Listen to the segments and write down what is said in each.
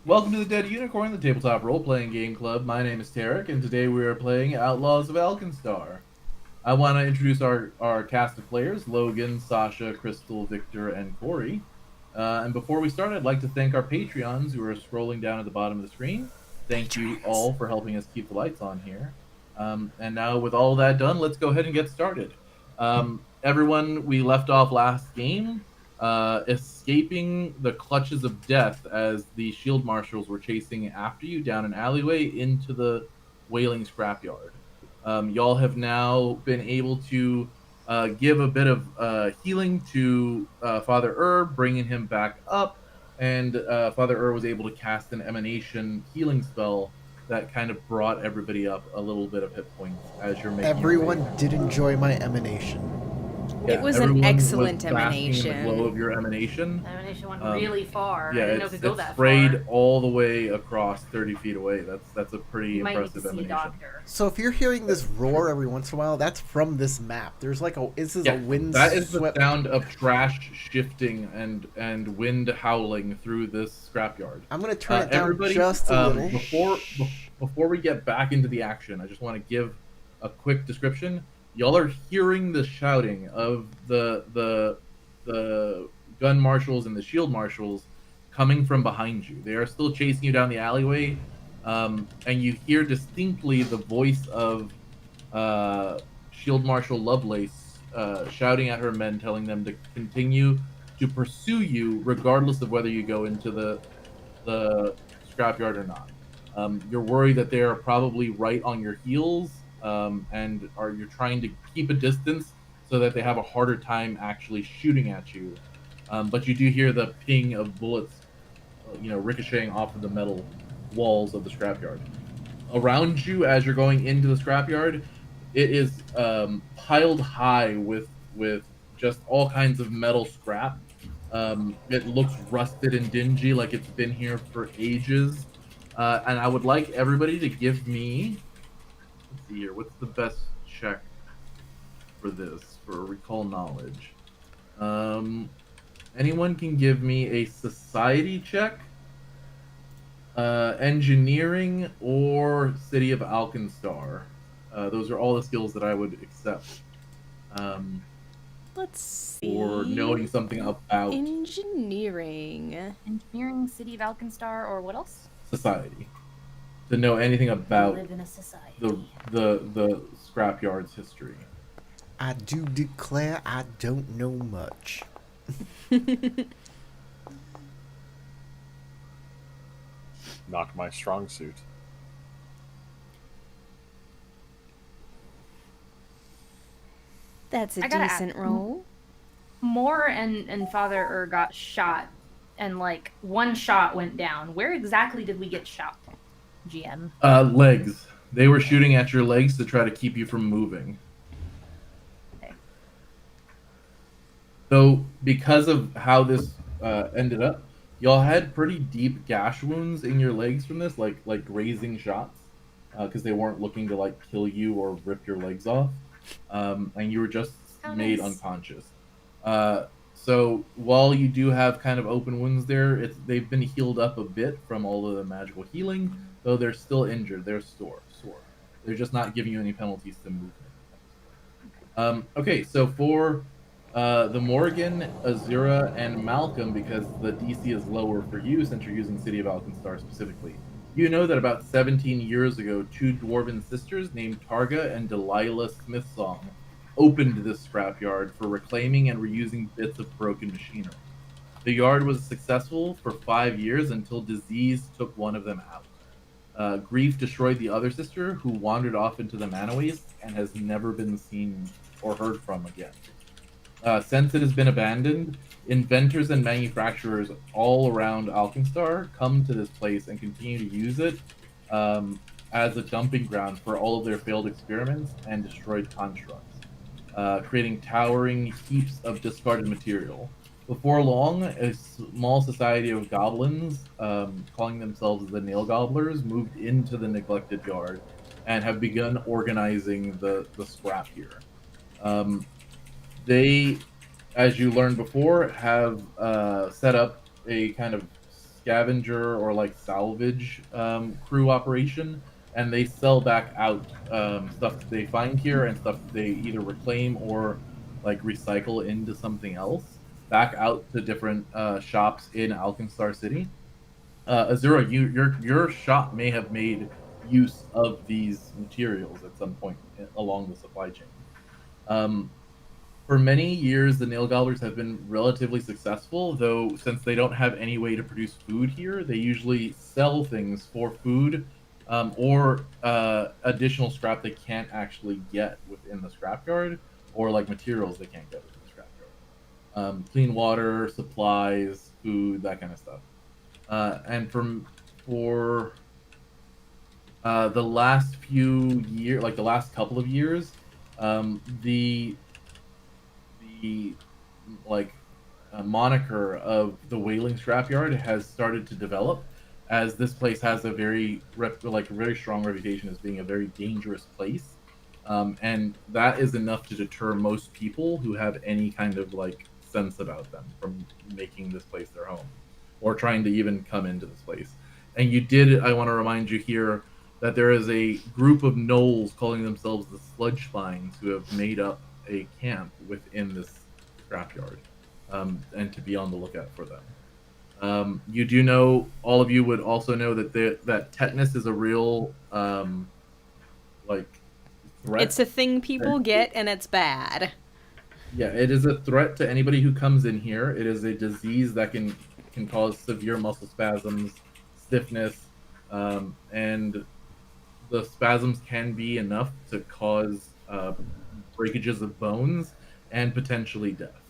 Welcome to the Dead Unicorn, the tabletop role-playing game club. My name is Tarek, and today we are playing Outlaws of Alkenstar. I want to introduce our cast of players, Logan, Sasha, Crystal, Victor, and Corey. And before we start, I'd like to thank our Patreons who are scrolling down at the bottom of the screen. Thank you all for helping us keep the lights on here. And now with all that done, let's go ahead and get started. Everyone, we left off last game escaping the clutches of death as the shield marshals were chasing after you down an alleyway into the whaling scrapyard. Y'all have now been able to give a bit of healing to Father bringing him back up, and Father was able to cast an emanation healing spell that kind of brought everybody up a little bit of hit points as you're making Everyone did enjoy my emanation. Yeah, it was an excellent emanation. In the glow of your emanation. Emanation went really far. Yeah, I didn't know it could go that sprayed far. all the way across 30 feet away. That's a pretty You might need impressive to see a emanation. doctor. So if you're hearing this roar every once in a while, that's from this map. There's like a a wind. That is the sound of trash shifting and wind howling through this scrapyard. I'm gonna turn it down just a little. Before we get back into the action, I just want to give a quick description. Y'all are hearing the shouting of the gun marshals and the shield marshals coming from behind you. They are still chasing you down the alleyway, and you hear distinctly the voice of Shield Marshal Lovelace shouting at her men, telling them to continue to pursue you regardless of whether you go into the scrapyard or not. You're worried that they are probably right on your heels, and you're trying to keep a distance so that they have a harder time actually shooting at you. But you do hear the ping of bullets, ricocheting off of the metal walls of the scrapyard. Around you, as you're going into the scrapyard, it is piled high with just all kinds of metal scrap. It looks rusted and dingy, like it's been here for ages. And I would like everybody to give me, let's see here, what's the best check for this, for recall knowledge? Anyone can give me a society check, engineering, or City of Alkenstar. Those are all the skills that I would accept. Let's see. Or knowing something about engineering, City of Alkenstar, or what else? Society. To know anything about live in a society. the scrapyard's history. I do declare I don't know much. Not my strong suit. That's a I gotta decent roll. Moore and Father got shot, and like one shot went down. Where exactly did we get shot, GM? Legs. They were shooting at your legs to try to keep you from moving. Okay. So, because of how this ended up, y'all had pretty deep gash wounds in your legs from this, like grazing shots, because they weren't looking to like kill you or rip your legs off, and you were just made unconscious. So while you do have kind of open wounds there, they've been healed up a bit from all of the magical healing, though they're still injured. They're sore. They're just not giving you any penalties to movement. Okay, so for the Morgan, Azura, and Malcolm, because the DC is lower for you since you're using City of Alkenstar specifically, you know that about 17 years ago, two dwarven sisters named Targa and Delilah Smithsong opened this scrapyard for reclaiming and reusing bits of broken machinery. The yard was successful for 5 years until disease took one of them out. Grief destroyed the other sister, who wandered off into the Manaways and has never been seen or heard from again. Since it has been abandoned, inventors and manufacturers all around Alkenstar come to this place and continue to use it as a dumping ground for all of their failed experiments and destroyed constructs, creating towering heaps of discarded material. Before long, a small society of goblins, calling themselves the Nail Gobblers, moved into the neglected yard and have begun organizing the scrap here. They, as you learned before, have set up a kind of scavenger or like salvage crew operation, and they sell back out stuff that they find here and stuff that they either reclaim or like recycle into something else back out to different shops in Alkenstar City. Azura, your shop may have made use of these materials at some point along the supply chain. Um, for many years, the nail gobblers have been relatively successful, though since they don't have any way to produce food here, they usually sell things for food or additional scrap they can't actually get within the scrapyard, or like materials they can't get within the scrapyard. Clean water, supplies, food, that kind of stuff. And for the last few years, like the last couple of years, the like moniker of the Whaling Scrapyard has started to develop, as this place has a very strong reputation as being a very dangerous place, and that is enough to deter most people who have any kind of like sense about them from making this place their home or trying to even come into this place. And I want to remind you here that there is a group of gnolls calling themselves the Sludge Spines who have made up a camp within this scrapyard, and to be on the lookout for them. You do know, all of you would also know that tetanus is a real like threat. It's a thing people get, and it's bad. Yeah, it is a threat to anybody who comes in here. It is a disease that can cause severe muscle spasms, stiffness, and the spasms can be enough to cause breakages of bones and potentially death.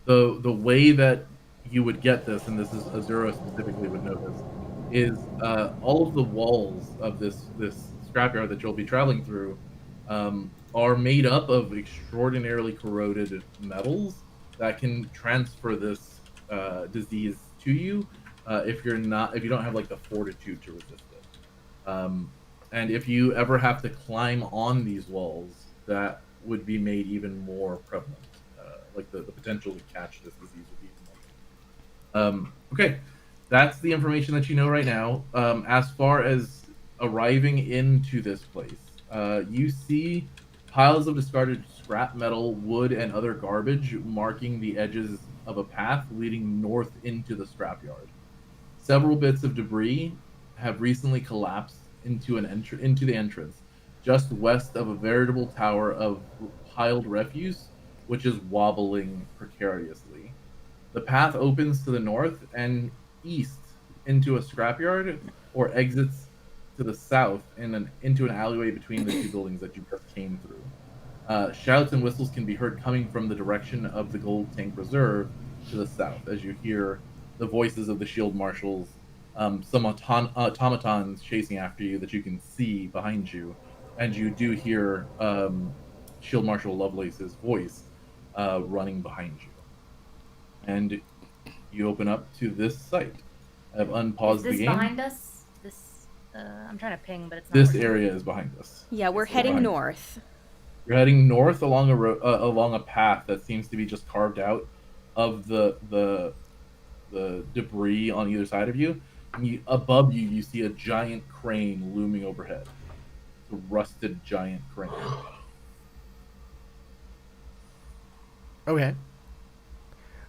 The way that you would get this, and this is Azura specifically would know this, is all of the walls of this scrapyard that you'll be traveling through are made up of extraordinarily corroded metals that can transfer this disease to you if you don't have like the fortitude to resist it. And if you ever have to climb on these walls, that would be made even more prevalent. Like the potential to catch this disease would be even more. Okay, that's the information that you know right now. As far as arriving into this place, you see piles of discarded scrap metal, wood, and other garbage marking the edges of a path leading north into the scrapyard. Several bits of debris have recently collapsed into the entrance, just west of a veritable tower of piled refuse, which is wobbling precariously. The path opens to the north and east into a scrapyard, or exits to the south into an alleyway between the two buildings that you just came through. Shouts and whistles can be heard coming from the direction of the Gold Tank Reserve to the south, as you hear the voices of the shield marshals, some automatons chasing after you that you can see behind you, and you do hear Shield Marshal Lovelace's voice running behind you. And you open up to this site. I've unpaused the game. Is this behind us? I'm trying to ping, but it's not This working. area is behind us. Yeah, we're heading north. You're heading north along a path that seems to be just carved out of the debris on either side of you. And above you, you see a giant crane looming overhead. A rusted giant crane. Okay.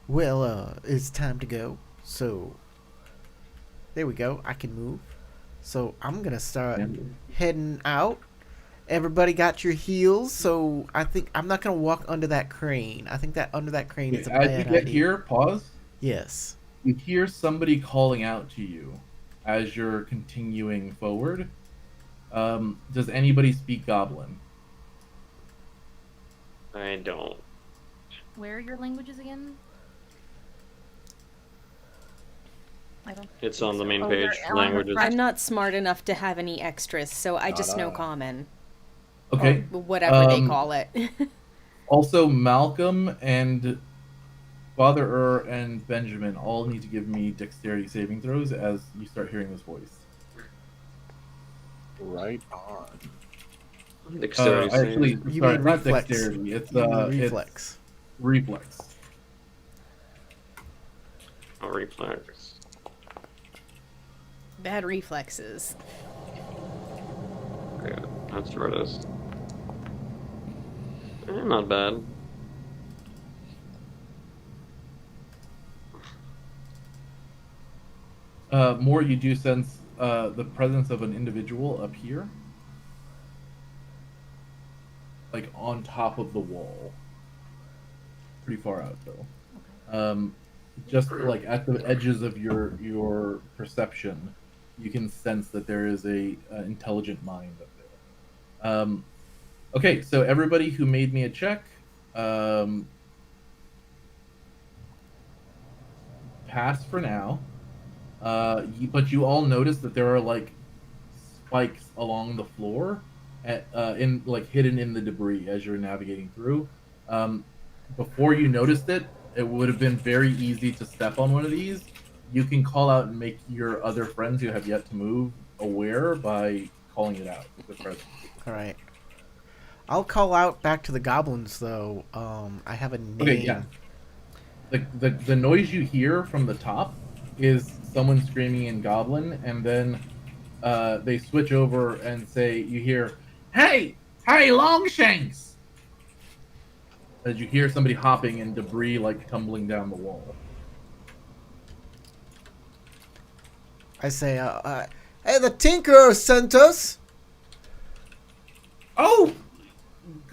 Well, it's time to go. So, there we go. I can move. So, I'm going to start heading out. Everybody got your heels, so I think I'm not going to walk under that crane. I think that under that crane is a bad idea. As you get here, pause. Yes. You hear somebody calling out to you as you're continuing forward. Does anybody speak Goblin? I don't. Where are your languages again? I don't. It's on the main Oh, page. they're on Languages. refresh. I'm not smart enough to have any extras, so I just know common. Okay. Or whatever they call it. Also, Malcolm and Father and Benjamin all need to give me dexterity saving throws as you start hearing this voice. Right on. Dexterity save. Actually, You sorry, mean not reflex. dexterity. It's Reflex. It's reflex. Oh, reflex. Bad reflexes. Yeah, that's where it is. Not bad. More, you do sense the presence of an individual up here, like on top of the wall. Pretty far out though. Just like at the edges of your perception, you can sense that there is a intelligent mind up there. Okay, so everybody who made me a check, pass for now. But you all notice that there are like spikes along the floor, in like hidden in the debris as you're navigating through. Before you noticed it, it would have been very easy to step on one of these. You can call out and make your other friends who have yet to move aware by calling it out. The presence. All right. I'll call out back to the goblins though. I have a name. Okay, yeah. The noise you hear from the top is someone screaming in Goblin, and then they switch over and say, you hear, "Hey, hey, Longshanks!" As you hear somebody hopping and debris like tumbling down the wall. I say, hey, the Tinkerer sent us. Oh,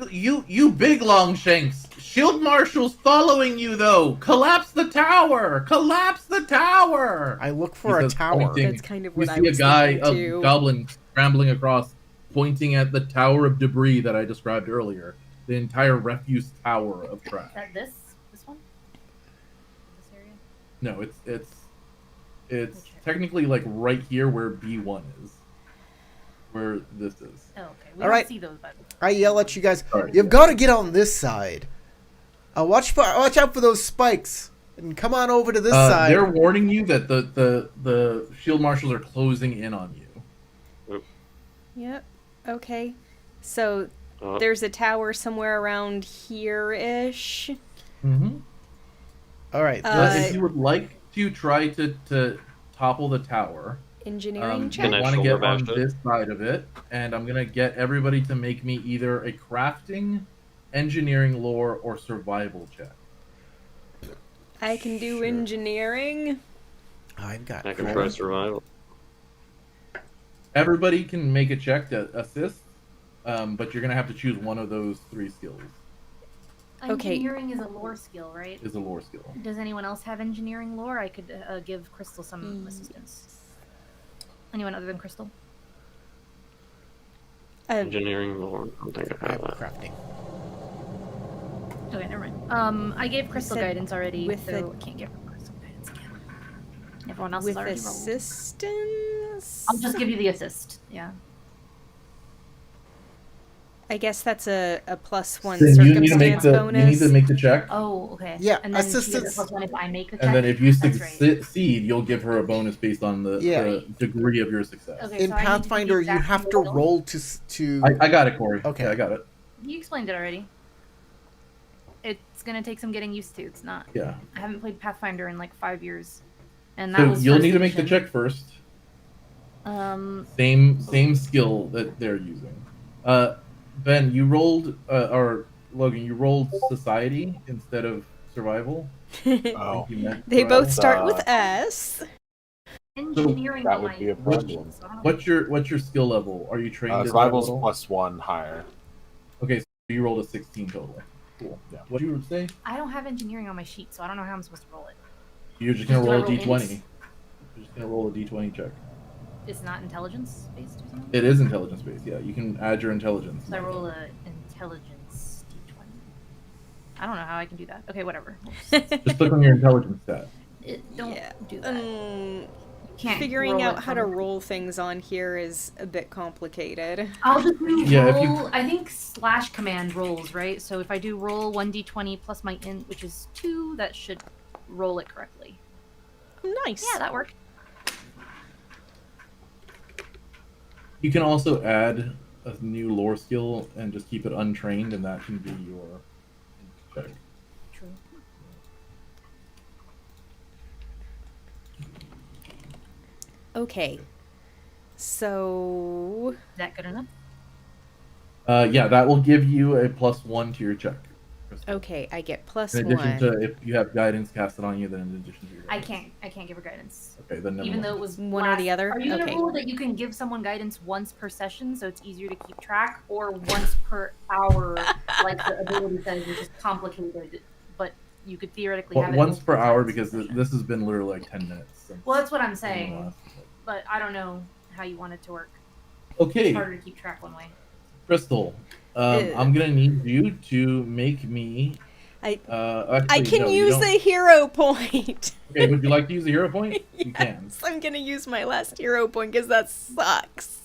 you big Longshanks! Shield Marshal's following you though. Collapse the tower! Collapse the tower! I look for a tower. Pointing. That's kind of what I You see was a guy, thinking, a too. goblin, scrambling across, pointing at the tower of debris that I described earlier. The entire refuse tower of trash. Is that this one? This area? No, it's technically like right here where B1 is. Where this is. Oh, okay. We All don't right. see those, but I yell at you guys. Sorry, You've yeah. got to get on this side. Watch out for those spikes, and come on over to this side. They're warning you that the shield marshals are closing in on you. Yep. Okay. So Oh, there's a tower somewhere around here-ish. Mm-hmm. All right. If you would like to try to topple the tower, Engineering you check. Can I want to shoulder get on bash it? this side of it, and I'm gonna get everybody to make me either a crafting, engineering lore, or survival check. I can do Sure. engineering. I've got. I can try survival. Everybody can make a check to assist, but you're gonna have to choose one of those 3 skills. Okay. engineering is a lore skill, right? Is a lore skill. Does anyone else have engineering lore? I could give Crystal some assistance. Anyone other than Crystal? Engineering lore. I don't think I I have have that. crafting. Okay, never mind. I gave Crystal said guidance already, with so the- I can't give her Crystal guidance again. Everyone else With has already rolled. assistance? I'll just give you the assist. Yeah. I guess that's a +1 Then you need to make circumstance the bonus. you need to make the check, Oh, okay. Yeah, And then she gets assistance. a +1 if I make the check. and then if you That's right. succeed, you'll give her a bonus based on the Yeah. degree of your success. Okay, In so I need to do Pathfinder, you exactly have to what- roll to. I got it, Corey. Okay. Yeah, I got it. You explained it already. It's gonna take some getting used to. It's not. Yeah. I haven't played Pathfinder in like 5 years, and that So was you'll first need to make the edition. check first. Um, Same skill that they're using. Ben, you rolled, or Logan, you rolled society instead of survival. I Oh, think you meant They both survival. start with S. engineering that on would my be a problem. so I don't know. What's your skill level? Are you trained in that Survival's level? +1 higher. Okay, so you rolled a 16 total. Cool. Yeah. What do you say? I don't have engineering on my sheet, so I don't know how I'm supposed to roll it. You're just gonna Do I roll a roll d20. int? You're just gonna roll a d20 check. It's not intelligence based or something. It is intelligence based. Yeah, you can add your intelligence. So I roll a intelligence d20. I don't know how I can do that. Okay, whatever. Just click on your intelligence stat. Don't Yeah. do that. You can't Figuring roll out it how to from- roll things on here is a bit complicated. I'll just do Yeah, if roll. you- I think slash command rolls, right? So if I do roll 1d20 plus my int, which is 2, that should roll it correctly. Nice. Yeah, that worked. You can also add a new lore skill and just keep it untrained, and that can be your check. True. Okay. So Is that good enough? Yeah, that will give you a +1 to your check, Crystal. okay, I get In addition to +1. if you have guidance casted on you, then in addition to your I guidance. can't give her guidance. Okay, then never Even mind. though it was One or the other? Are you gonna Okay. rule that you can give someone guidance once per session, so it's easier to keep track, or once per hour, like the ability says, which is complicated, but you could theoretically have it Once per multiple hour times per because session? this has been literally like 10 minutes. Since Well, that's what I'm the saying, last- but I don't know how you want it to work. It's Okay, harder to keep track one way. Crystal, I'm gonna need you to make me. I Actually, can no, you use don't. a hero point. Okay, would you like to use a hero point? You can. Yes, I'm gonna use my last hero point because that sucks.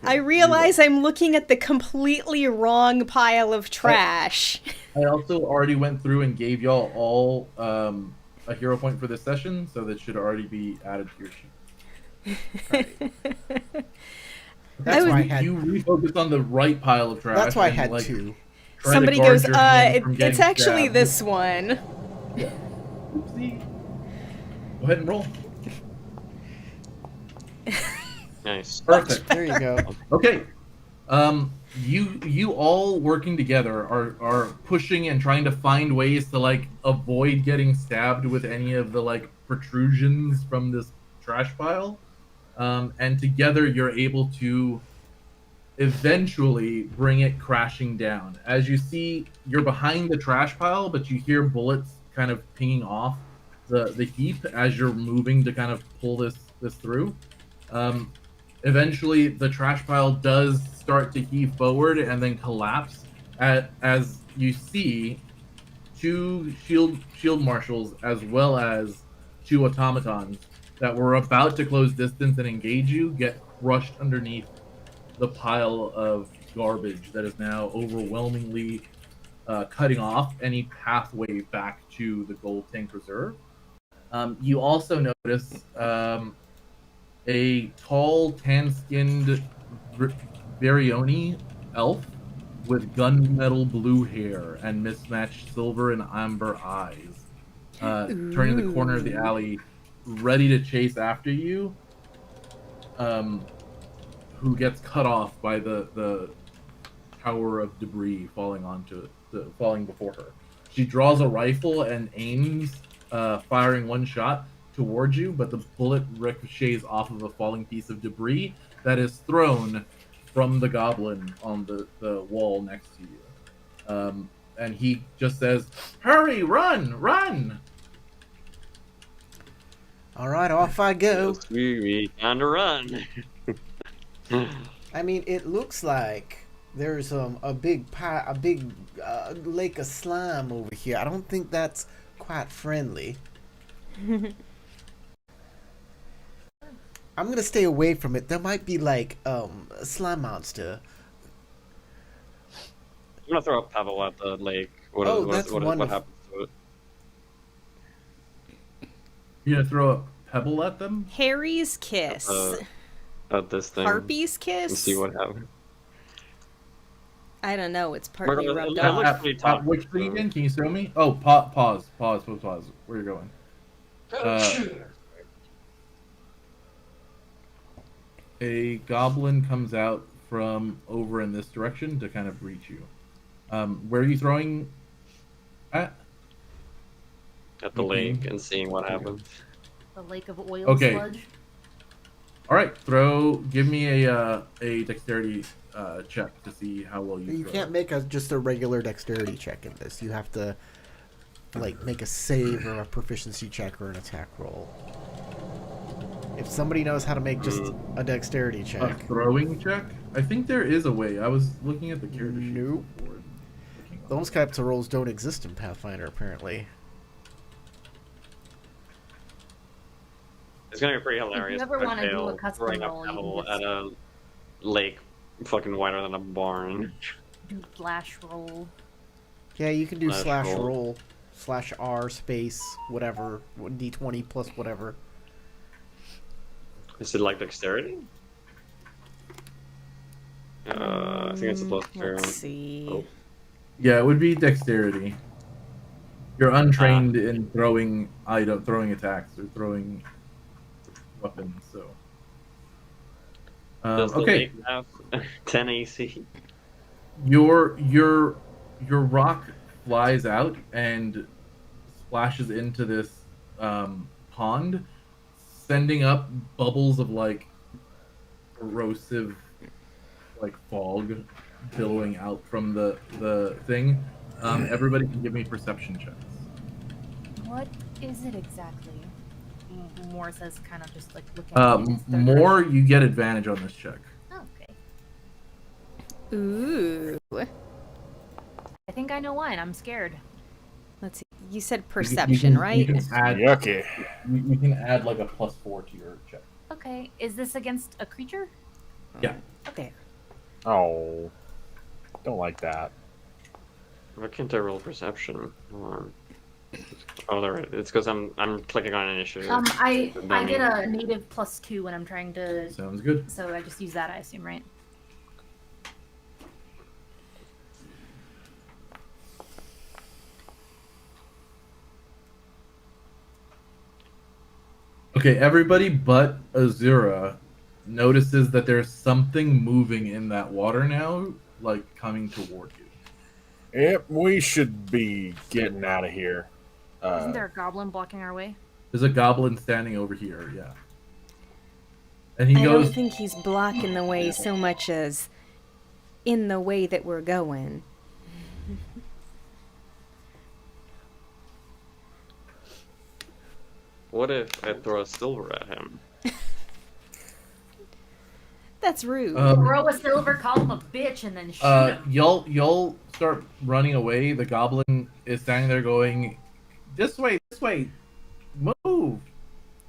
I realize I'm looking at the completely wrong pile of trash. I also already went through and gave y'all all a hero point for this session, so that should already be added to your sheet. That's why I had. You refocus on the right pile of trash. That's why I and, had like, 2. try to Somebody guard goes, your hand from it's getting actually stabbed. this one. Yeah. Oopsie. Go ahead and roll. Nice. Perfect. There you go. Okay. You all working together are pushing and trying to find ways to like avoid getting stabbed with any of the like protrusions from this trash pile. And together you're able to eventually bring it crashing down. As you see, you're behind the trash pile, but you hear bullets kind of pinging off the heap as you're moving to kind of pull this through. Eventually, the trash pile does start to heave forward and then collapse as you see 2 shield marshals as well as 2 automatons that were about to close distance and engage you get crushed underneath the pile of garbage that is now overwhelmingly cutting off any pathway back to the gold tank reserve. You also notice a tall, tan-skinned Varioni elf with gunmetal blue hair and mismatched silver and amber eyes, turning the corner of the alley, ready to chase after you. Who gets cut off by the tower of debris falling before her. She draws a rifle and aims, firing one shot towards you, but the bullet ricochets off of a falling piece of debris that is thrown from the goblin on the wall next to you. And he just says, "Hurry, run, run!" All right, off I go. Yes, we time to run. I mean, it looks like there's a big lake of slime over here. I don't think that's quite friendly. I'm gonna stay away from it. There might be like a slime monster. I'm gonna throw a pebble at the lake. What That's what wonderful. happens to it? You're gonna throw a pebble at them? Harry's kiss. At this thing. Harpy's kiss? And see what happens. I don't know. It's partly Marco, rubbed it off. looks pretty tough. Which thing again? Can you show me? Oh, pause. Where you're going? A goblin comes out from over in this direction to kind of reach you. Where are you throwing at? At the Okay. lake and seeing what happens. The lake of oil Okay. sludge. All right, give me a dexterity check to see how well you You throw. can't make just a regular dexterity check in this. You have to like make a save or a proficiency check or an attack roll. If somebody knows how to make just a dexterity A check. throwing check? I think there is a way. I was looking at the character sheet Nope. before. Those types of rolls don't exist in Pathfinder, apparently. It's gonna be pretty hilarious. ever if I wanna do fail a custom throwing roll, you can pebble just- at a lake fucking wider than a barn. Do flash roll. Yeah, you can do Slash slash roll. roll, slash R space, whatever, D20 plus whatever. Is it like dexterity? I think it's a plus 2. Let's see. Oh. Yeah, it would be dexterity. You're untrained in throwing attacks or throwing weapons. So, Does the okay, lake have 10 AC? your rock flies out and splashes into this pond, sending up bubbles of like corrosive like fog billowing out from the thing. Everybody can give me perception checks. What is it exactly? Moore says, kind of just like looking in its third More, direction. you get advantage on this check. Oh, okay. Ooh. I think I know why, and I'm scared. Let's see. You said You perception, right? You can add. Yucky. You can add like a +4 to your check. Okay, is this against a creature? Yeah. There. Oh, don't like that. Why can't I roll perception? Hold on. Oh, there it is. It's because I'm clicking on initiative. I Dummy. get a native +2 when I'm trying to. Sounds good. So I just use that, I assume, right? Okay, everybody but Azura notices that there's something moving in that water now, like coming toward you. Yep, we should be getting out of here. Isn't there a goblin blocking our way? There's a goblin standing over here, yeah. And he I goes, don't think he's blocking the way so much as in the way that we're going. What if I throw a silver at him? That's rude. Throw a silver, call him a bitch, and then shoot him. y'all start running away. The goblin is standing there going, this way, move.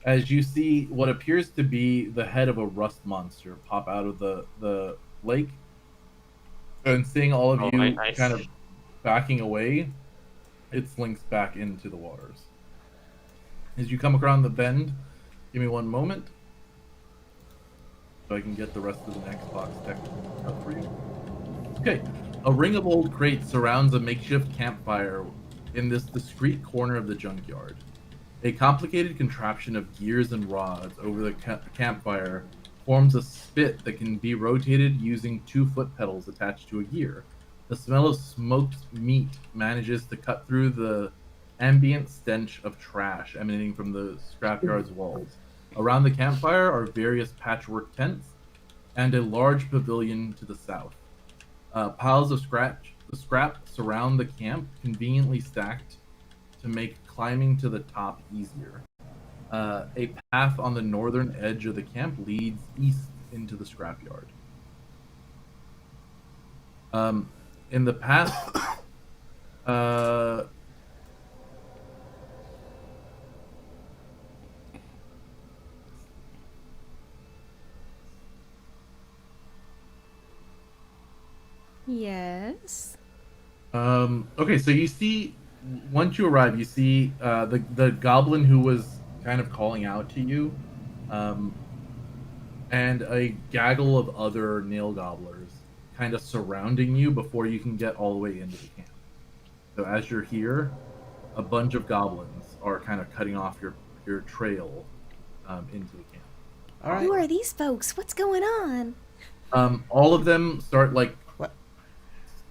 As you see what appears to be the head of a rust monster pop out of the lake. And seeing all of you I kind of see. backing away, it slinks back into the waters. As you come around the bend, give me one moment so I can get the rest of the next box text up for you. Okay, a ring of old crates surrounds a makeshift campfire in this discreet corner of the junkyard. A complicated contraption of gears and rods over the campfire forms a spit that can be rotated using 2 foot pedals attached to a gear. The smell of smoked meat manages to cut through the ambient stench of trash emanating from the scrapyard's walls. Around the campfire are various patchwork tents and a large pavilion to the south. Piles of scrap surround the camp, conveniently stacked to make climbing to the top easier. A path on the northern edge of the camp leads east into the scrapyard. In the path, Yes. okay, so you see, once you arrive, you see the goblin who was kind of calling out to you, and a gaggle of other nail gobblers kind of surrounding you before you can get all the way into the camp. So as you're here, a bunch of goblins are kind of cutting off your trail into the camp. All right. Who are these folks? What's going on? All of them start like What?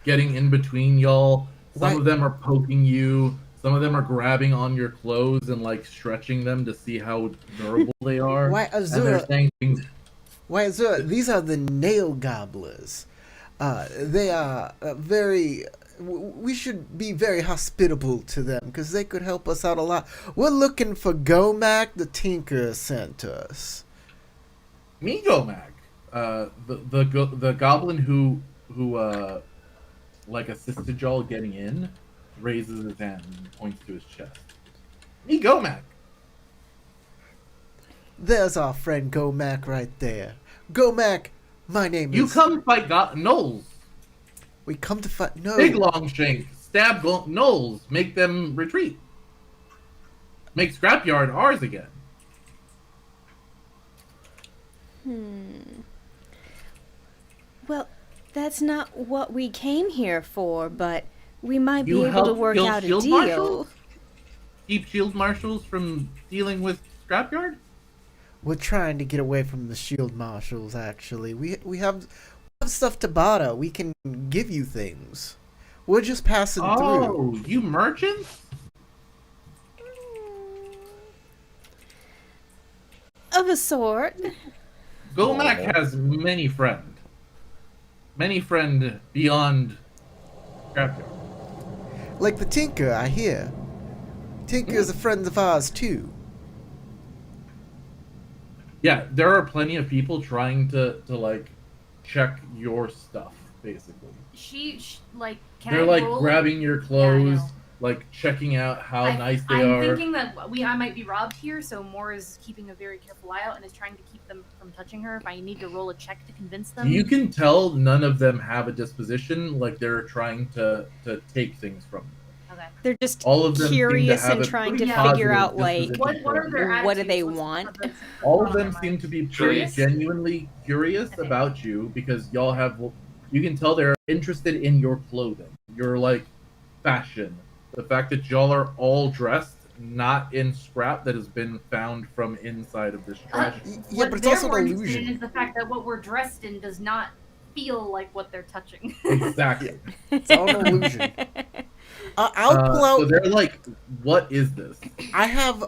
getting in between y'all. Some Why- of them are poking you. Some of them are grabbing on your clothes and like stretching them to see how durable they are. Why, And they're Azura? saying things. Why, Azura? These are the nail gobblers. They are very. We should be very hospitable to them because they could help us out a lot. We're looking for Gomac. The Tinker sent us. Me, Gomac. The goblin who like assisted y'all getting in raises his hand and points to his chest. Me, Gomac. There's our friend Gomac right there. Gomac, my name You is. come fight Knowles. We come to fight. No. Big Longshank. Stab Knowles. Make them retreat. Make Scrapyard ours again. Well, that's not what we came here for, but we might be You able to help work kill out a shield deal. marshals? Keep shield marshals from dealing with Scrapyard? We're trying to get away from the shield marshals. Actually, we have stuff to barter. We can give you things. We're just passing through. Oh, you merchants? Of a sort. Gomak has many friend. Many friend beyond Scrapyard. Like the Tinker, I hear. Tinker's a friend of ours too. Yeah, there are plenty of people trying to like check your stuff, basically. She like can They're I like roll grabbing your clothes, Yeah, I know. like checking out how nice they I'm are. thinking that I might be robbed here, so Moore is keeping a very careful eye out and is trying to keep them from touching her. If I need to roll a check to convince them. You can tell none of them have a disposition like they're trying to take things from you. Okay. They're just All of them curious seem to have and a trying to pretty figure positive out, like, disposition What are towards their you. attitudes? what do they What's want? that's All on of their them mind? seem to be pretty Curious? genuinely curious Okay. about you because y'all have. You can tell they're interested in your clothing, your like fashion, the fact that y'all are all dressed not in scrap that has been found from inside of this trash. Yeah, What but it's they're also more an interested in illusion. is the fact that what we're dressed in does not feel like what they're touching. Exactly. It's all an illusion. I'll pull out. So they're like, "What is this?" I have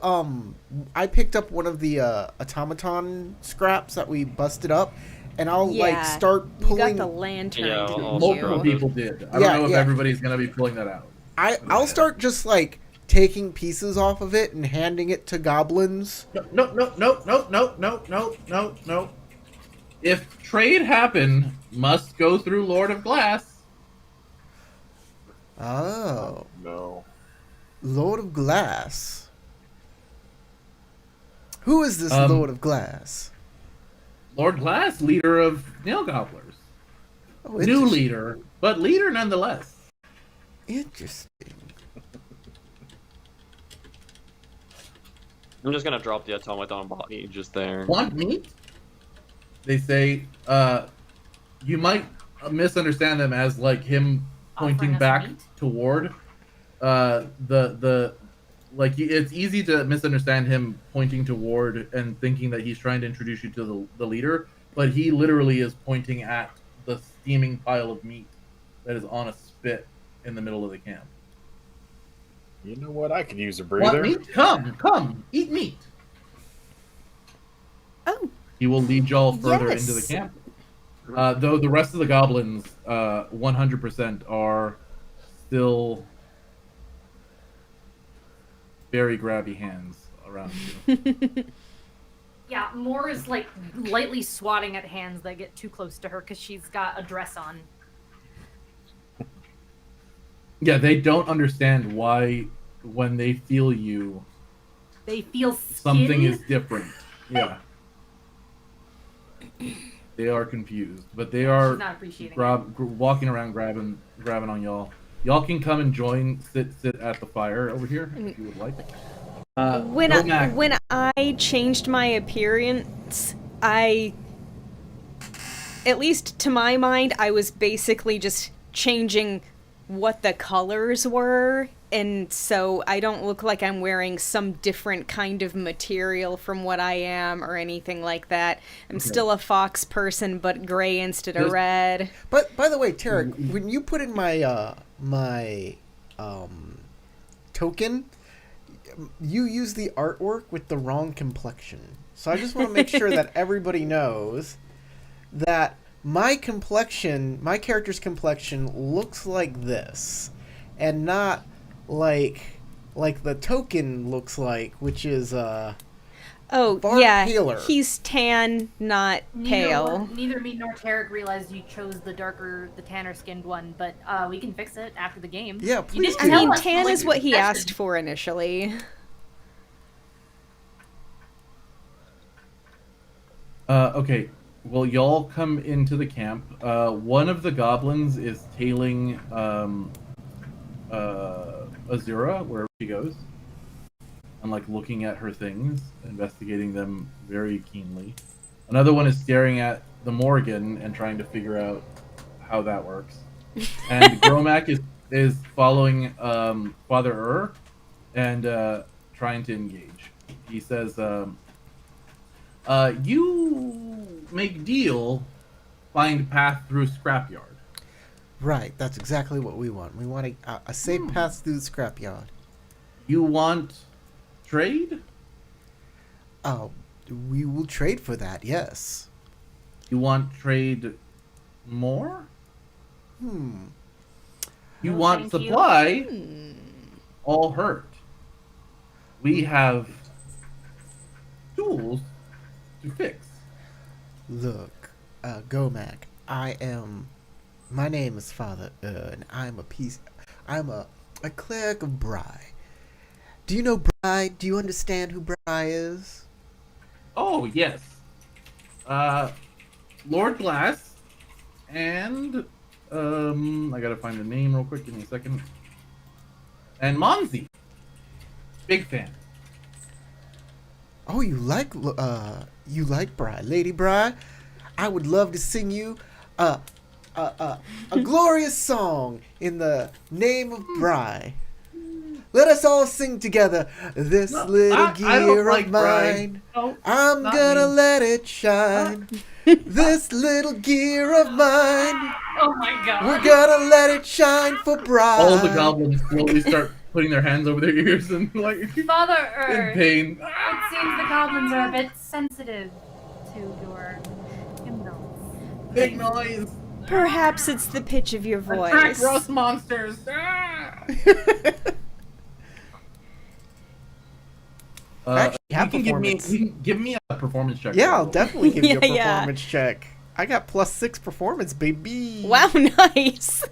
I picked up one of the automaton scraps that we busted up, and I'll like Yeah, start You got pulling. the lantern, Yeah, didn't I'll Multiple you. people did. I Yeah, don't know if yeah. everybody's gonna be pulling that out. I'll start just like taking pieces off of it and handing it to goblins. No. If trade happen, must go through Lord of Glass. Oh, No. Lord of Glass. Who is this Um, Lord of Glass? Lord Glass, leader of Nail Gobblers. Oh, New interesting. leader, but leader nonetheless. Interesting. I'm just gonna drop the automaton body just there. Want meat? They say, you might misunderstand them as like him Offering pointing us back meat? toward the like it's easy to misunderstand him pointing toward and thinking that he's trying to introduce you to the leader, but he literally is pointing at the steaming pile of meat that is on a spit in the middle of the camp. You know what? I could use a Want breather. meat? Come, eat meat. Oh, He will lead y'all further Yes. into the camp. Though the rest of the goblins, 100% are still very grabby hands around you. Yeah, Moore is like lightly swatting at hands that get too close to her because she's got a dress on. Yeah, they don't understand why when they feel you, They feel something skin. is different. Yeah. They are confused, but they are She's not appreciating walking around grabbing on y'all. Y'all can come and join, sit at the fire over here if you would like. when I changed my appearance, at least to my mind, I was basically just changing what the colors were, and so I don't look like I'm wearing some different kind of material from what I am or anything like that. I'm still a fox person, but gray instead of Just- red. But by the way, Tarek, when you put in my token, you use the artwork with the wrong complexion. So I just want to make sure that everybody knows that my character's complexion looks like this, and not like the token looks like, which is Oh, far yeah, paler. he's tan, not pale. Neither me nor Tarek realized you chose the tanner skinned one, but we can fix it after the game. Yeah, You please didn't do. I tell mean, us, tan like, is what he your asked session. for initially. Okay. Well, y'all come into the camp. One of the goblins is tailing Azura wherever she goes, and like looking at her things, investigating them very keenly. Another one is staring at the Morgan and trying to figure out how that works. And Gromac is following Father and trying to engage. He says, You make deal, find path through scrapyard. Right, that's exactly what we want. We want a safe path through the scrapyard. You want trade? Oh, we will trade for that, yes. You want trade more? Hmm. You No, want thank you. supply? Hmm. All hurt. We have tools to fix. Look, Gomac, my name is Father and I'm a cleric of Bry. Do you know Bry? Do you understand who Bry is? Oh, yes. Lord Glass and, I gotta find the name real quick. Give me a second. And Monzi. Big fan. Oh, you like Bry, Lady Bry? I would love to sing you a glorious song in the name of Bry. Let us all sing together. This No, little I don't gear like of Bry. mine, No, I'm not gonna me. let it shine. This little gear of mine, Oh my god. we're gonna let it shine for Bry. All the goblins slowly start putting their hands over their ears and like Father in Earth, pain. it seems the goblins are a bit sensitive to your hymnals. Big noise. Perhaps it's the pitch of your Attack voice. rust monsters. Ah! I actually have you performance. can give me a performance check. Yeah, I'll definitely give you a Yeah. performance check. I got +6 performance, baby. Wow, nice.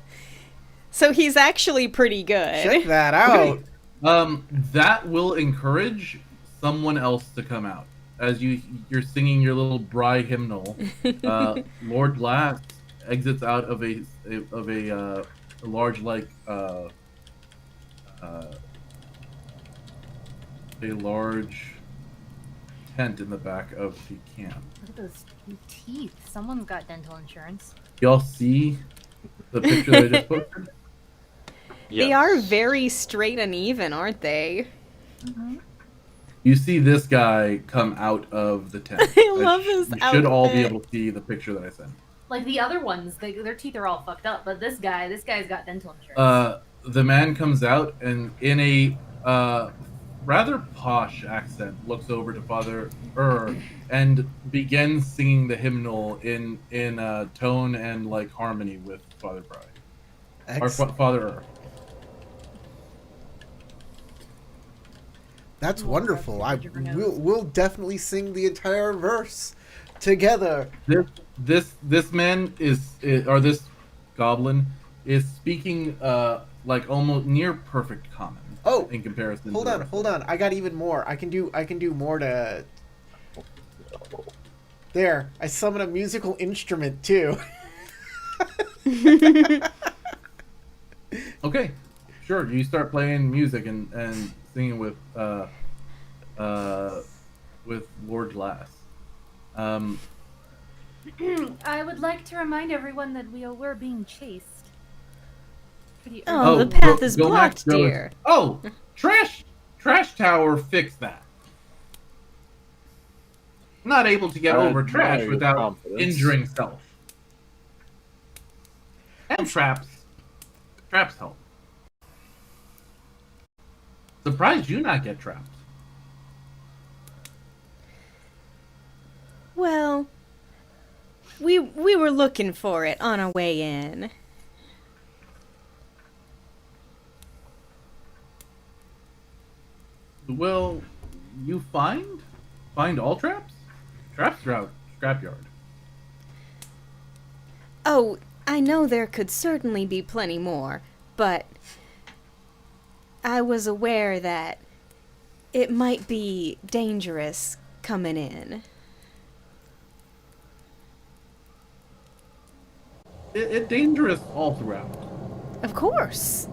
So he's actually pretty good. Check that out. Okay. That will encourage someone else to come out as you're singing your little Bry hymnal. Lord Glass exits out of a large a large tent in the back of the camp. Look at those teeth. Someone's got dental insurance. Y'all see the picture that I just posted? They are very straight and even, aren't they? You see this guy come out of the tent. I love his You should all be outfit. able to see the picture that I sent. Like the other ones, their teeth are all fucked up, but this guy's got dental insurance. The man comes out and in a rather posh accent looks over to Father and begins singing the hymnal in tone and like harmony with Father Bry or Father That's wonderful. We'll definitely sing the entire verse together. This man or this goblin is speaking like almost near perfect common. Oh, in comparison. Hold on. I got even more. I can do more to. There, I summon a musical instrument too. Okay, sure. You start playing music and singing with Lord Glass. I would like to remind everyone that we're being chased. Pretty Oh, the path is go back, blocked, go- dear. Oh, trash tower, fix that. Not able to get I over trash admire your without confidence. injuring self. And traps. Traps help. Surprised you not get trapped. Well, we were looking for it on our way in. Will you find all traps? Traps throughout scrapyard. Oh, I know there could certainly be plenty more, but I was aware that it might be dangerous coming in. It's dangerous all throughout. Of course.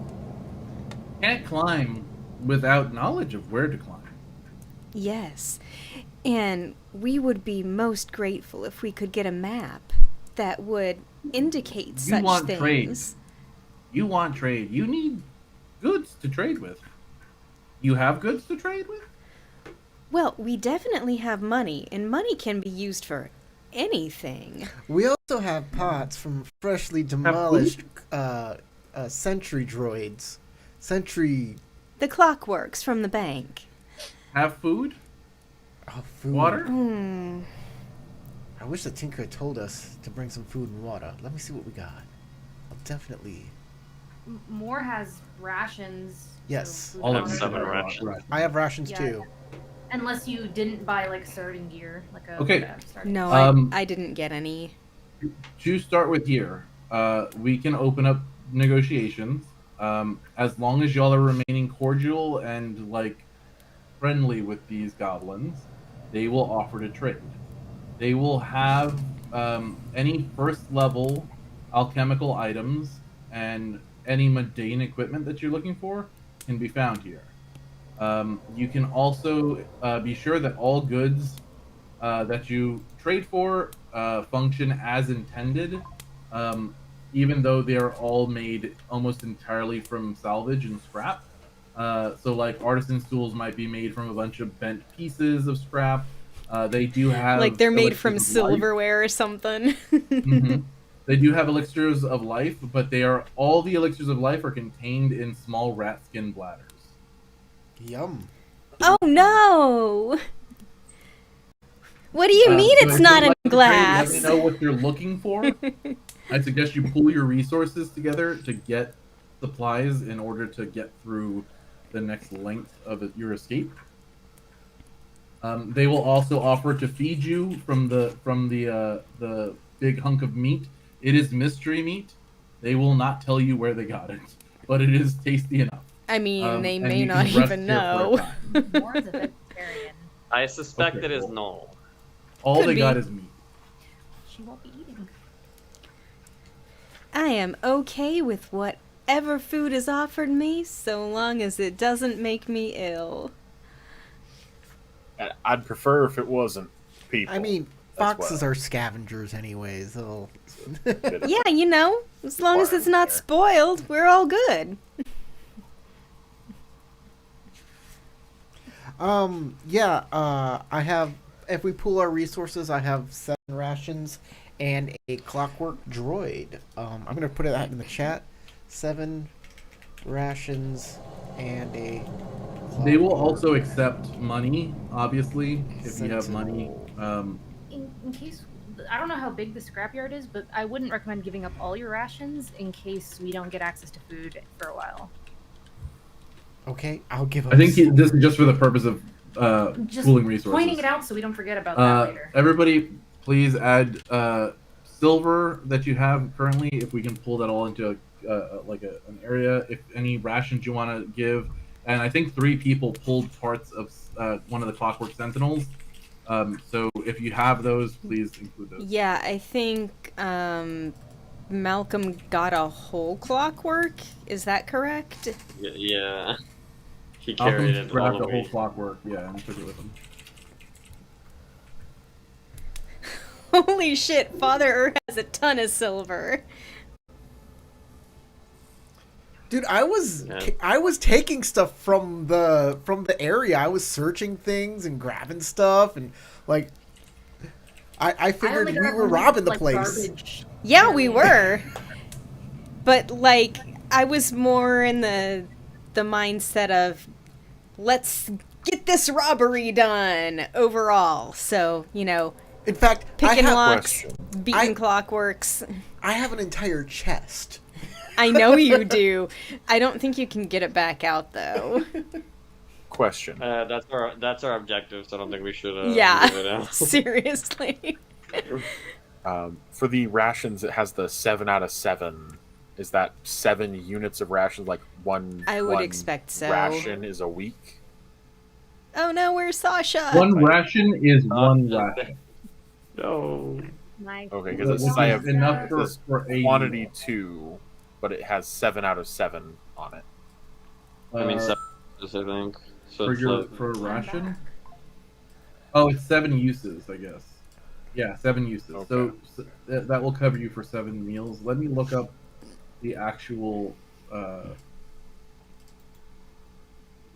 Can't climb without knowledge of where to climb. Yes. And we would be most grateful if we could get a map that would indicate such want things. trade. You want trade. You need goods to trade with. You have goods to trade with? Well, we definitely have money, and money can be used for anything. We also have pots from freshly demolished sentry droids. Sentry. The clockworks from the bank. Have food, Oh, food. water. I wish the Tinker had told us to bring some food and water. Let me see what we got. I'll definitely. Moore has rations. Yes. food All and of have you water. seven have rations. rations. I have rations Yeah. too. Unless you didn't buy like starting gear, like a Okay. starting No, Um, I didn't get any. To start with here, we can open up negotiations. As long as y'all are remaining cordial and like friendly with these goblins, they will offer to trade. They will have any first level alchemical items and any mundane equipment that you're looking for can be found here. You can also be sure that all goods that you trade for function as intended, um, even though they are all made almost entirely from salvage and scrap. So, like artisan's tools might be made from a bunch of bent pieces of scrap. They do have Like they're made elixirs from of life. silverware or something. Mhm. They do have elixirs of life, but they are all the elixirs of life are contained in small rat skin bladders. Yum. Oh no! What do you mean So it's if you'd not in like to trade, glass? let me know what you're looking for. I suggest you pool your resources together to get supplies in order to get through the next length of your escape. They will also offer to feed you from the big hunk of meat. It is mystery meat. They will not tell you where they got it, but it is tasty enough. I mean, they And may you not can rest even here for a know. time. Moore's a vegetarian. I suspect Okay, it is cool. no. All Could they got be. is meat. She won't be eating. I am okay with whatever food is offered me, so long as it doesn't make me ill. I'd prefer if it wasn't people. I mean, That's foxes what- are scavengers, anyways. So. bit of Yeah, you know, as long as it's not there. spoiled, we're all good. Yeah. I have. If we pool our resources, I have 7 rations and a clockwork droid. I'm gonna put that in the chat. 7 rations and a. They will clockwork also accept money, obviously, if you have money. sentinel. In case, I don't know how big the scrapyard is, but I wouldn't recommend giving up all your rations in case we don't get access to food for a while. Okay, I'll give up. I think this is just for the purpose of Just pooling resources. pointing it out so we don't forget about that later. Everybody, please add silver that you have currently. If we can pull that all into an area. If any rations you want to give, and I think 3 people pulled parts of one of the clockwork sentinels. So if you have those, please include those. Yeah, I think Malcolm got a whole clockwork. Is that correct? Yeah. He carried Malcolm it grabbed all the the whole way. clockwork, yeah, and took it with him. Holy shit, Father Earth has a ton of silver. Dude, I was Yeah. taking stuff from the area. I was searching things and grabbing stuff and like I figured only we got were one, robbing the like, place. garbage. Yeah, we were. But like I was more in the mindset of let's get this robbery done overall. So, you know, In fact, picking locks, Question. beating clockworks. I have an entire chest. I know you do. I don't think you can get it back out though. Question. That's our objective, so I don't think we should Yeah. give it out. Seriously. For the rations, it has the 7 out of 7. Is that 7 units of rations? Like one. I would one ration so. Ration is a week. Oh no, where's Sasha? One ration is one Not- ration. No. Nice. Okay, Which because it is says I have enough this for a quantity 2, but it has 7 out of 7 on it. I mean, Uh, 7 I think. So for it's your like, for a I'm ration. back. Oh, it's 7 uses, I guess. Yeah, 7 uses. Okay. So that will cover you for 7 meals. Let me look up the actual.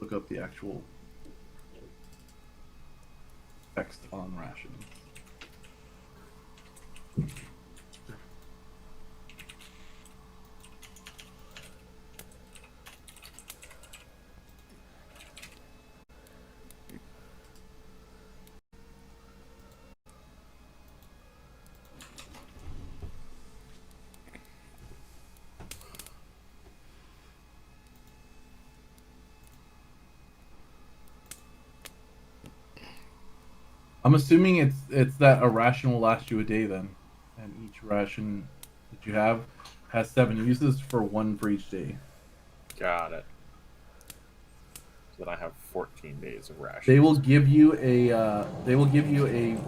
Look up the actual text on rations. I'm assuming it's that a ration will last you a day then, and each ration that you have has 7 uses for 1 for each day. Got it. So then I have 14 days of rations. They will give you a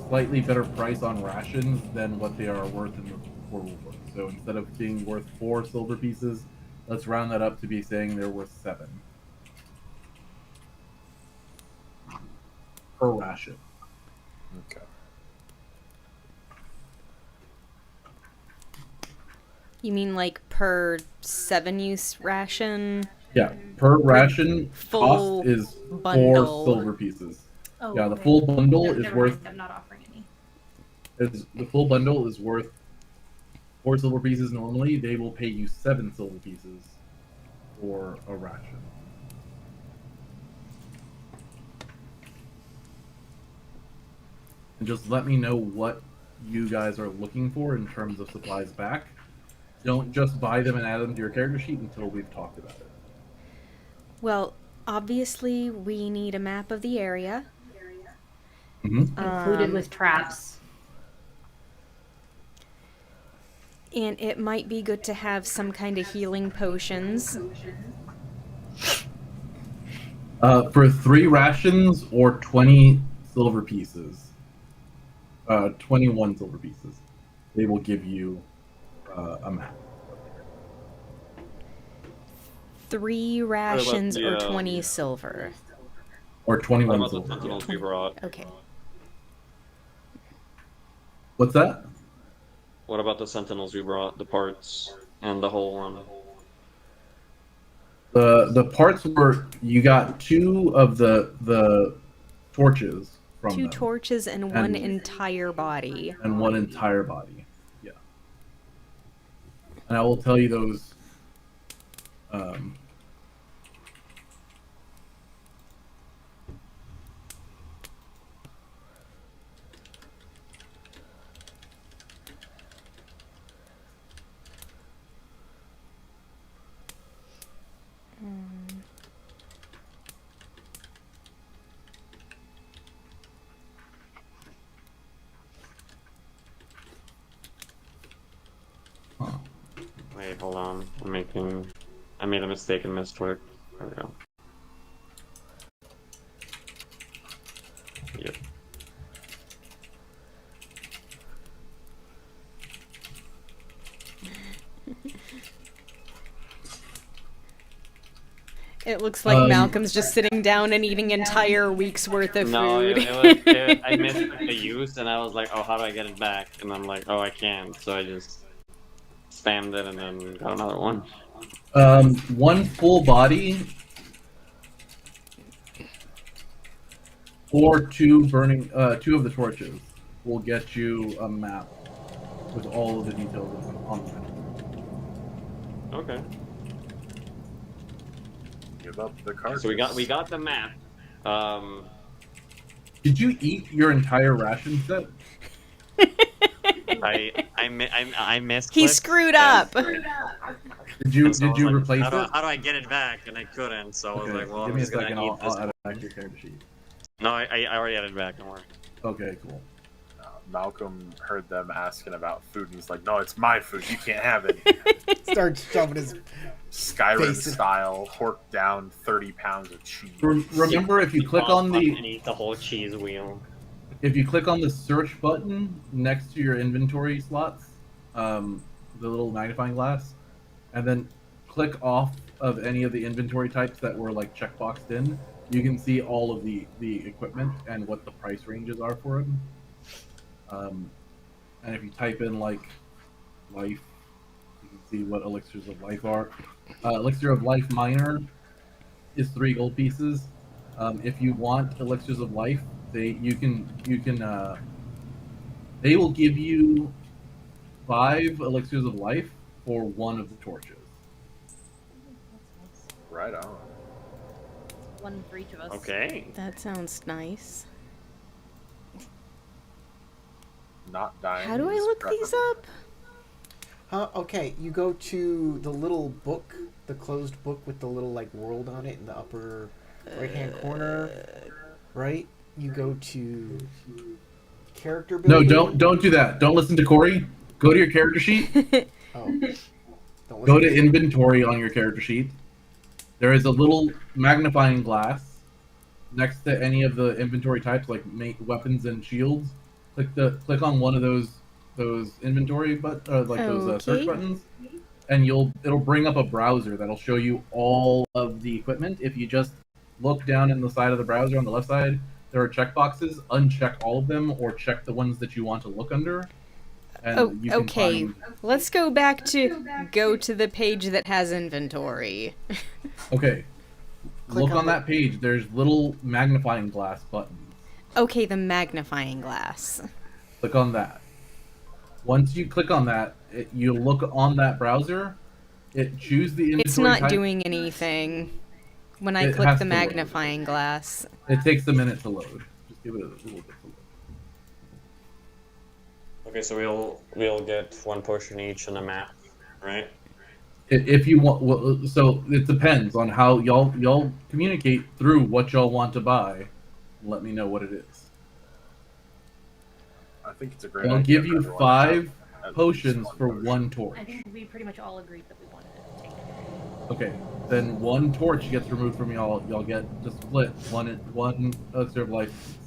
slightly better price on rations than what they are worth in the portal book. So instead of being worth 4 silver pieces, let's round that up to be saying they're worth 7 per ration. Okay. You mean like per 7-use ration? Yeah, per ration full cost is bundle. 4 silver pieces. Oh, Yeah, the okay. full bundle is Never worth. mind, I'm not offering any. The full bundle is worth 4 silver pieces normally. They will pay you 7 silver pieces for a ration. And just let me know what you guys are looking for in terms of supplies back. Don't just buy them and add them to your character sheet until we've talked about it. Well, obviously we need a map of the area. Included with traps. And it might be good to have some kind of healing potions. For 3 rations or 20 silver pieces, 21 silver pieces, they will give you a map. 3 rations or the, 20 silver. Or What 21 about the silver. sentinels we brought? Okay. What's that? What about the sentinels we brought? The parts and the whole one. The parts were, you got 2 of the torches from 2 them, torches and 1 entire body. and 1 entire body. Yeah. And I will tell you those. Wait, hold on. I made a mistake and misclick. There we go. Yep. It looks like Malcolm's just sitting down and eating entire week's worth of No, food. I missed the use, and I was like, oh, how do I get it back? And I'm like, oh, I can't. So I just spammed it and then got another one. 1 full body or 2 burning 2 of the torches will get you a map with all of the details on the map. Okay. Give up the carcass. So we got the map. Did you eat your entire ration set? I missed. He screwed up. Did you So I was like, replace how it? How do I get it back? And I couldn't. So I was Okay, like, well, give I'm me a just gonna second. eat this. I'll add it back to your character sheet. No, I already added it back. Don't worry. Okay, cool. Malcolm heard them asking about food, and he's like, "No, it's my food. You can't have it." Starts shoving his Skyrim Face it. style, hork down 30 pounds of cheese. Remember, if you click on and the eat the whole cheese wheel. search button next to your inventory slots, the little magnifying glass, and then click off of any of the inventory types that were like checkboxed in, you can see all of the equipment and what the price ranges are for it. And if you type in like life, you can see what elixirs of life are. Elixir of life minor is 3 gold pieces. If you want elixirs of life, They will give you 5 elixirs of life for one of the torches. Right on. One for each of us. Okay. That sounds nice. Not dying. How do I is look these preferable. up? Okay, you go to the little book, the closed book with the little like world on it in the upper right-hand corner, right? You go to character No, building. don't do that. Don't listen to Corey. Go to your character sheet. Oh, don't Go listen to inventory on your character sheet. There is a little magnifying glass next to any of the inventory types, like weapons and shields. Click on one of those inventory those search Okay. buttons, and it'll bring up a browser that'll show you all of the equipment. If you just look down in the side of the browser on the left side, there are checkboxes. Uncheck all of them, or check the ones that you want to look under. And you can Okay. find... Let's go back to the page that has inventory. Okay. Click Look on on that page. There's little magnifying glass buttons. Okay, the magnifying glass. Click on that. Once you click on that, you look on that browser. Choose the inventory It's not type. doing anything when I It click has the to load. magnifying glass. It takes a minute to load. Just give it a little bit to load. Okay, so we'll get 1 potion each and a map, right? If you want, well, so it depends on how y'all communicate through what y'all want to buy. Let me know what it is. I think it's a great I'll idea give for you everyone to 5 have at least potions for potion. 1 torch. I think we pretty much all agreed that we wanted to take it. Okay, then 1 torch gets removed from y'all. Y'all get to split one elixir of life.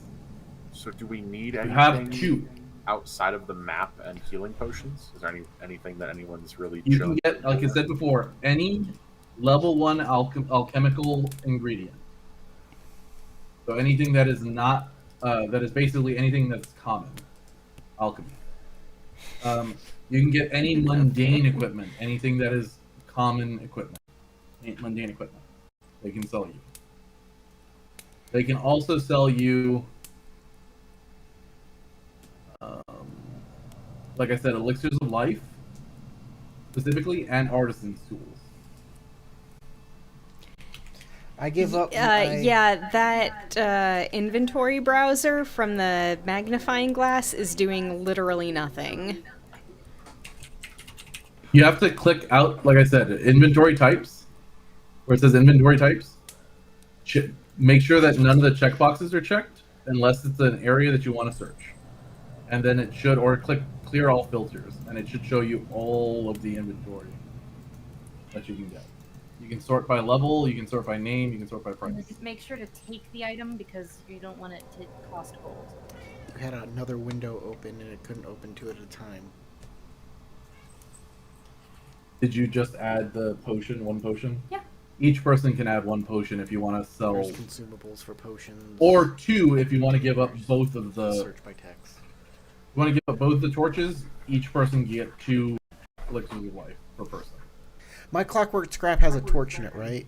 So do we need You anything have 2. outside of the map and healing potions? Is there anything that anyone's really You chilling can get, like I said before, any level 1 alchemical ingredient. So anything that is not, that is basically anything that's common alchemy. You can get any mundane equipment, anything that is common equipment, mundane equipment. They can sell you. They can also sell you, like I said, elixirs of life, specifically, and artisan's tools. I give up. Yeah, that inventory browser from the magnifying glass is doing literally nothing. You have to click out, like I said, inventory types, where it says inventory types. Make sure that none of the checkboxes are checked, unless it's an area that you want to search. And then it should, or click clear all filters, and it should show you all of the inventory that you can get. You can sort by level, you can sort by name, you can sort by price. And just make sure to take the item because you don't want it to cost gold. You had another window open and it couldn't open 2 at a time. Did you just add the potion, 1 potion? Yeah. Each person can add 1 potion if you want to sell, There's consumables for potions. or 2 if you want to give up both of the. Search by text. If you want to give up both the torches, each person can get 2 elixirs of life per person. My clockwork scrap has a torch in it, right?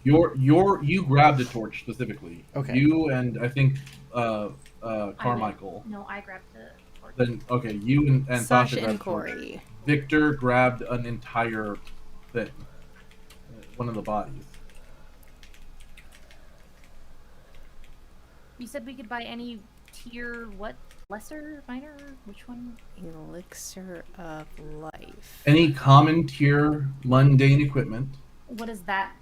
You grabbed a torch specifically. Okay. You and I think Carmichael. No, I grabbed the torch. Then okay, you and Sasha grabbed and a torch. Corey. Victor grabbed an entire thing, one of the bodies. You said we could buy any tier, what? Lesser? Minor? Which one? Elixir of life. Any common tier mundane equipment. What is that?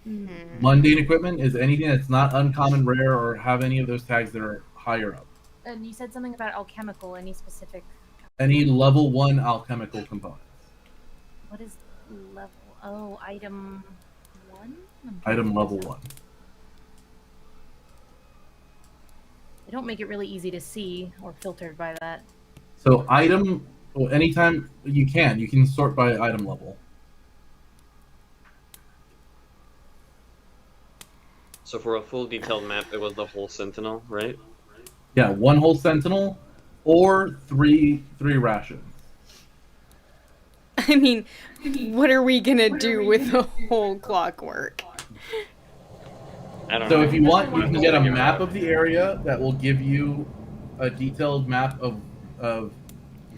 Mundane equipment is anything that's not uncommon, rare, or have any of those tags that are higher up. And you said something about alchemical. Any specific? Any level 1 alchemical components. What is level? Oh, item 1? Item level 1. They don't make it really easy to see or filtered by that. So anytime you can sort by item level. So for a full detailed map, it was the whole Sentinel, right? Yeah, 1 whole sentinel, or 3 rations. I mean, what are we gonna do with the whole clockwork? I don't So know. if you want, you Definitely can get a want to map of the area that will give you a detailed map of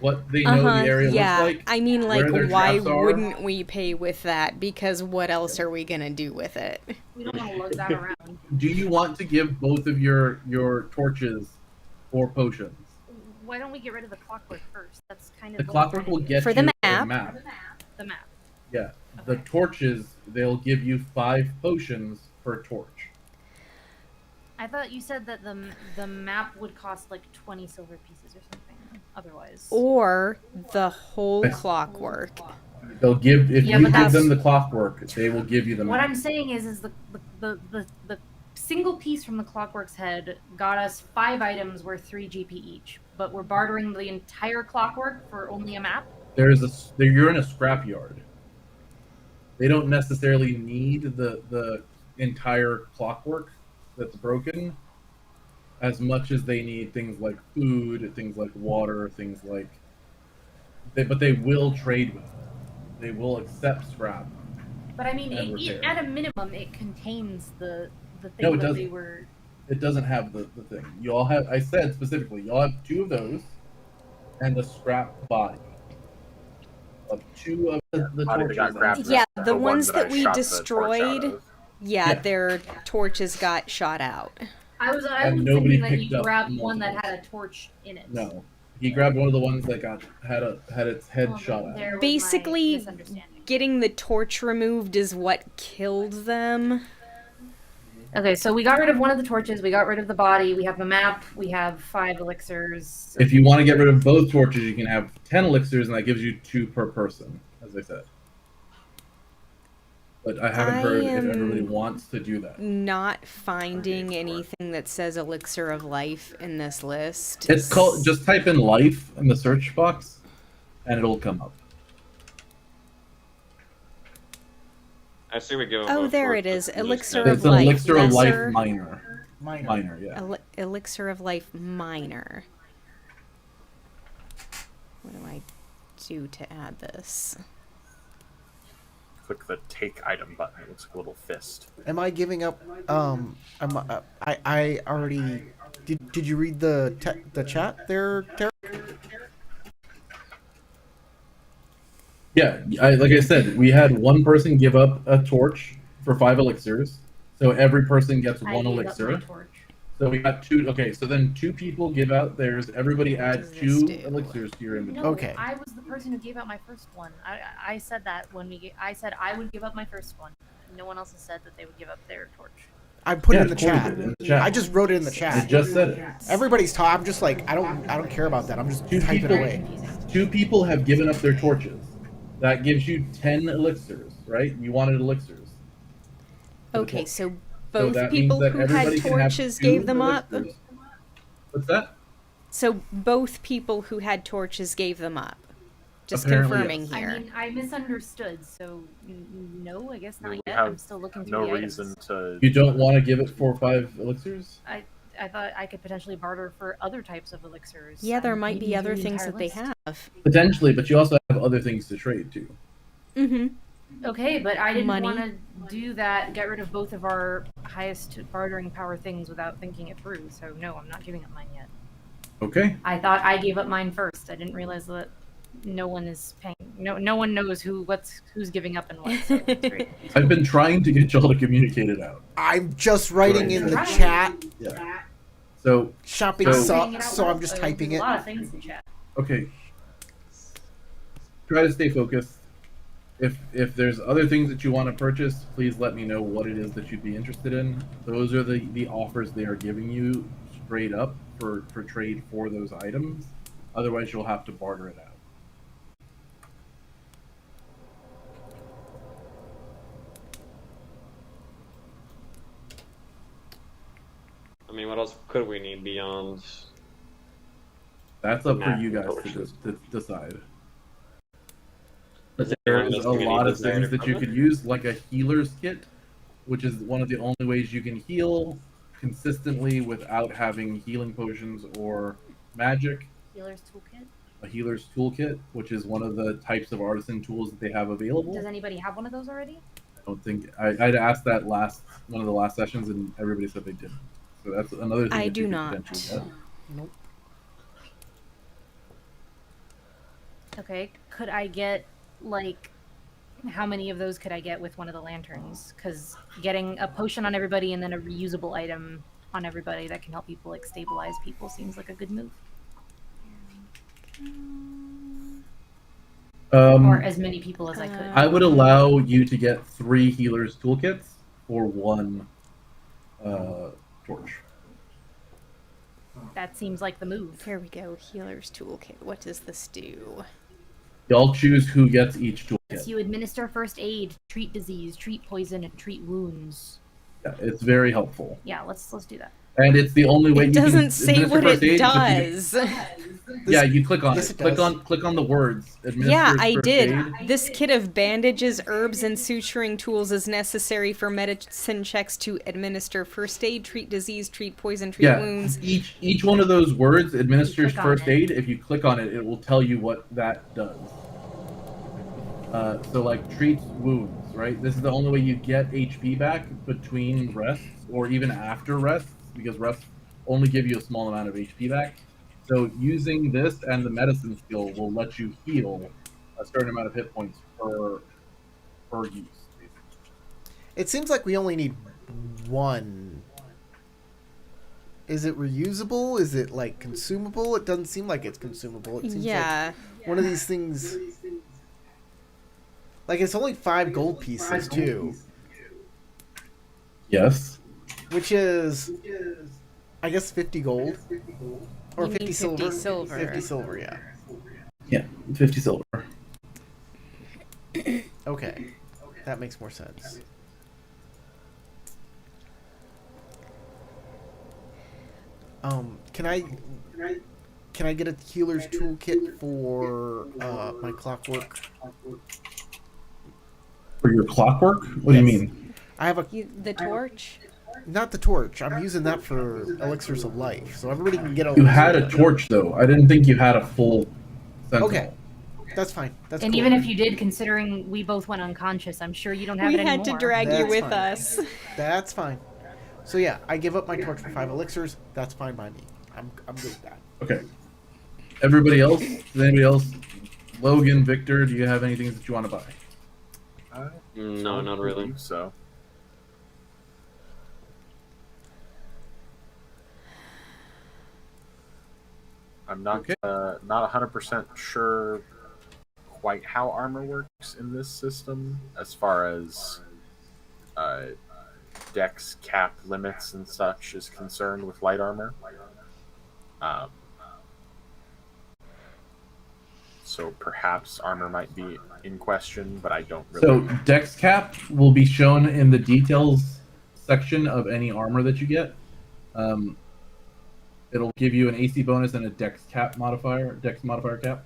what they know the area looks Yeah. like, I mean, like, where their why traps are. wouldn't we pay with that? Because what else are we gonna do with it? We don't want to lug that around. Do you want to give both of your torches or potions? Why don't we get rid of the clockwork first? That's kind of The what clockwork we're will trying to get For the you map. a map. do. The map. Yeah. The Okay. torches, they'll give you 5 potions per torch. I thought you said that the map would cost like 20 silver pieces or something. Otherwise, Or the whole Yes. clockwork. They'll give if Yeah, you but give them that's- the clockwork, they will give you the what map. I'm saying is the single piece from the clockwork's head got us 5 items worth 3 GP each, but we're bartering the entire clockwork for only a map. You're in a scrapyard. They don't necessarily need the entire clockwork that's broken as much as they need things like food, things like water, things like. But they will trade with it. They will accept scrap. But I mean, And repair. at a minimum, it contains the thing No, it that doesn't. they were. It doesn't have the thing. You all have. I said specifically, you all have 2 of those, and a scrap body. Of 2 of the Body that got torches. grabbed. Yeah, is the one ones I that we shot the torch out destroyed. of. Yeah, Yeah. their torches got shot out. I was And nobody thinking that picked you up grabbed one that multiples. had a torch in it. No, he grabbed one of the ones that had its head Well, shot out. there was my Basically, misunderstanding. getting the torch removed is what killed them. Okay, so we got rid of one of the torches. We got rid of the body. We have a map. We have 5 elixirs. If you want to get rid of both torches, you can have 10 elixirs, and that gives you 2 per person, as I said. But I haven't heard if everybody wants to do that. Not finding anything that says elixir of life in this list. It's called. Just type in "life" in the search box, and it'll come up. I see we go. Oh, both there towards it is. the- Elixir It's of an life. elixir of life Lesser- minor. Minor, yeah. Elixir of life minor. What do I do to add this? Click the take item button. It looks like a little fist. Am I giving up? I already. Did you read the chat there, Terry? Yeah, like I said, we had one person give up a torch for 5 elixirs, so every person gets I 1 gave up elixir. my torch. So we got 2. Okay, so then 2 people give out theirs. Everybody add does this 2 do? elixirs to your inventory. No, Okay. I was the person who gave out my first one. I said that when I said I would give up my first one. No one else has said that they would give up their torch. I put Yeah, it in the of course chat. it did, in the chat. I just wrote it in the It chat. just said it. Everybody's talking. I'm just like I don't care about that. I'm just 2 typing people. away. 2 people have given up their torches. That gives you 10 elixirs, right? You wanted elixirs. for the Okay, torch. so So both that means people that who had everybody can have torches 2 gave them up. elixirs. What's that? So both people who had torches gave them up. Just Apparently, confirming yes. here. I mean, I misunderstood. So no, I guess not We yet. have I'm still looking through No the reason items. to. You don't want to give it 4 or 5 elixirs? I thought I could potentially barter for other types of elixirs. Yeah, there I'm might be reading other through the things entire that they list. have. Potentially, but you also have other things to trade too. Mm-hmm. Okay, but I didn't Money. want to do that. Get rid of both of our highest bartering power things without thinking it through. So no, I'm not giving up mine yet. Okay. I thought I gave up mine first. I didn't realize that no one is paying. No one knows who's giving up and what. So it's great. I've been trying to get y'all to communicate it out. I'm just writing in the Right. chat. Yeah. So, Shopping So- Saying so, it out so loud, I'm just so typing there's it. A lot of things in chat. okay. Try to stay focused. If there's other things that you want to purchase, please let me know what it is that you'd be interested in. Those are the offers they are giving you straight up for trade for those items. Otherwise, you'll have to barter it out. I mean, what else could we need beyond? That's up for Map you guys torches. to decide. Is There's there a lot of desired things that you equipment? could use, like a healer's kit, which is one of the only ways you can heal consistently without having healing potions or magic. Healer's toolkit. A healer's toolkit, which is one of the types of artisan tools that they have available. Does anybody have one of those already? don't think I'd asked that one of the last sessions, and everybody said they didn't. So that's another thing I that do you could not. potentially get. Nope. Okay, could I get, like, how many of those could I get with one of the lanterns? Because getting a potion on everybody and then a reusable item on everybody that can help people, like, stabilize people seems like a good move. Or as many people as I could. I would allow you to get 3 healers toolkits for 1 torch. That seems like the move. Here we go. Healer's toolkit. What does this do? Y'all choose who gets each toolkit. You administer first aid, treat disease, treat poison, and treat wounds. Yeah, it's very helpful. Yeah, let's do that. And it's the only way It you can doesn't say what first it aid, does. Yeah, you click on Yes, it. it does. Click on the words. Yeah, Administers I first did. aid. This kit of bandages, herbs, and suturing tools is necessary for medicine checks to administer first aid, treat disease, treat poison, treat Yeah, wounds. each one of those words administers click on first it. aid. If you click on it, it will tell you what that does. So like treats wounds, right? This is the only way you get HP back between rests or even after rests, because rests only give you a small amount of HP back. So using this and the medicine skill will let you heal a certain amount of hit points per use. It seems like we only need 1. Is it reusable? Is it like consumable? It doesn't seem like it's consumable. It seems Yeah. like one of these things. Like it's only 5 gold pieces too, Yes. which is, I guess, 50 gold or You mean 50 silver. 50 silver. 50 silver, yeah. Yeah, 50 silver. Okay, that makes more sense. Can I get a healer's toolkit for my clockwork? For your clockwork? What do you mean? I have The torch? not the torch. I'm using that for elixirs of life, so everybody can get a. You had a torch though. I didn't think you had a full sentinel. Okay, that's fine. That's And cool. even if you did, considering we both went unconscious, I'm sure you don't have We it anymore. had to drag you That's with fine. us. That's fine. So yeah, I give up my torch for 5 elixirs. That's fine by me. I'm good with that. Okay. Everybody else? Does anybody else? Logan, Victor, do you have anything that you want to buy? No, not really. believe so. I'm not Okay. not 100% sure quite how armor works in this system, as far as dex cap limits and such is concerned with light armor. So perhaps armor might be in question, but I don't really. So dex cap will be shown in the details section of any armor that you get. It'll give you an AC bonus and a dex modifier cap.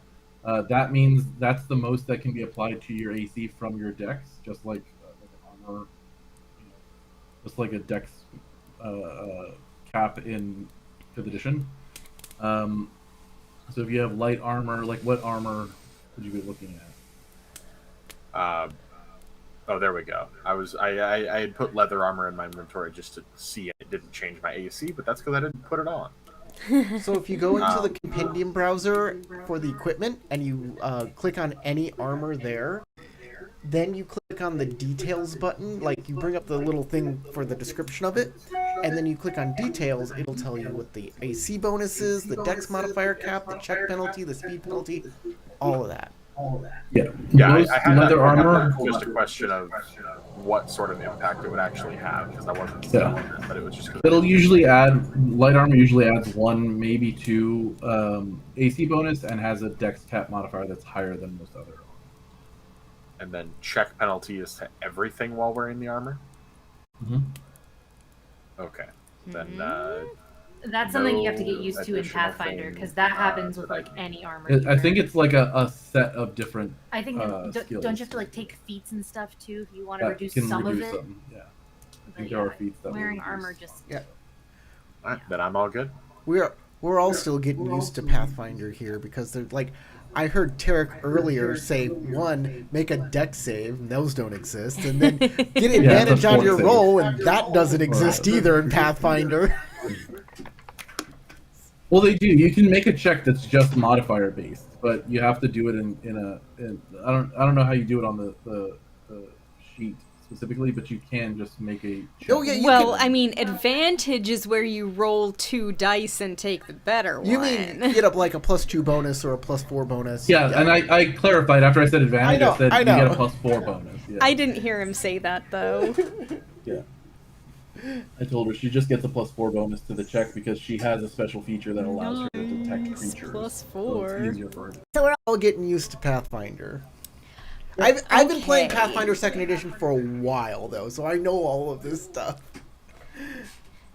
That means that's the most that can be applied to your AC from your dex, just like an armor, just like a dex cap in 5th edition. So if you have light armor, like what armor would you be looking at? Oh, there we go. I had put leather armor in my inventory just to see it didn't change my AC, but that's because I didn't put it on. So if you go into the compendium browser for the equipment and you click on any armor there, then you click on the details button, like you bring up the little thing for the description of it, and then you click on details, it'll tell you what the AC bonus is, the dex modifier cap, the check penalty, the speed penalty, all of that. Yeah, Yeah, most I had leather that, armor. just a question of what sort of impact it would actually have, because I wasn't Yeah. seeing it, but it was just. It'll usually light armor usually adds 1, maybe 2 AC bonus and has a dex cap modifier that's higher than most other. And then check penalty is to everything while wearing the armor. Mm-hmm. Okay, then That's something you have to get used to in additional Pathfinder, thing, because that happens with that I like can- any armor. I think it's like a set of different I think don't you skills. have to like take feats and stuff too if you want to that reduce can some reduce of it? them. Yeah, I But think there are feats that will wearing reduce. armor just Alright, then I'm all good. We're all still getting used to Pathfinder here because they're like, I heard Tarek earlier say, one, make a deck save, those don't exist, and then get advantage it's a on fort your save. roll, and that doesn't exist either in Pathfinder. Well, they do. You can make a check that's just modifier based, but you have to do it I don't know how you do it on the sheet specifically, but you can just make a check. Oh, yeah, you Well, can- I mean, advantage is where you roll 2 dice and take the better You one. mean get up like a +2 bonus or a +4 bonus? Yeah, and I clarified after I said advantage. I know, I said I you know. get a +4 bonus. Yeah. I didn't hear him say that, though. Yeah. I told her she just gets a +4 bonus to the check because she has a special feature that allows her to detect Nice, creatures. So +4. it's easier for her. So we're all getting used to Pathfinder. I've been playing Okay. Pathfinder 2nd Edition for a while, though, so I know all of this stuff.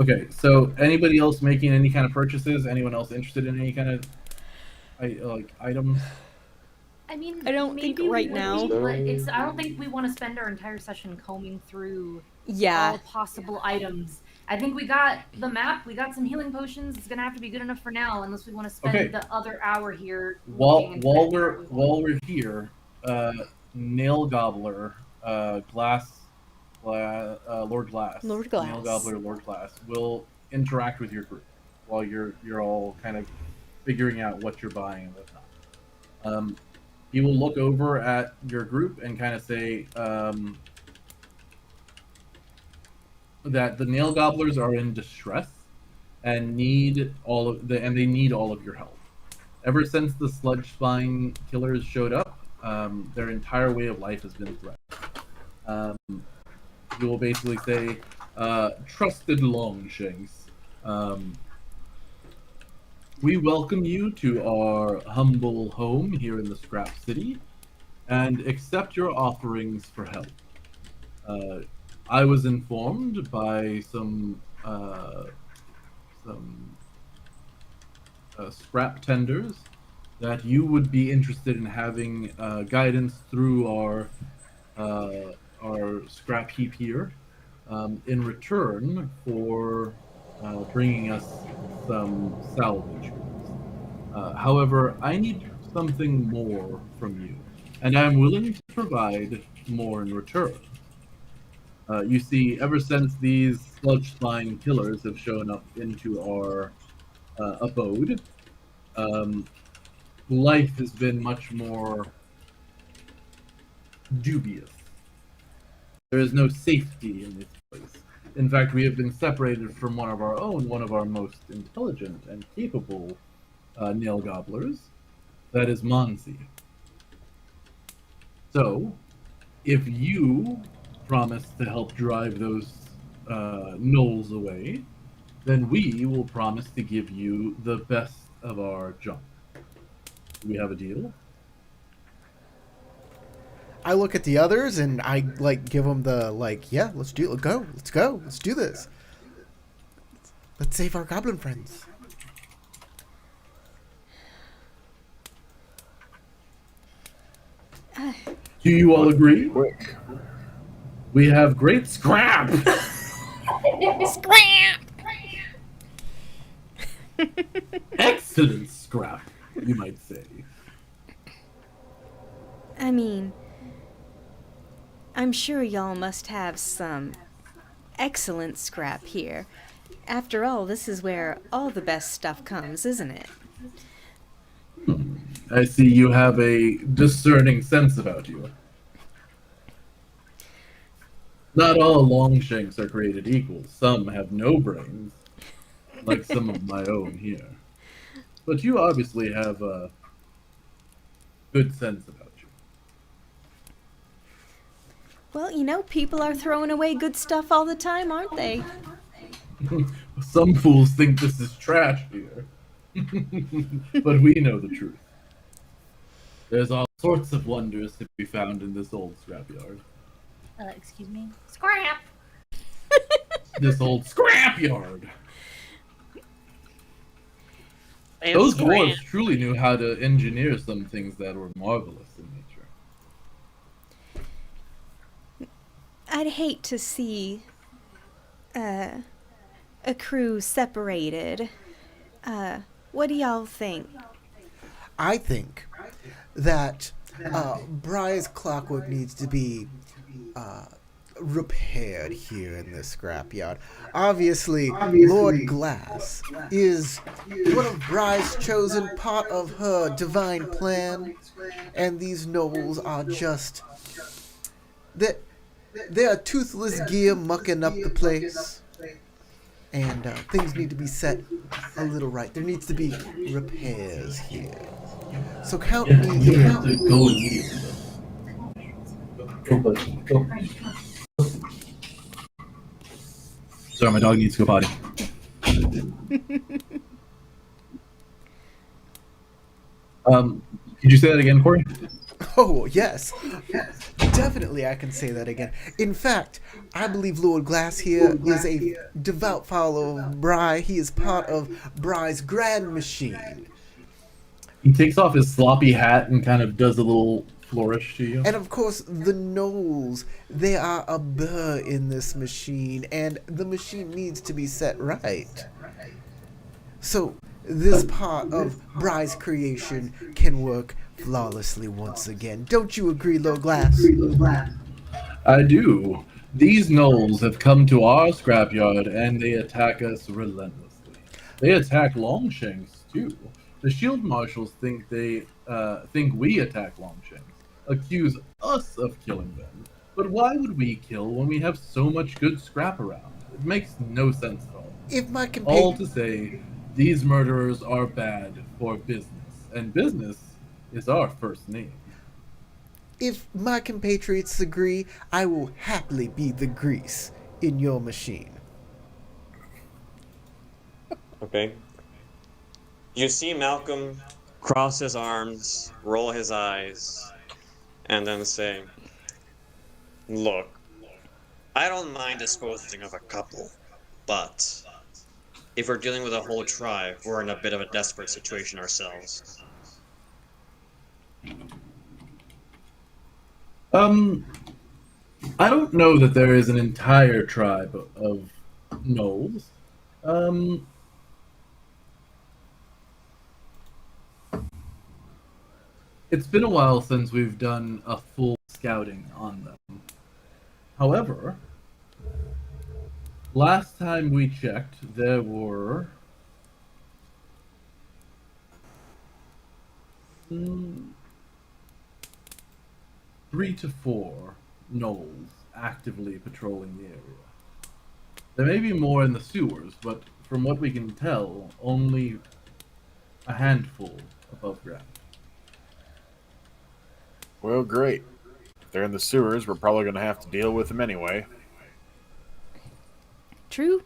Okay, so anybody else making any kind of purchases? Anyone else interested in any kind of items? I mean, I don't think maybe right we now. would, but I don't think we want to spend our entire session combing through Yeah. all possible items. I think we got the map. We got some healing potions. It's gonna have to be good enough for now, unless we want to spend Okay. the other hour here. While looking and while figuring out we're what we while want. we're here, Nail Gobbler, Lord Glass, Lord Glass. Nail Gobbler, Lord Glass will interact with your group while you're all kind of figuring out what you're buying and whatnot. He will look over at your group and kind of say that the Nail Gobblers are in distress and need they need all of your help. Ever since the Sludge Spine killers showed up, their entire way of life has been threatened. You will basically say, "Trusted Longshanks, we welcome you to our humble home here in the Scrap City, and accept your offerings for help. I was informed by some scrap tenders that you would be interested in having guidance through our scrap heap here, in return for bringing us some salvage goods. However, I need something more from you, and I am willing to provide more in return. You see, ever since these sludge spine killers have shown up into our abode, um, life has been much more dubious. There is no safety in this place. In fact, we have been separated from one of our own, one of our most intelligent and capable nail gobblers. That is Monsi. So, if you promise to help drive those gnolls away, then we will promise to give you the best of our junk. Do we have a deal? I look at the others and I give them the yeah, let's do it. Let's go, let's do this. Let's save our goblin friends. Do you all agree? Quick. We have great scrap. Scram! Excellent scrap, you might say. I mean, I'm sure y'all must have some excellent scrap here. After all, this is where all the best stuff comes, isn't it? I see you have a discerning sense about you. Not all longshanks are created equal. Some have no brains, like some of my own here. But you obviously have a good sense about you. Well, you know, people are throwing away good stuff all the time, aren't they? Some fools think this is trash here. But we know the truth. There's all sorts of wonders to be found in this old scrapyard. Excuse me. Scrap. This old scrapyard! And Those scram. dwarves truly knew how to engineer some things that were marvelous in nature. I'd hate to see a crew separated. What do y'all think? I think that Bry's clockwork needs to be uh, repaired here in this scrapyard. Obviously, Lord Glass is one of Bry's chosen, part of her divine plan, and these nobles are just that they're a toothless gear mucking up the place, and things need to be set a little right. There needs to be repairs here. So count Yeah, me you in. have to go immediately. Go. Sorry, my dog needs to go potty. Could you say that again, Corey? Oh, yes. Definitely, I can say that again. In fact, I believe Lord Glass here is a devout follower of Bry. He is part of Bry's grand machine. He takes off his sloppy hat and kind of does a little flourish to you. And of course, the Knolls, they are a burr in this machine, and the machine needs to be set right. So, this part of Bry's creation can work flawlessly once again. Don't you agree, Lord Glass? I do. These gnolls have come to our scrapyard and they attack us relentlessly. They attack Longshanks too. The shield marshals think we attack Longshanks, accuse us of killing them. But why would we kill when we have so much good scrap around? It makes no sense at all. If my All companion... to say, these murderers are bad for business, and business is our first name. If my compatriots agree, I will happily be the grease in your machine. Okay. You see Malcolm cross his arms, roll his eyes, and then say, "Look, I don't mind disposing of a couple, but if we're dealing with a whole tribe, we're in a bit of a desperate situation ourselves." I don't know that there is an entire tribe of gnolls. Um, it's been a while since we've done a full scouting on them. However, last time we checked, there were mm, 3 to 4 gnolls actively patrolling the area. There may be more in the sewers, but from what we can tell, only a handful above ground. Well, great. If they're in the sewers, we're probably going to have to deal with them anyway. True.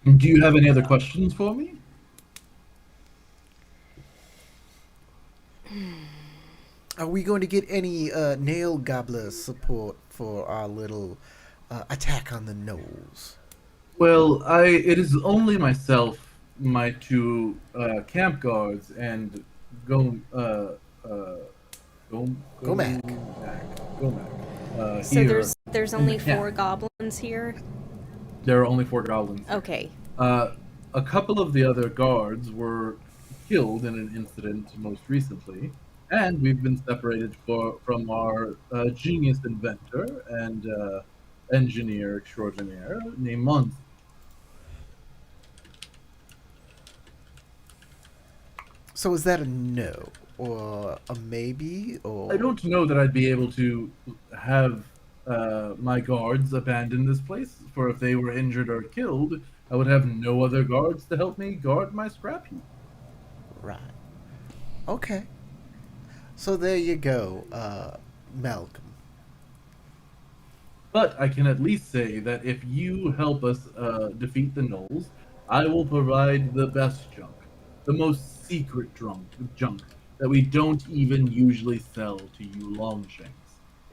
Do you have any other questions for me? Are we going to get any nail gobbler support for our little attack on the Knolls? Well, it is only myself, my 2 camp guards, and Gom, Gom, Gomac. Gomac. So Here. there's only Yeah. 4 goblins here. There are only 4 goblins. Okay. A couple of the other guards were killed in an incident most recently, and we've been separated from our genius inventor and engineer extraordinaire named Mons. So is that a no? Or a maybe? Or I don't know that I'd be able to have my guards abandon this place, for if they were injured or killed, I would have no other guards to help me guard my scrap heap. Right. Okay. So there you go, Malcolm. But I can at least say that if you help us defeat the gnolls, I will provide the best junk, the most secret junk that we don't even usually sell to you Longshanks.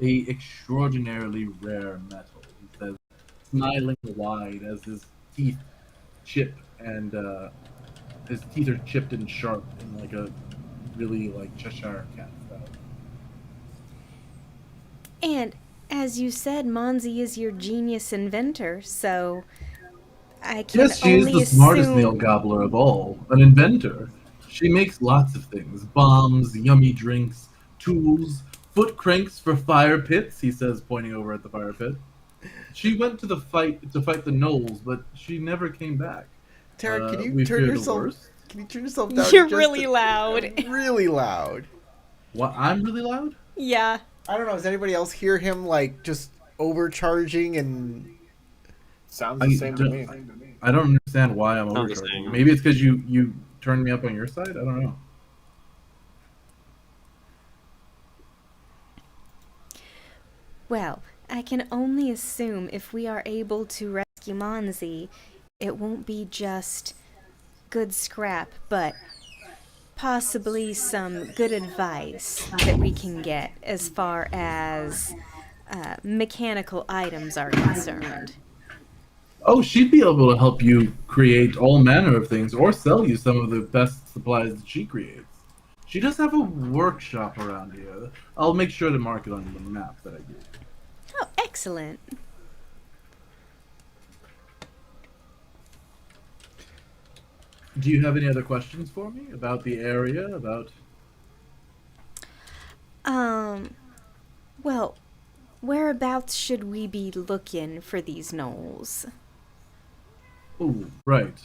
A extraordinarily rare metal, he says, smiling wide as his teeth chip and his teeth are chipped and sharp in like a really like Cheshire cat style. And as you said, Monzi is your genius inventor, so I can Yes, she is only the smartest assume... nail gobbler of all, an inventor. She makes lots of things: bombs, yummy drinks, tools, foot cranks for fire pits. He says, pointing over at the fire pit. She went to fight the gnolls, but she never came back. Tara, can you We turn fear the yourself? worst. Can you turn yourself down? You're just really loud. Really loud. What? I'm really loud? Yeah. I don't know. Does anybody else hear him like just overcharging and? Sounds the same to me. I don't understand why I'm Sounds the overcharging. same. Maybe it's because you turned me up on your side? I don't know. Well, I can only assume if we are able to rescue Monzi, it won't be just good scrap, but possibly some good advice that we can get as far as mechanical items are concerned. Oh, she'd be able to help you create all manner of things or sell you some of the best supplies that she creates. She does have a workshop around here. I'll make sure to mark it on the map that I give. Oh, excellent. Do you have any other questions for me about the area, about... Well, whereabouts should we be looking for these gnolls? Oh, right.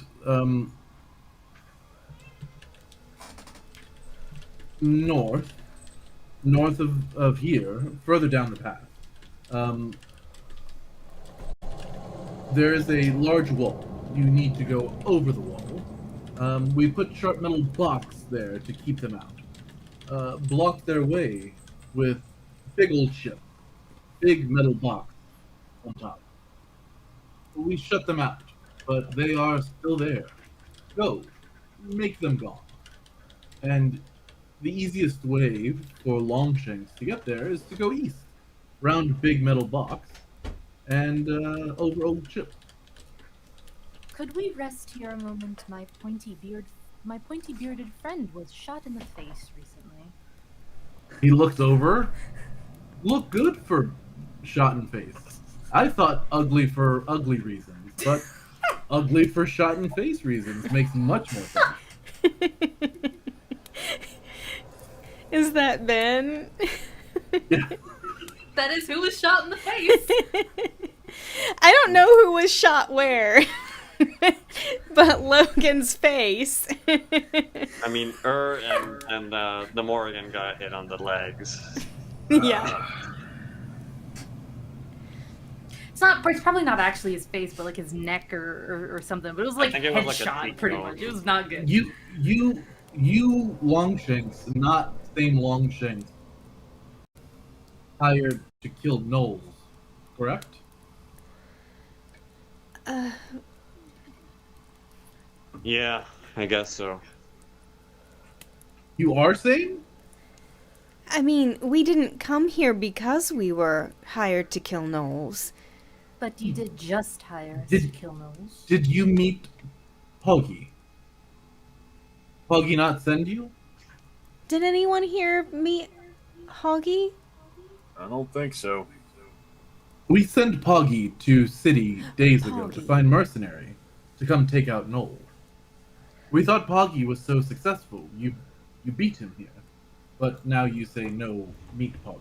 North of here, further down the path, there is a large wall. You need to go over the wall. We put sharp metal blocks there to keep them out. Block their way with big old ship, big metal box on top. We shut them out, but they are still there. Go, make them gone. And the easiest way for Longshanks to get there is to go east, round big metal box, and over old ship. Could we rest here a moment? My pointy-bearded friend was shot in the face recently. He looked over. Look good for shot in face. I thought ugly for ugly reasons, but ugly for shot in face reasons makes much more sense. Is that Ben? Yeah. That is who was shot in the face. I don't know who was shot where, but Logan's face. I mean, and the Morrigan got hit on the legs. Yeah. It's probably not actually his face, but like his neck or something. But it was like think it was like a headshot, pretty cheekbone. much. It was not good. You Longshanks, not same Longshanks, hired to kill gnolls, correct? Yeah, I guess so. You are sane? I mean, we didn't come here because we were hired to kill gnolls. But you did just hire us Did- to kill Knowles. Did you meet Poggy? Poggy not send you? Did anyone here meet Hoggy? I don't think so. We sent Poggy to city days ago to Poggy. find mercenary to come take out Noel. We thought Poggy was so successful. You beat him here, but now you say no. Meet Poggy.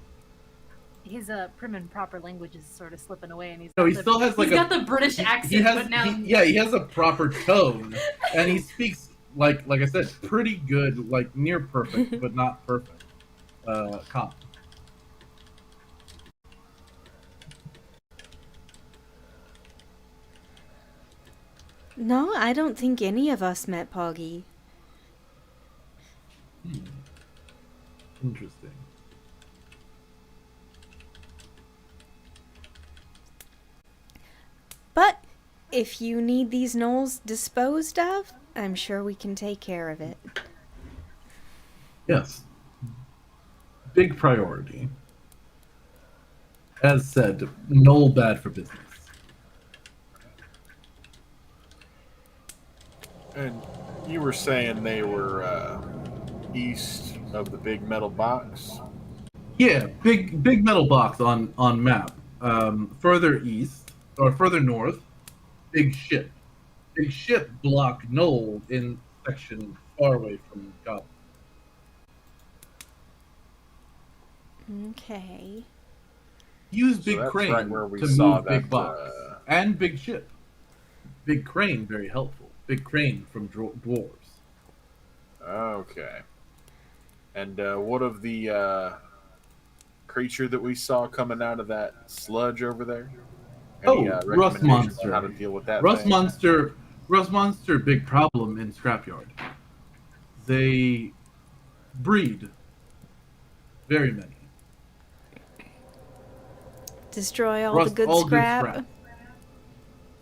His prim and proper language is sort of slipping away, and No, he still has like he's got the British accent, He has, but now he has a proper tone, and he speaks like I said, pretty good, like near perfect, but not perfect. Common. No, I don't think any of us met Poggy. Interesting. But if you need these gnolls disposed of, I'm sure we can take care of it. Yes. Big priority. As said, Noel bad for business. And you were saying they were east of the big metal box? Yeah, big metal box on map. Further east or further north, big ship. Big ship blocked Noel in section far away from Okay. Use So big that's crane right where we to saw move big that. box and big ship. Big crane, very helpful. Big crane from dwarves. Okay. And what of the creature that we saw coming out of that sludge over there? Any Oh, rust recommendations on how to monster. deal with that Rust thing? monster. Rust monster. Big problem in scrapyard. They breed very many. Destroy all the Rust good all good scrap. scrap.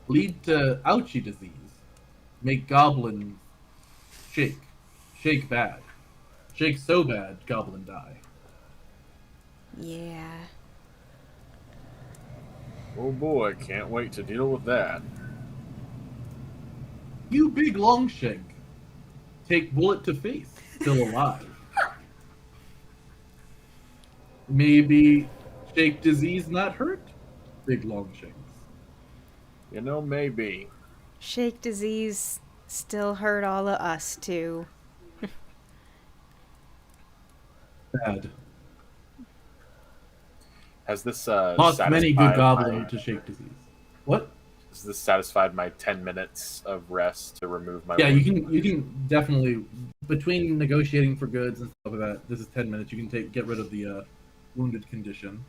Lead to ouchie disease. Make goblins shake. Shake bad. Shake so bad, goblin die. Yeah. Oh boy, can't wait to deal with that. You big longshank. Take bullet to face. Still alive. Maybe shake disease not hurt? Big longshanks. You know, maybe. Shake disease still hurt all of us too. Bad. Has this Lost many good goblin my, to shake disease. What? has this satisfied my 10 minutes of rest to remove my Yeah, wound? you can definitely between negotiating for goods and stuff like that. This is 10 minutes. You can get rid of the wounded condition.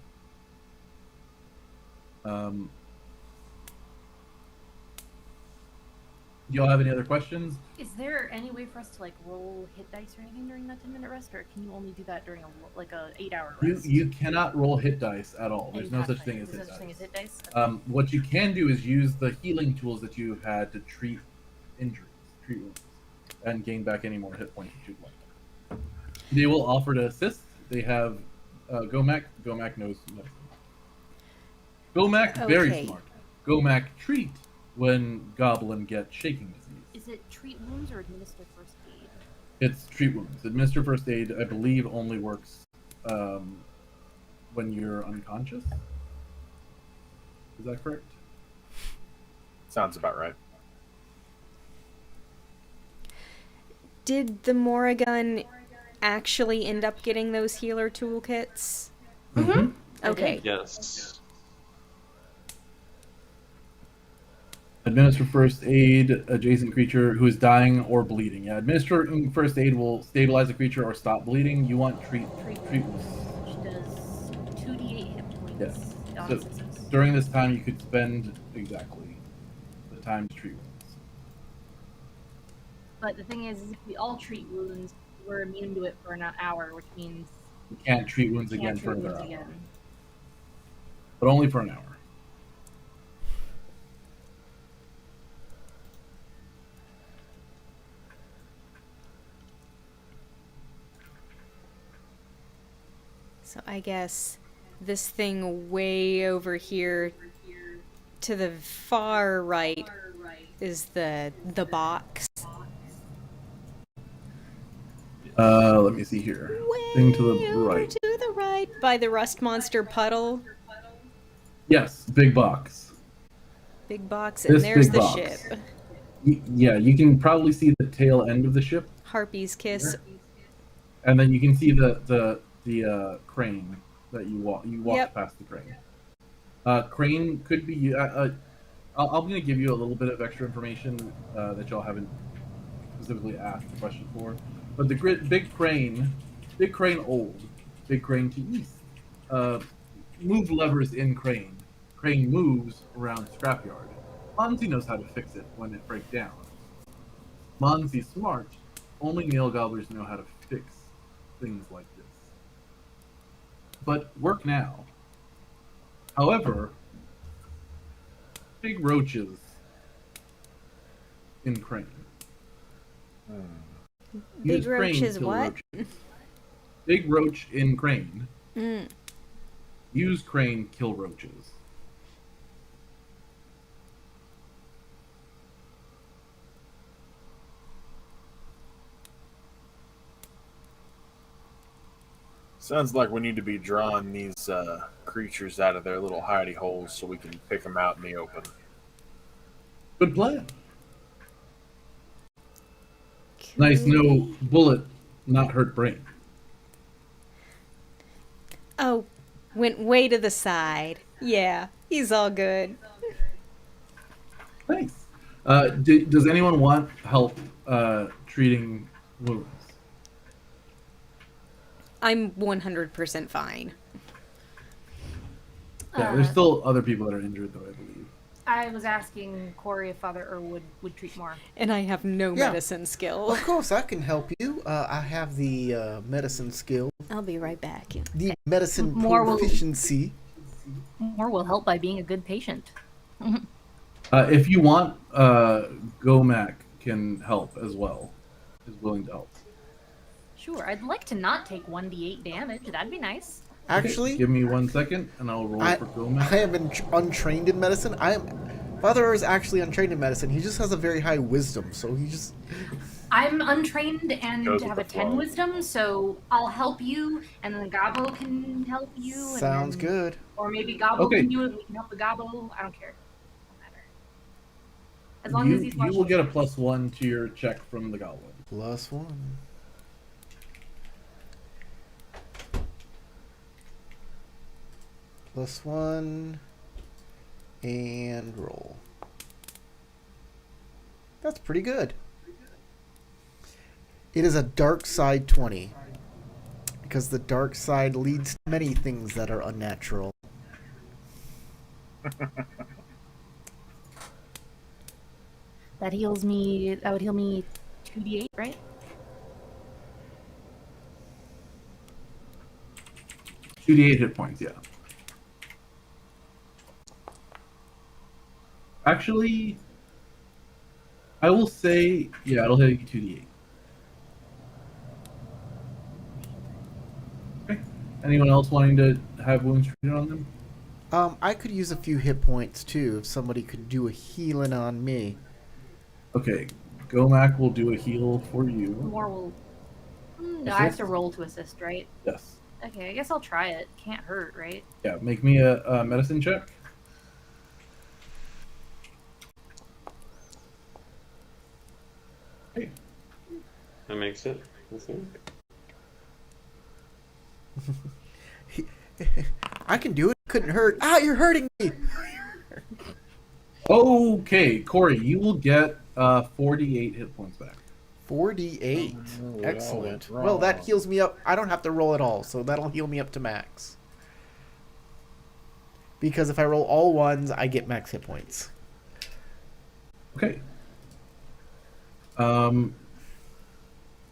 Do y'all have any other questions? Is there any way for us to like roll hit dice or anything during that 10-minute rest, or can you only do that during a 8-hour rest? You cannot roll hit dice at all. There's no such thing as hit dice. What you can do is use the healing tools that you had to treat injuries, treat wounds, and gain back any more hit points that you'd like. They will offer to assist. They have Gomac. Gomac knows medicine. Gomac very Okay. smart. Gomac treat when goblin gets shaking disease. Is it treat wounds or administer first aid? It's treat wounds. Administer first aid, I believe, only works when you're unconscious. Is that correct? Sounds about right. Did the Morrigan actually end up getting those healer toolkits? Mm-hmm. Okay. Yes. Administer first aid adjacent creature who is dying or bleeding. Yeah, administering first aid will stabilize the creature or stop bleeding. You want treat wounds. Which does 2d8 hit points Yeah. on So success. during this time, you could spend exactly the time to treat wounds. But the thing is if we all treat wounds, we're immune to it for an hour, which means You can't treat wounds we again can't for treat another wounds hour, again. but only for an hour. So I guess this thing way over here to the far right is the box. Let me see here. Thing to the Way over right. to the right by the rust monster puddle. Yes, big box. Big box, and This there's big the box. ship. Yeah, you can probably see the tail end of the ship, Harpy's kiss. and then you can see the crane that you walked Yep. past the crane. Crane could be. I'm going to give you a little bit of extra information that y'all haven't specifically asked the question for. But the big crane old, big crane to east. Move levers in crane. Crane moves around scrapyard. Monty knows how to fix it when it breaks down. Monty's smart. Only nail gobblers know how to fix things like this. But work now. However, big roaches in crane. Big Use crane roach is kill what? roaches. Big roach in crane. Mm. Use crane kill roaches. Sounds like we need to be drawing these creatures out of their little hidey holes so we can pick them out in the open. Good plan. Nice, no bullet, not hurt brain. Oh, went way to the side. Yeah, he's all good. Thanks. Does anyone want help treating wounds? I'm 100% fine. Yeah, there's still other people that are injured, though, I believe. I was asking Corey if Father Irwood would treat more. And I have no Yeah. medicine skill. Of course, I can help you. I have the medicine skill, I'll be right back. the medicine More will- proficiency. More will help by being a good patient. If you want, Gomac can help as well. Is willing to help. Sure, I'd like to not take 1d8 damage. That'd be nice. Actually, Okay, give me 1 second, and I'll roll for I Gomac. am untrained in medicine. Father is actually untrained in medicine. He just has a very high wisdom, so he just. I'm untrained and Goes have with a the 10 flow. wisdom, so I'll help you, and then Gabo can help you. Sounds and then, good. Or maybe Gabo Okay. can do it. We can help the Gabo. I don't care. Doesn't matter. As long as he's You will get a +1 to your check from the goblin. +1. +1. And roll. That's pretty good. It is a dark side 20. Because the dark side leads to many things that are unnatural. That heals me. That would heal me 2d8, right? 2d8 hit points, yeah. Actually, I will say, yeah, it'll hit you 2d8. Okay. Anyone else wanting to have wounds treated on them? I could use a few hit points too if somebody could do a healing on me. Okay, Gomac will do a heal for you. More will. No, I have to roll to assist, right? Yes. Okay, I guess I'll try it. Can't hurt, right? Yeah, make me a medicine check. Okay. That makes it, I think. I can do it. Couldn't hurt. Ah, you're hurting me. Okay, Corey, you will get 48 hit points back. 48. Oh, that Excellent. went Well, that wrong. heals me up. I don't have to roll at all, so that'll heal me up to max. Because if I roll all ones, I get max hit points. Okay.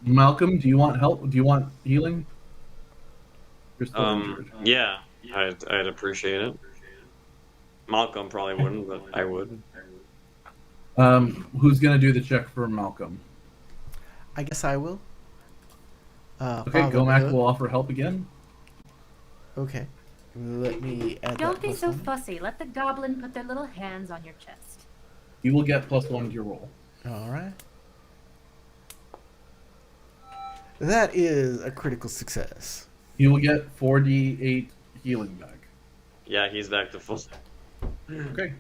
Malcolm, do you want help? Do you want healing? You're still injured. Yeah, I'd appreciate it. Malcolm probably wouldn't, but I would. Who's gonna do the check for Malcolm? I guess I will. Okay, Father Gomac Miller. will offer help again. Okay. Let me add Don't that be plus so one. fussy. Let the goblin put their little hands on your chest. You will get +1 to your roll. All right. That is a critical success. You will get 4d8 healing back. Yeah, he's back to full. Okay.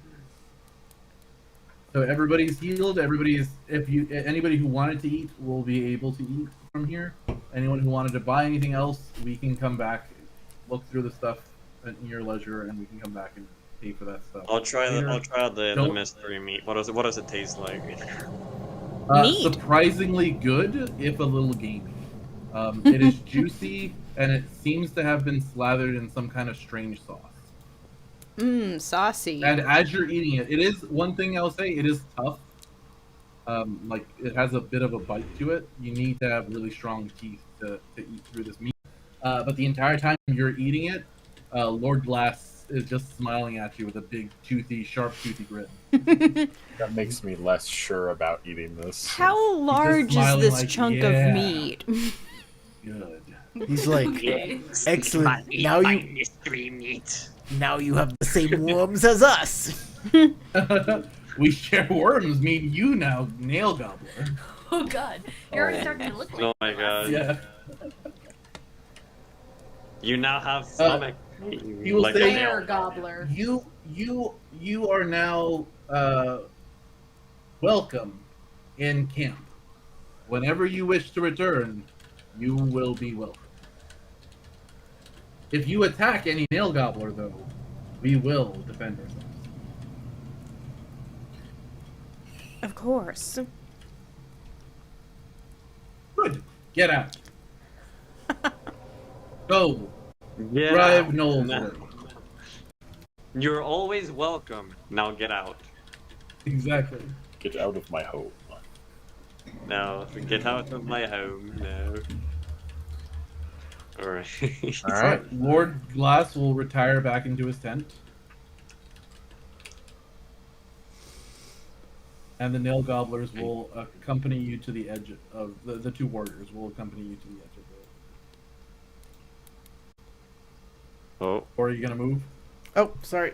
So everybody's healed. Everybody's anybody who wanted to eat will be able to eat from here. Anyone who wanted to buy anything else, we can come back, look through the stuff at your leisure, and we can come back and pay for that stuff. I'll try Later. the Don't- mystery meat. What does it taste like? Neat. Surprisingly good, if a little gamey. It is juicy, and it seems to have been slathered in some kind of strange sauce. Saucy. And as you're eating it, it is one thing I'll say. It is tough. Like it has a bit of a bite to it. You need to have really strong teeth to eat through this meat. But the entire time you're eating it, Lord Glass is just smiling at you with a big, sharp, toothy grin. That makes me less sure about eating this. How large is smiling this like, chunk "Yeah." of meat? Good. He's like, excellent. Now mystery meat. you have the same worms as us. We share worms, me and you now, Nail Gobbler. Oh god, you're already starting to look like. Oh my god. Yeah. You now have stomach. he will like say- a Bear nail. gobbler. You are now welcome in camp. Whenever you wish to return, you will be welcome. If you attack any nail gobbler, though, we will defend ourselves. Of course. Good. Get out. Go. Get Drive out. Knowles No. away. You're always welcome. Now get out. Exactly. Get out of my home. No, get out of my home. No. Alright. All right. Lord Glass will retire back into his tent. And the nail gobblers will accompany you to the edge of the two warriors will accompany you to the edge of the. Oh. Or are you gonna move? Oh, sorry.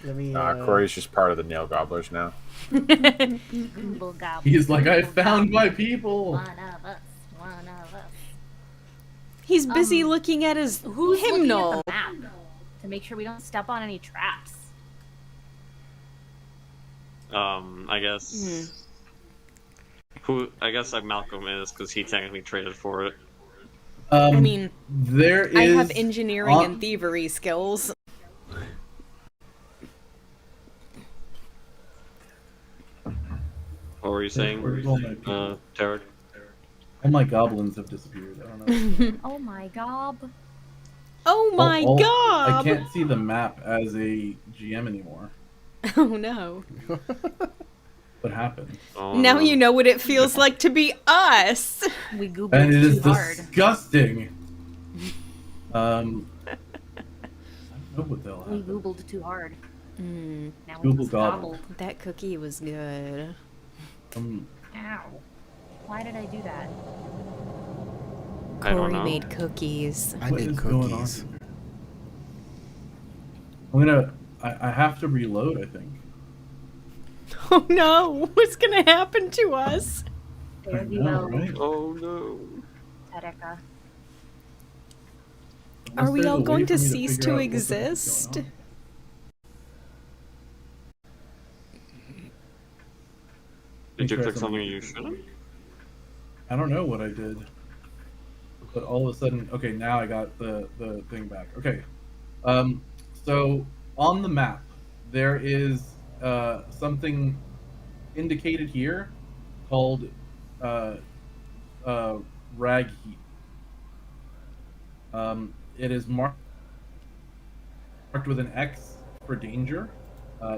Let me. Corey's just part of the nail gobblers now. Google gobble. He's like, I Google found gobble. my people. One of us. One of us. He's busy looking at his Who's hymnal. looking at the map to make sure we don't step on any traps? I guess. I guess like Malcolm is because he technically traded for it. I mean, there is. I have engineering and thievery skills. What were you saying, Tarek? All my goblins have disappeared. I don't know. Oh my gob. Oh my I god! can't see the map as a GM anymore. Oh no. What happened? Oh, Now no. you know what it feels like to be us. We googled And it is too hard. disgusting. I don't know what the hell We happened. googled too hard. Mm, Now Google it's gobbled. that cookie was good. Ow. Why did I do that? I don't Corey know. made cookies. I What made is going on cookies. here? I'm gonna. I have to reload. I think. Oh no! What's gonna happen to us? I There we know, go. right? Oh no. Tereka. Are we Unless all there's a going way to for me cease figure to out what the heck is exist? going on. Did you Try click something you shouldn't? I don't know what I did, but all of a sudden, okay, now I got the thing back. Okay, so on the map there is something indicated here called rag heap. It is marked with an X for danger.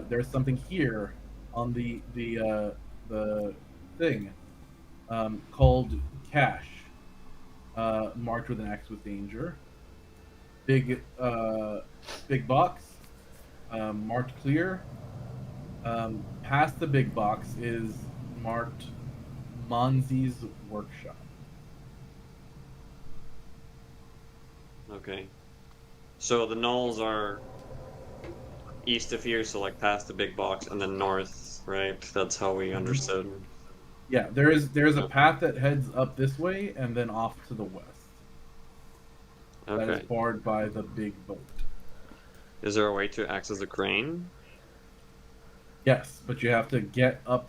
There's something here on the thing called cash, marked with an X with danger. Big box, marked clear. Past the big box is marked Monzi's workshop. Okay. So the knolls are east of here, so like past the big box, and then north, right? That's how we understood. Yeah, there's a path that heads up this way and then off to the west. That Okay. is barred by the big boat. Is there a way to access the crane? Yes, but you have to get up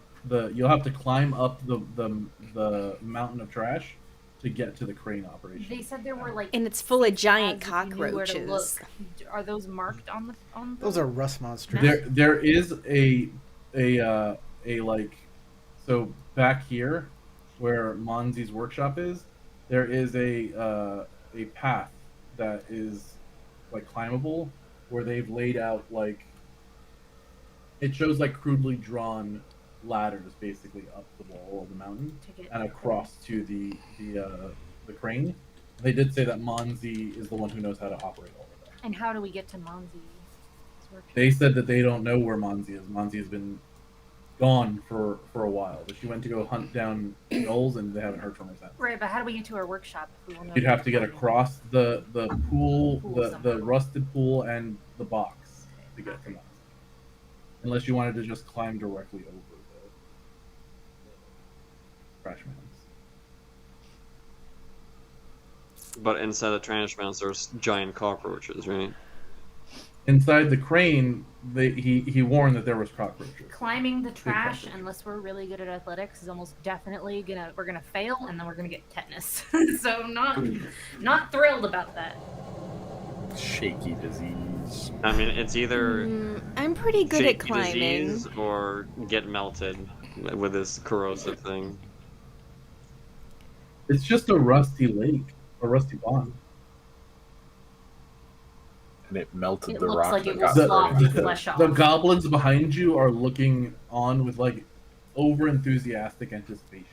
you'll have to climb up the mountain of trash to get to the crane operation. They said there were like. And it's full of giant paths if you knew where to cockroaches. look. Are those marked on the? Those are rust monsters. There is a like, so back here where Monzi's workshop is, there is a path that is like climbable where they've laid out like, it shows like crudely drawn ladders basically up the wall of the mountain To get and across to the crane. They did say that Monzi is the one who knows how to operate all of that. And how do we get to Monzi's workshop? They said that they don't know where Monzi is. Monzi has been gone for a while, but she went to go hunt down gnolls and they haven't heard from her since. Right, but how do we get to our workshop if we will know? You'd have to get where we're across the pool, Pool the somehow. rusted pool, and the box to get to Monzi. Unless you wanted to just climb directly over the trash mounds. But inside the trash mounds, there's giant cockroaches, right? Inside the crane, he warned that there was cockroaches. Climbing the trash, cockroaches. unless we're really good at athletics, is almost definitely we're gonna fail, and then we're gonna get tetanus. So not thrilled about that. Shaky disease. I mean, it's either I'm pretty good at shaky climbing. disease or get melted with this corrosive thing. It's just a rusty lake, a rusty pond. And it melted It the looks rock like that it will got slop put the into it. flesh off. The goblins behind you are looking on with like over enthusiastic anticipation.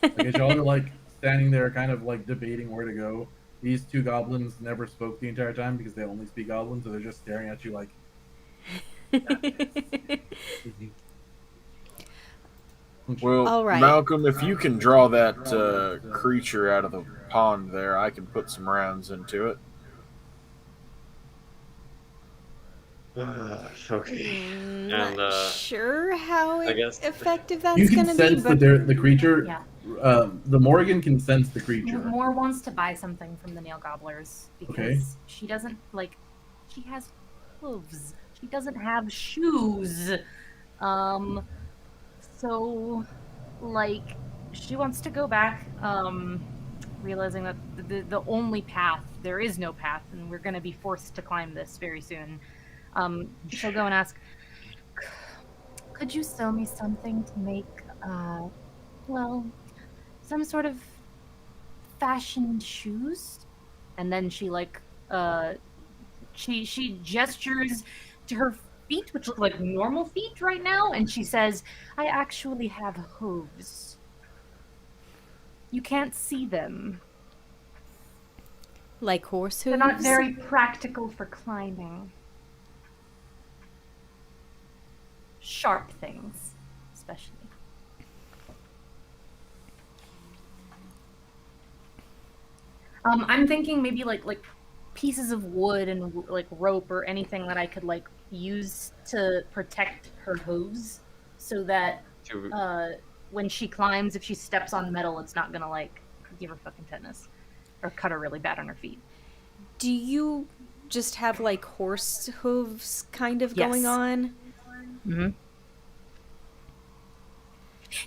Like as y'all are like standing there, kind of like debating where to go. These two goblins never spoke the entire time because they only speak goblin, so they're just staring at you like. Well, All right. Malcolm, if you can draw that creature out of the pond there, I can put some rounds into it. Okay. Not And sure how I guess effective You that's can gonna be, sense but that the creature. Yeah. The Morgan can sense the creature. Moore wants to buy something from the nail gobblers because Okay. she doesn't she has hooves. She doesn't have shoes. So she wants to go back, realizing that the only path, there is no path, and we're gonna be forced to climb this very soon. She'll go and ask, could you sell me something to make some sort of fashioned shoes? And then she she gestures to her feet, which look like normal feet right now, and she says, I actually have hooves. You can't see them. like horse They're hooves. not very practical for climbing. Sharp things, especially. I'm thinking maybe like pieces of wood and like rope or anything that I could like use to protect her hooves, so that when she climbs, if she steps on metal, it's not gonna like give her fucking tetanus or cut her really bad on her feet. Do you just have like horse hooves kind of going Yes. on? Mm-hmm.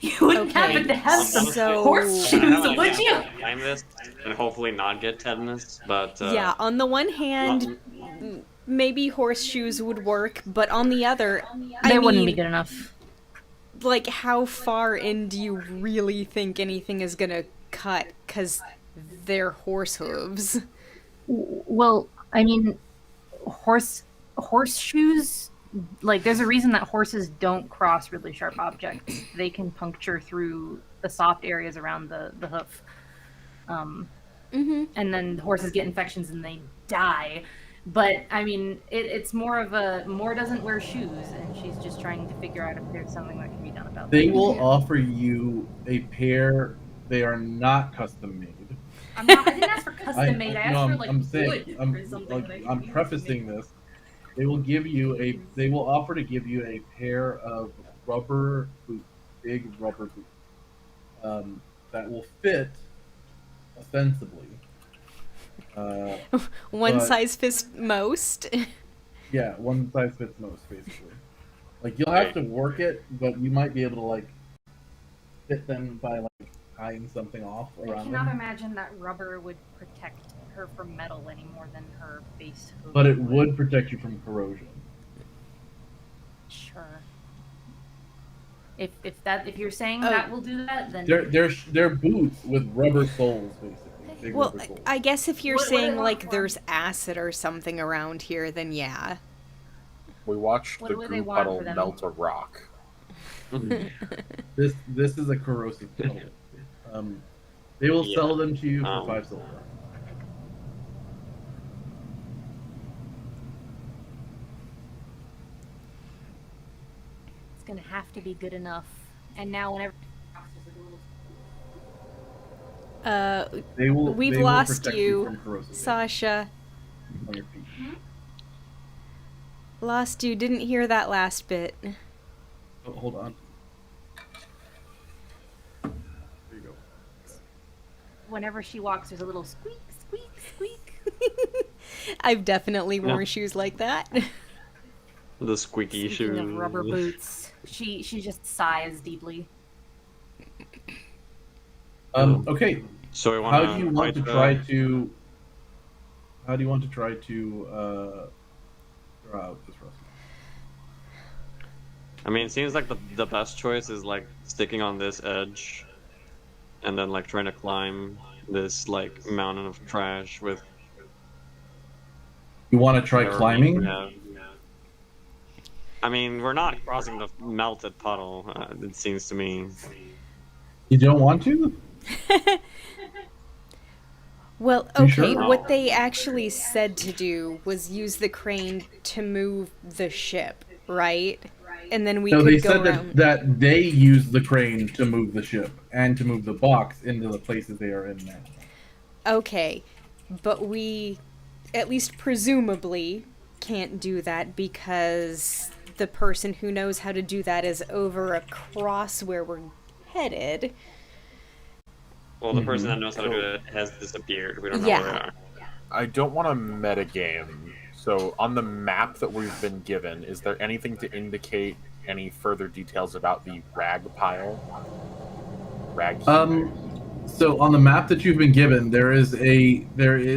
You wouldn't Okay, happen to have some so- horseshoes, would you? Climb this and hopefully not get tetanus, but Yeah, on the one hand, maybe horseshoes would work, but on the other, They I wouldn't be mean, good enough. like, how far in do you really think anything is gonna cut? Because they're horse hooves. Well, I mean, horseshoes, like, there's a reason that horses don't cross really sharp objects. They can puncture through the soft areas around the hoof. And then horses get infections and they die. But, I mean, it's more of a, Moore doesn't wear shoes, and she's just trying to figure out if there's something that can be done about They that. will offer you a pair. They are not custom made. I didn't ask for custom made. I asked for, like, I'm saying, wood or something. that I'm can be prefacing made. this. They will offer to give you a pair of rubber boots, big rubber boots, that will fit ostensibly. One but- size fits most. Yeah, one size fits most, basically. Like you'll have to work it, but you might be able to like fit them by like tying something off I around cannot them. imagine that rubber would protect her from metal any more than her base hood. But it would protect you from corrosion. Sure. If you're saying Oh. that will do that, then They're boots with rubber soles, basically. Big Well, rubber soles. I guess if you're What do they saying want like for? there's acid or something around here, then yeah. We watched What the do they goo want puddle for them? melt a rock. This is a corrosive metal. They will sell them to you for 5 silver. it's gonna have to be good enough. And now whenever We've they will lost protect you, from corrosive Sasha. on your feet. Lost you. Didn't hear that last bit. Oh, hold on. There you go. whenever she walks, there's a little squeak, squeak, squeak. I've definitely worn shoes like that. The squeaky Speaking shoes. of rubber boots, she just sighs deeply. Okay. So we want How do you want to try to? How do you want to try to draw out this rust? I mean, it seems like the best choice is like sticking on this edge, and then like trying to climb this like mountain of trash with. You want to try whatever climbing? we have. I mean, we're not crossing the melted puddle. It seems to me. You don't want to? Well, You okay, sure? what they actually said to do was use the crane to move the ship, right? And then we No, could they go said around. that they use the crane to move the ship and to move the box into the places they are in now. Okay, but we, at least presumably, can't do that because the person who knows how to do that is over across where we're headed. Well, the person that knows how to do it has disappeared. We don't know where they are. I don't want to metagame. So, on the map that we've been given, is there anything to indicate any further details about the rag pile? Rag heap? So on the map that you've been given, it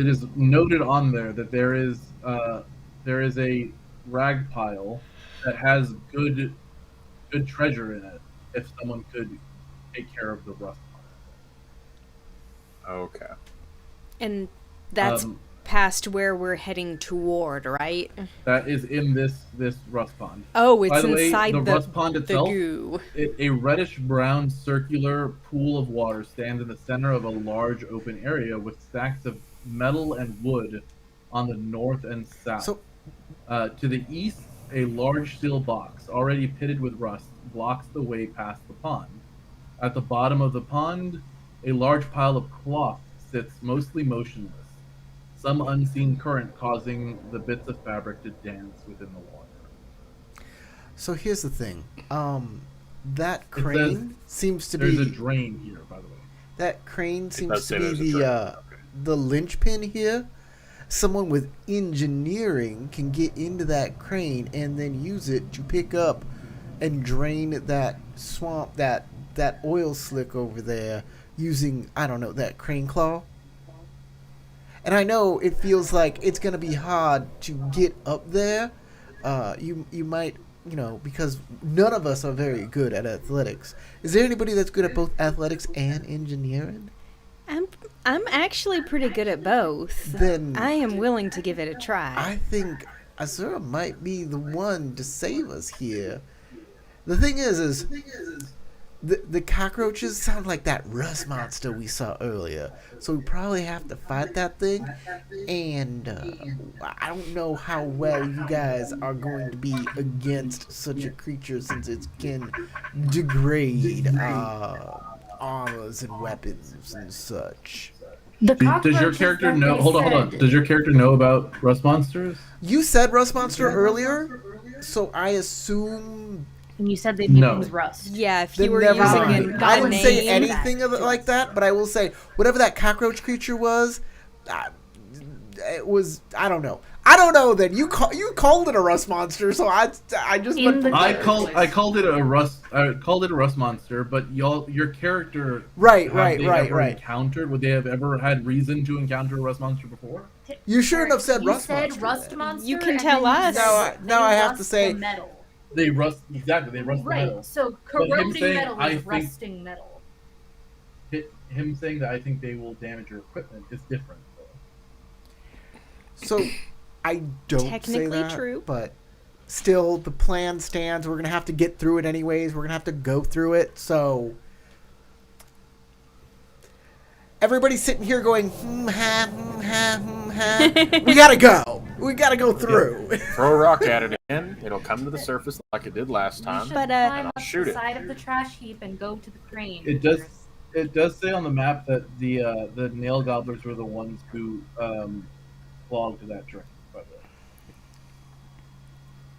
is noted on there that there is a rag pile that has good treasure in it if someone could take care of the rust Okay. And that's Um, past where we're heading toward, right? that is in this rust pond. Oh, it's By the way, inside the rust pond the itself, goo. a reddish-brown circular pool of water stands in the center of a large open area with stacks of metal and wood on the north and south. So- To the east, a large steel box, already pitted with rust, blocks the way past the pond. At the bottom of the pond, a large pile of cloth sits mostly motionless, some unseen current causing the bits of fabric to dance within the water. So here's the thing. That It crane seems to There's be a drain here, by the way. that crane does seems say to be there's a the drain. Okay. the linchpin here. Someone with engineering can get into that crane and then use it to pick up and drain that swamp, that oil slick over there using, I don't know, that crane claw. And I know it feels like it's gonna be hard to get up there. You might, because none of us are very good at athletics. Is there anybody that's good at both athletics and engineering? I'm actually pretty good at both. Then I am willing to give it a try. I think Azura might be the one to save us here. The thing is the cockroaches sound like that rust monster we saw earlier. So we probably have to fight that thing. And I don't know how well you guys are going to be against such a creature since it can degrade armors and weapons and such. The Does your character know? Hold on. Does your character know about rust monsters? You said rust monster earlier, so I assume. And you said they No. use rust. Yeah, if Then you were never using mind. a I didn't say name, anything of it like that, but I will say whatever that cockroach creature was, it was. I don't know. Then you called it a rust monster, so I just In went. the- I called it a rust monster, but your character Right. ever encountered? Would they have ever had reason to encounter a rust monster before? You shouldn't have said you rust said monster. rust monster. You can and tell then you us. said Now I they have to rust say- the metal. They rust exactly. They rust the Right. metal. So But him corroding saying, metal "I is think-" rusting metal. Him saying that I think they will damage your equipment is different. So I don't say Technically that, true. but still the plan stands. We're gonna have to get through it anyways. We're gonna have to go through it. So everybody's sitting here going, ha. We gotta go. We gotta go through. Throw a rock at it again. It'll come to the surface like it did last We time. should But, climb up shoot the it. side of the trash heap and go to the crane. It does. It does say on the map that the nail gobblers were the ones who clogged that drain. By the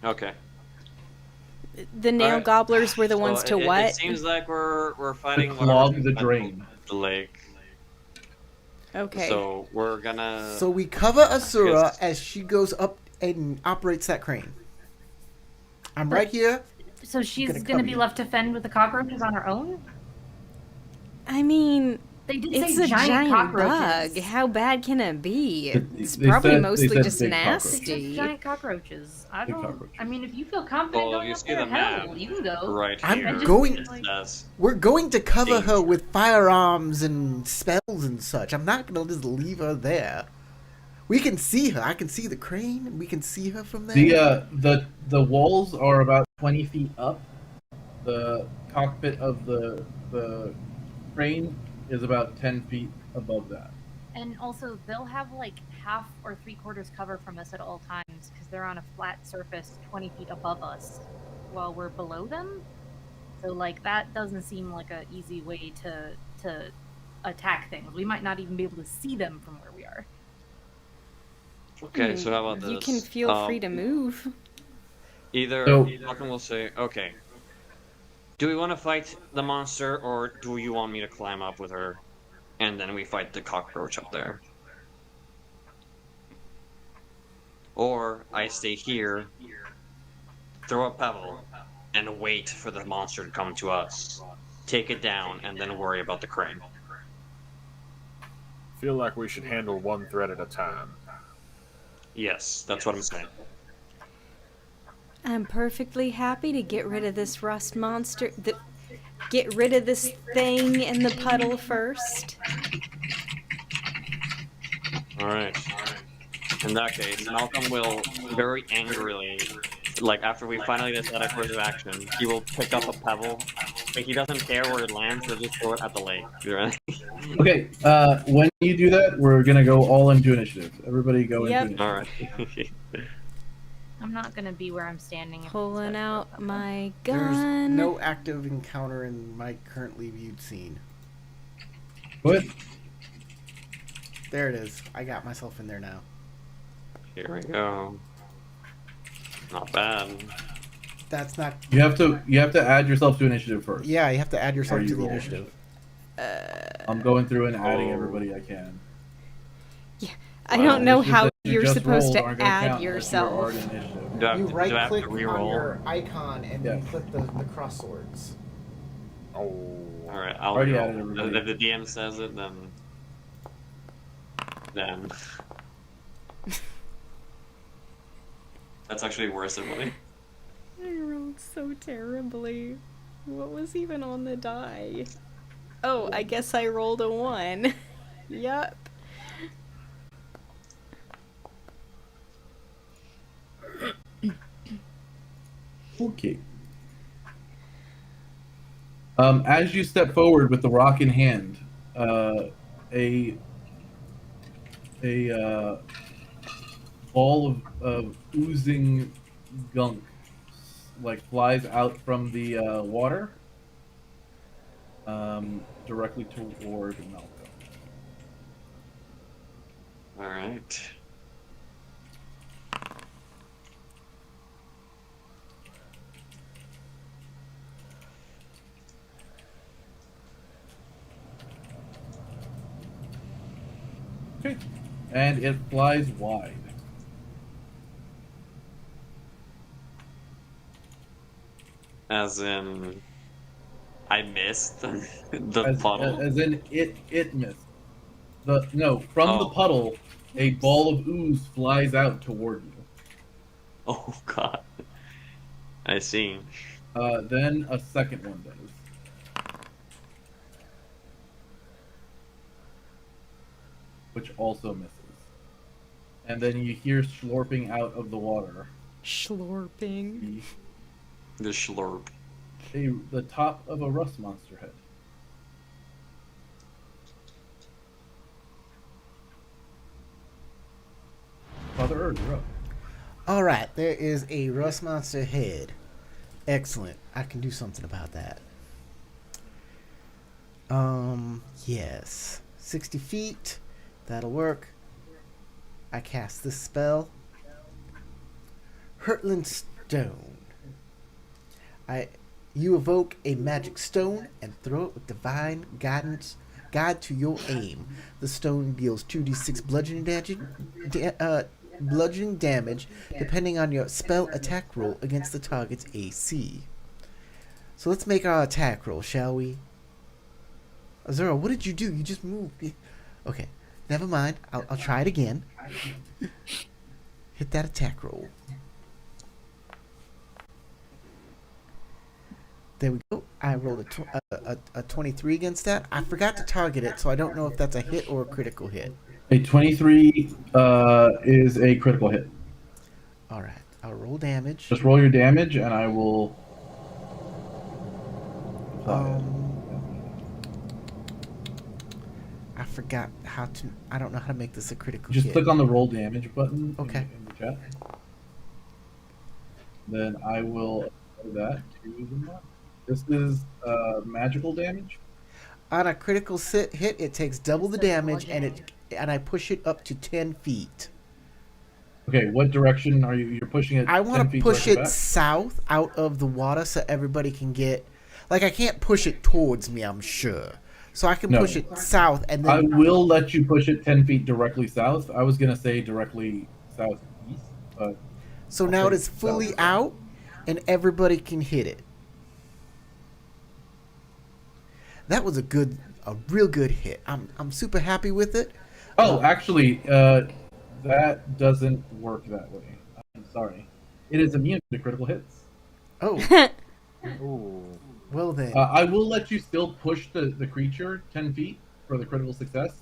way. Okay. the nail Alright. gobblers were the ones to what? It seems like we're fighting To clog whatever's the at drain. the lake. Okay. So we're gonna. So we cover Asura Yes. as she goes up and operates that crane. I'm right here. So she's gonna gonna cover be you. left to fend with the cockroaches on her own? I mean, They did it's say a giant cockroaches. bug. How bad can it be? It's They probably said- they mostly said just big They cockroaches. said nasty. giant cockroaches. I Big don't. cockroaches. I mean, if you feel confident Well, going you up see there, the map hell, you can go. right I'm here. going- It says We're going to cover her Danger. with firearms and spells and such. I'm not gonna just leave her there. We can see her. I can see the crane, and we can see her from there. The walls are about 20 feet up. The cockpit of the crane is about 10 feet above that. And also, they'll have like half or 3/4 cover from us at all times because they're on a flat surface 20 feet above us while we're below them. So, like, that doesn't seem like an easy way to attack things. We might not even be able to see them from where we are. Okay, so how about this? You can feel free to move. Either So- Malcolm will say, okay, do we want to fight the monster, or do you want me to climb up with her, and then we fight the cockroach up there? Or I stay here, throw a pebble, and wait for the monster to come to us, take it down, and then worry about the crane. Feel like we should handle one threat at a time. Yes, that's what I'm saying. I'm perfectly happy to get rid of this rust monster. Get rid of this thing in the puddle first. Alright. In that case, Malcolm will very angrily, like after we finally decide a course of action, he will pick up a pebble. Like he doesn't care where it lands, he'll just throw it at the lake. Right? Okay, when you do that, we're gonna go all into initiative. Everybody go Yep. into Alright. initiative. I'm not gonna be where I'm standing. if Pulling it's out better. my There's gun. no active encounter in my currently viewed scene. What? There it is. I got myself in there now. Here we go. Not bad. That's not. You have to add yourself to initiative first. Yeah, you have to add yourself Or to you the roll. initiative. I'm going through and adding Oh. everybody I can. I don't know Initiatives how that you you're just supposed rolled to aren't gonna add count unless you're yourself. already initiative. Do I have, You to, right do I have click to on reroll? your icon and Yeah. you click the cross swords. Oh. Alright, I'll Already reroll. added everybody. If the DM says it, then... That's actually worse than money. I rolled so terribly. What was even on the die? Oh, I guess I rolled a 1. Yup. Okay. As you step forward with the rock in hand, a ball of oozing gunk like flies out from the water directly toward Malcolm. Alright. Okay. And it flies wide. As in... I missed the As, puddle? as in it missed. From the Oh. puddle, a ball of ooze flies out toward you. Oh god. I see. Then a second one does. Which also misses. And then you hear slurping out of the water. Schlorping. The schlurp. The top of a rust monster head. Father Erd, you're up. Alright, there is a rust monster head. Excellent. I can do something about that. Yes. 60 feet. That'll work. I cast this spell. Hurtling Stone. You evoke a magic stone and throw it with divine guidance guide to your aim. The stone deals 2d6 bludgeoning damage depending on your spell attack roll against the target's AC. So let's make our attack roll, shall we? Azura, what did you do? You just moved. Okay, never mind. I'll try it again. Hit that attack roll. There we go. I rolled a 23 against that. I forgot to target it, so I don't know if that's a hit or a critical hit. A 23 is a critical hit. All right. I'll roll damage. Just roll your damage, and I will. I forgot how to. I don't know how to make this a critical Just hit. click on the roll damage button. Okay. In the chat. Then I will apply that to the mark. This is magical damage. On a critical hit, it takes double the damage, and I push it up to 10 feet. Okay, what direction are you? You're pushing it. I want to push it back? south out of the water so everybody can get. Like, I can't push it towards me, I'm sure. So I can push it south, and then I will let you push it 10 feet directly south. I was gonna say directly southeast. So now it is fully out, and everybody can hit it. That was a real good hit. I'm super happy with it. Oh, actually, that doesn't work that way. I'm sorry. It is immune to critical hits. Oh. Ooh. Well then. I will let you still push the creature 10 feet for the critical success,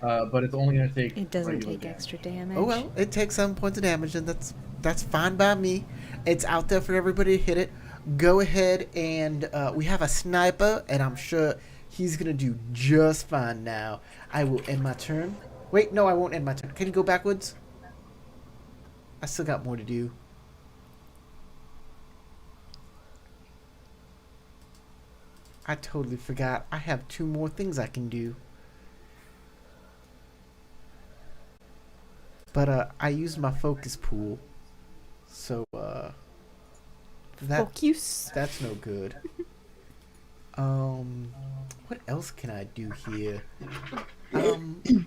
but it's only going to take. It doesn't take extra damage. Oh well, it takes 7 points of damage, and that's fine by me. It's out there for everybody to hit it. Go ahead, and we have a sniper, and I'm sure he's gonna do just fine now. I will end my turn. Wait, no, I won't end my turn. Can you go backwards? I still got more to do. I totally forgot. I have 2 more things I can do. But I used my focus pool. So Focus. that's no good. What else can I do here?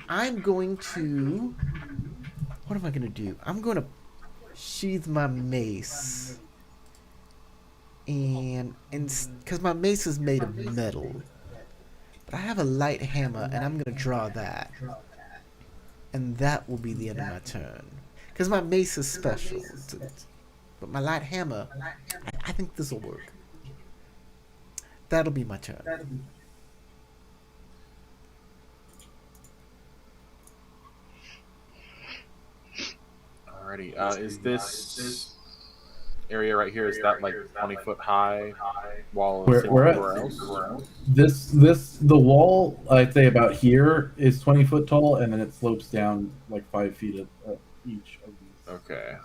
I'm going to. What am I gonna do? I'm gonna sheath my mace, and because my mace is made of metal, but I have a light hammer, and I'm gonna draw that, and that will be the end of my turn. Because my mace is special, but my light hammer, I think this will work. That'll be my turn. Alrighty. Is this area right here? Is that like 20-foot high wall? Where else? The wall, I'd say about here, is 20 foot tall, and then it slopes down like 5 feet at each of these. Okay.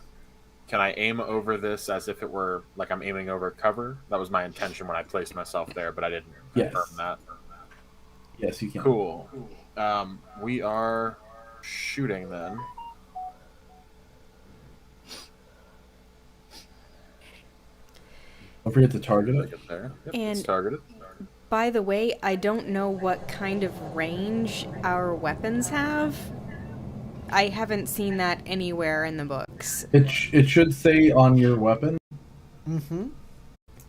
Can I aim over this as if it were like I'm aiming over cover? That was my intention when I placed myself there, but I didn't confirm that. Yes, you can. Cool. We are shooting then. Don't forget to target it. There. Yep, And- it's targeted. By the way, I don't know what kind of range our weapons have. I haven't seen that anywhere in the books. It should say on your weapon. Mm-hmm.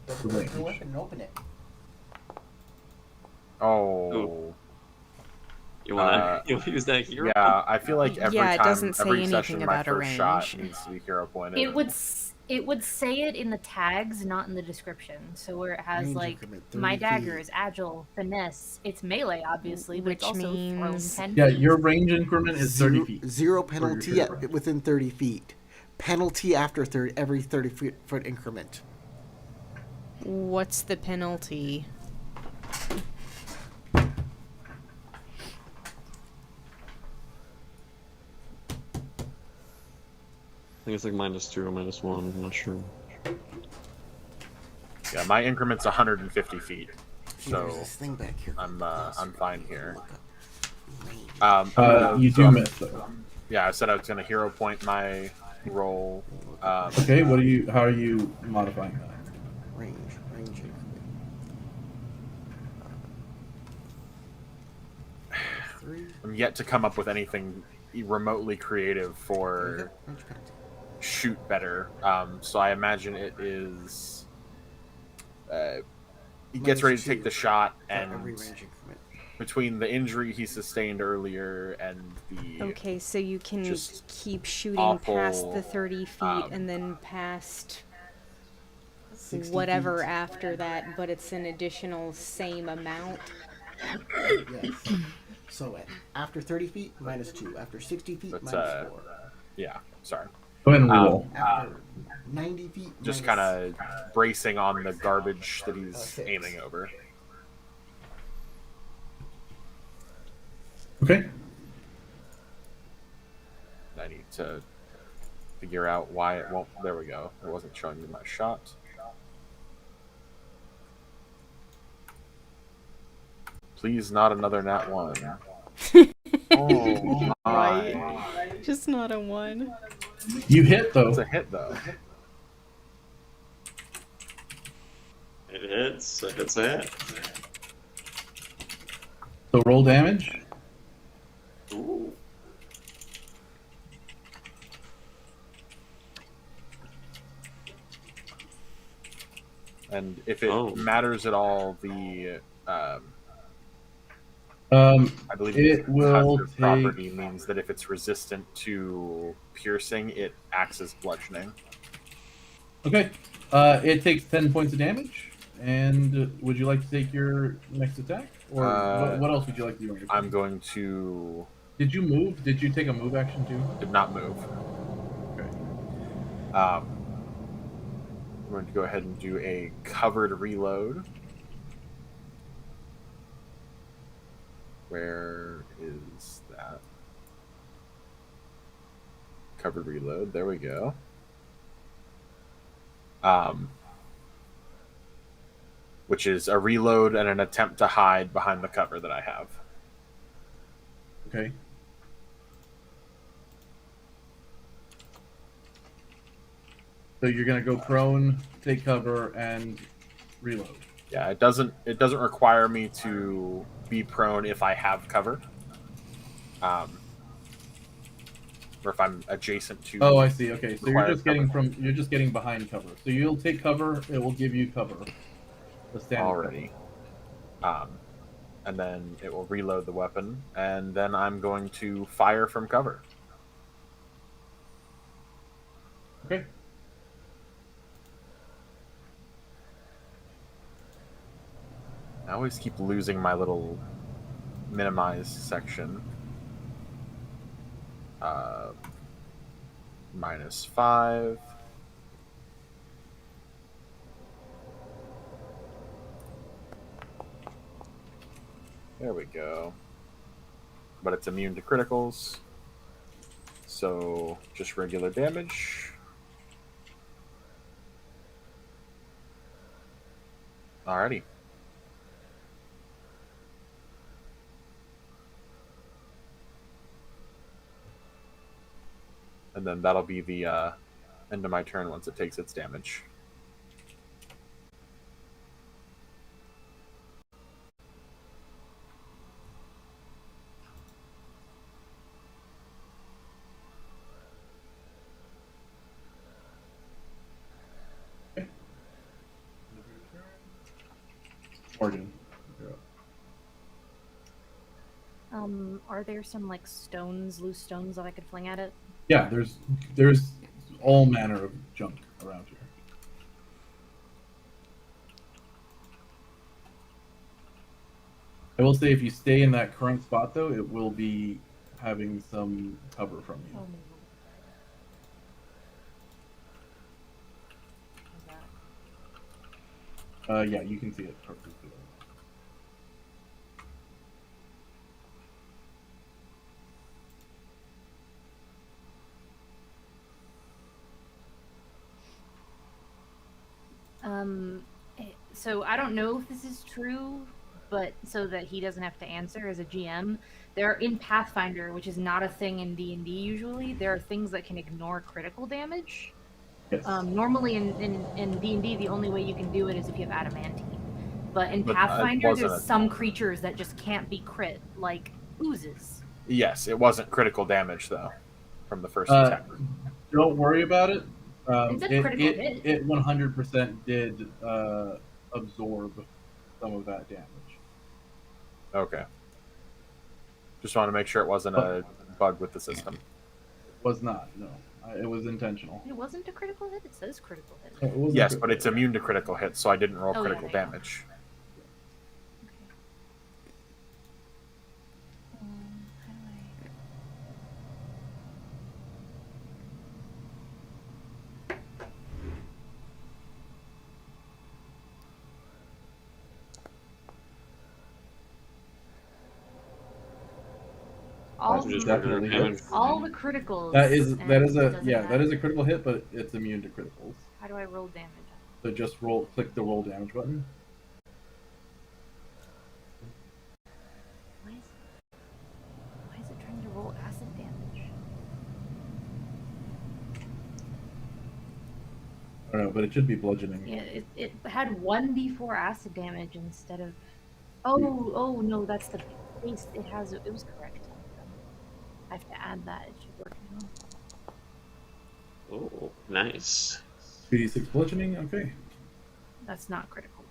The range. Open it. Oh. Ooh. You want to use that hero? Yeah, I feel like every Yeah, it time, doesn't say every anything session, my about a first shot range. needs to be hero pointed. It would say it in the tags, not in the description. So where it has Range like increment, my 30 dagger feet. is agile, finesse. It's melee, obviously, but it's Which also thrown means- 10 Yeah, feet. your range increment is 30 feet. Zero for your penalty trigger. within 30 feet. Penalty after every 30-foot increment. What's the penalty? I think it's like -2 or -1. I'm not sure. Yeah, my increment's 150 feet, There's so this thing back here. I'm fine here. You do miss though. Yeah, I said I was gonna hero point my roll. Okay, how are you modifying that? Range increment. I'm yet to come up with anything remotely creative for shoot better. So I imagine it is. He gets ready to take the shot, and between the injury he sustained earlier and the Okay, so you can just keep shooting awful, past the 30 feet and then past whatever after that, but it's an additional same amount. Yes. So after 30 feet, -2. After 60 feet, That's, -4. yeah, sorry. Go ahead and reroll. After 90 feet, Just kind of bracing on the garbage that he's aiming over. Okay. I need to figure out why it won't. There we go. It wasn't showing me my shot. Please, not another nat 1. Oh my! Right. Just not a 1. You hit though. It's a hit though. It hits. It hits a hit. So roll damage. Ooh. And if it matters at all, the I believe it will take... property means that if it's resistant to piercing, it acts as bludgeoning. Okay. It takes 10 points of damage. And would you like to take your next attack? Or what else would you like to do? On your I'm going to... Did you move? Did you take a move action too? Did not move. Okay. I'm going to go ahead and do a covered reload. Where is that? Covered reload. There we go. Which is a reload and an attempt to hide behind the cover that I have. Okay. So you're gonna go prone, take cover, and reload. Yeah, it doesn't require me to be prone if I have cover. Or if I'm adjacent to. Oh, I see. Okay, so you're just cover. getting behind cover. So you'll take cover. It will give you cover. The standard Already. And then it will reload the weapon, and then I'm going to fire from cover. Okay. I always keep losing my little minimized section. -5. There we go. But it's immune to criticals. So just regular damage. Alrighty. And then that'll be the end of my turn once it takes its damage. Morgan. Are there some like loose stones that I could fling at it? Yeah, there's all manner of junk around here. I will say if you stay in that current spot though, it will be having some cover from you. Yeah, you can see it perfectly. So I don't know if this is true, but so that he doesn't have to answer as a GM, there are in Pathfinder, which is not a thing in D&D usually, there are things that can ignore critical damage. Yes. Normally in D&D, the only way you can do it is if you have adamantine. But in Pathfinder, there's some creatures that just can't be crit, like oozes. Yes, it wasn't critical damage though from the first Uh, attack. don't worry about it. It's a critical hit. It 100% did absorb some of that damage. Okay. Just want to make sure it wasn't a bug with the system. It was not. No, it was intentional. It wasn't a critical hit. It says critical hit. It wasn't Yes, critical. but it's immune to critical hits, so I didn't roll Oh, yeah, critical yeah. damage. How do I? All, Just definitely regular hits. damage. all the criticals. That is and it doesn't that is a matter. critical hit, but it's immune to criticals. How do I roll damage? So just click the roll damage button. Why is it trying to roll acid damage? I don't know, but it should be bludgeoning. Yeah, it had 1d4 acid damage instead of. Oh no, that's the base. It was correct. I have to add that. It should work now. Oh, nice. 2d6 bludgeoning. Okay. That's not critical.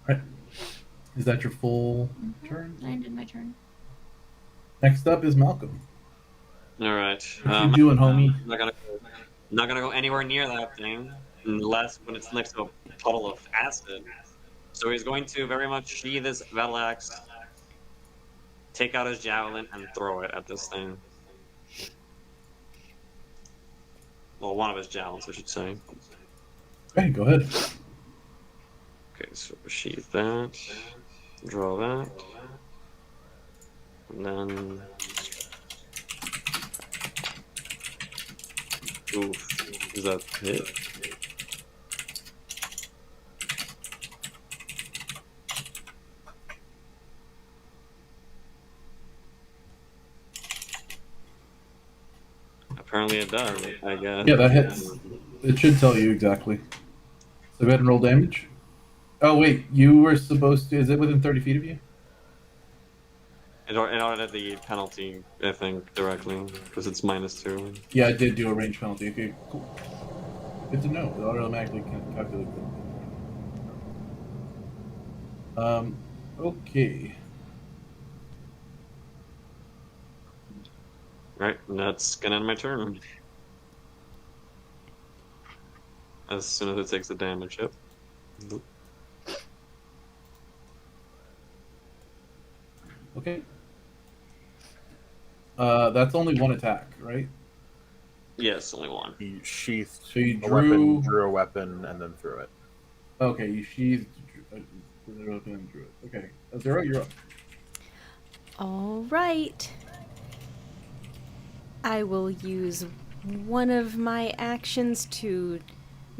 All right. Is that your full turn? I ended my turn. Next up is Malcolm. All right. What you doing, homie? Not gonna go anywhere near that thing unless when it's next to a puddle of acid. So he's going to very much sheath his battle axe, take out his javelin, and throw it at this thing. Well, one of his javelins, I should say. Okay, go ahead. Okay, so sheath that, draw that, and then. Oof, is that hit? Apparently it does, I guess. Yeah, that hits. It should tell you exactly. So go ahead and roll damage. Oh wait, you were supposed to. Is it within 30 feet of you? It ordered the penalty, I think, directly, because it's -2. Yeah, I did do a range penalty. Okay, cool. Good to know. It automatically calculates it. Okay. Right, and that's gonna end my turn. As soon as it takes the damage, yep. Okay. That's only one attack, right? Yes, only one. He sheathed So you a weapon, drew. drew a weapon, and then threw it. Okay, you sheathed. Drew it. Okay, Zero, you're up. All right. I will use one of my actions to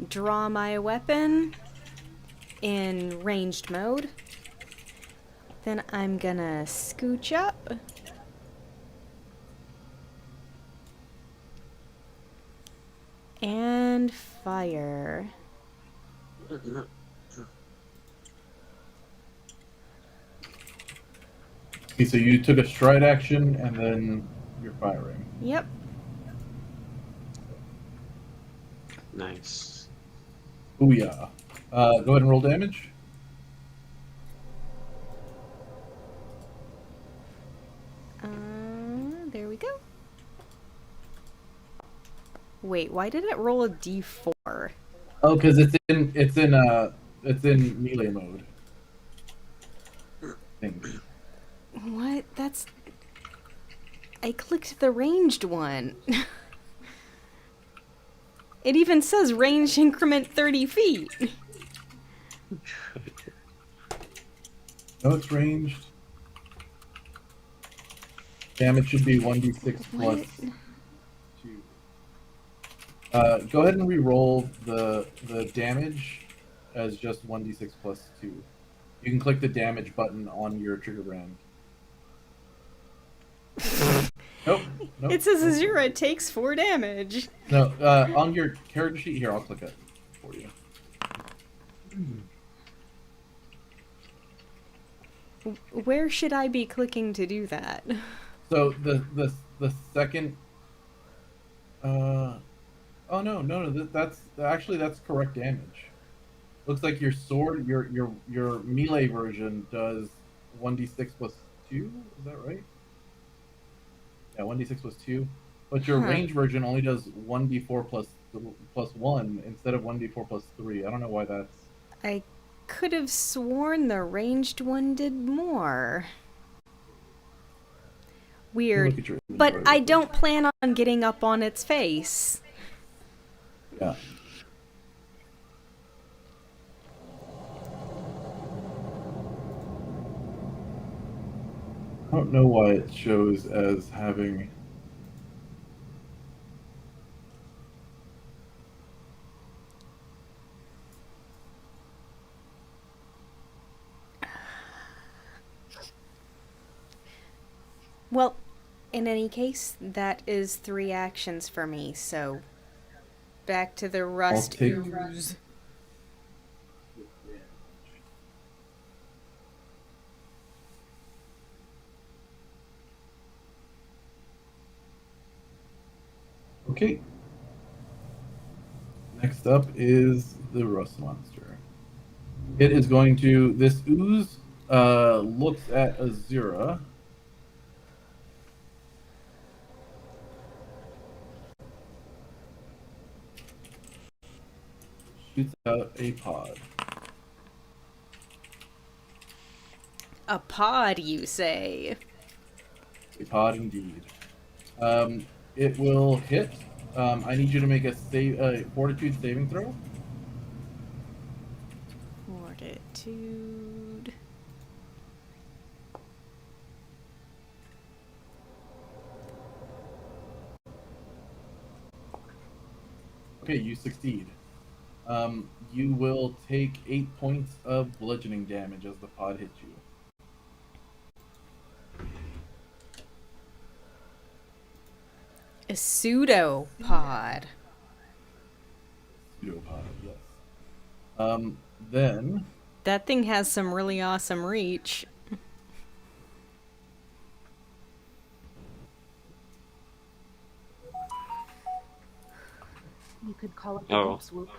draw my weapon in ranged mode. Then I'm gonna scooch up. And fire. Okay, so you took a stride action and then you're firing. Yep. Nice. Booyah. Go ahead and roll damage. There we go. Wait, why did it roll a d4? Oh, because it's in melee mode. Things. What? That's... I clicked the ranged one. It even says range increment 30 feet. No, it's ranged. Damage should be 1d6 plus What? 2. Go ahead and re-roll the damage as just 1d6 plus 2. You can click the damage button on your trigger brand. Nope. It says Azura takes 4 damage. No, on your character sheet here, I'll click it for you. Where should I be clicking to do that? So the second. Oh no! That's actually correct damage. Looks like your sword, your melee version does 1d6 plus 2. Is that right? Yeah, 1d6 plus 2. But your range version only does 1d4 plus 1 instead of 1d4 plus 3. I don't know why that's. I could have sworn the ranged one did more. Weird. But I don't plan on getting up on its face. Yeah. I don't know why it shows as having. Well, in any case, that is 3 actions for me, so back to the rust ooze. Okay. Next up is the rust monster. It is going to. This ooze looks at Azura. Shoots out a pod. A pod, you say? A pod indeed. It will hit. I need you to make a fortitude saving throw. Fortitude. Okay, you succeed. You will take 8 points of bludgeoning damage as the pod hits you. A pseudopod. Pseudopod, yes. Then That thing has some really awesome reach. You could call it the Oh. swoop.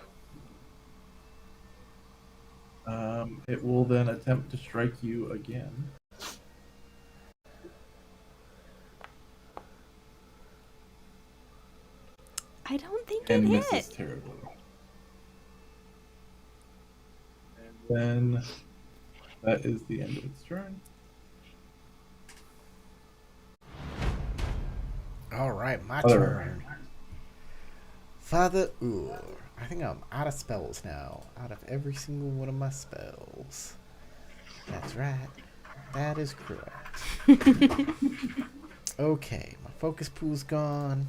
it will then attempt to strike you again. I don't think And it misses hit. terribly. And then that is the end of its turn. All right, my Other. turn. Father Ur. I think I'm out of spells now. Out of every single one of my spells. That's right. That is correct. Okay, my focus pool's gone.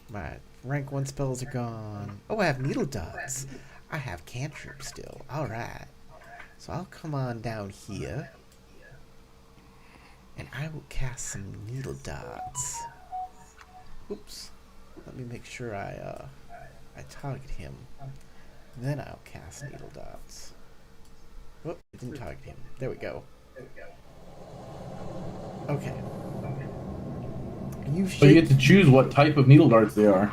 My rank 1 spells are gone. Oh, I have needle dots. I have cantrip still. Alright. So I'll come on down here. And I will cast some needle dots. Oops. Let me make sure I target him. Then I'll cast needle dots. Oh, I didn't target him. There we go. Okay. So you get to choose what type of needle darts they are.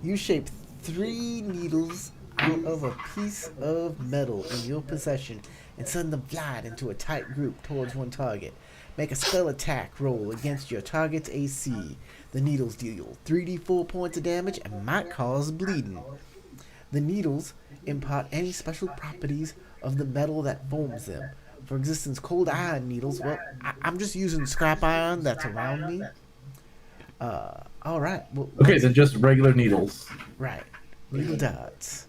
You shape 3 needles out of a piece of metal in your possession and send them flying into a tight group towards one target. Make a spell attack roll against your target's AC. The needles deal 3d4 points of damage and might cause bleeding. The needles impart any special properties of the metal that forms them. For instance, cold iron needles, well, I'm just using scrap iron that's around me. Alright. Well, Okay, then just regular needles. right. Needle dots.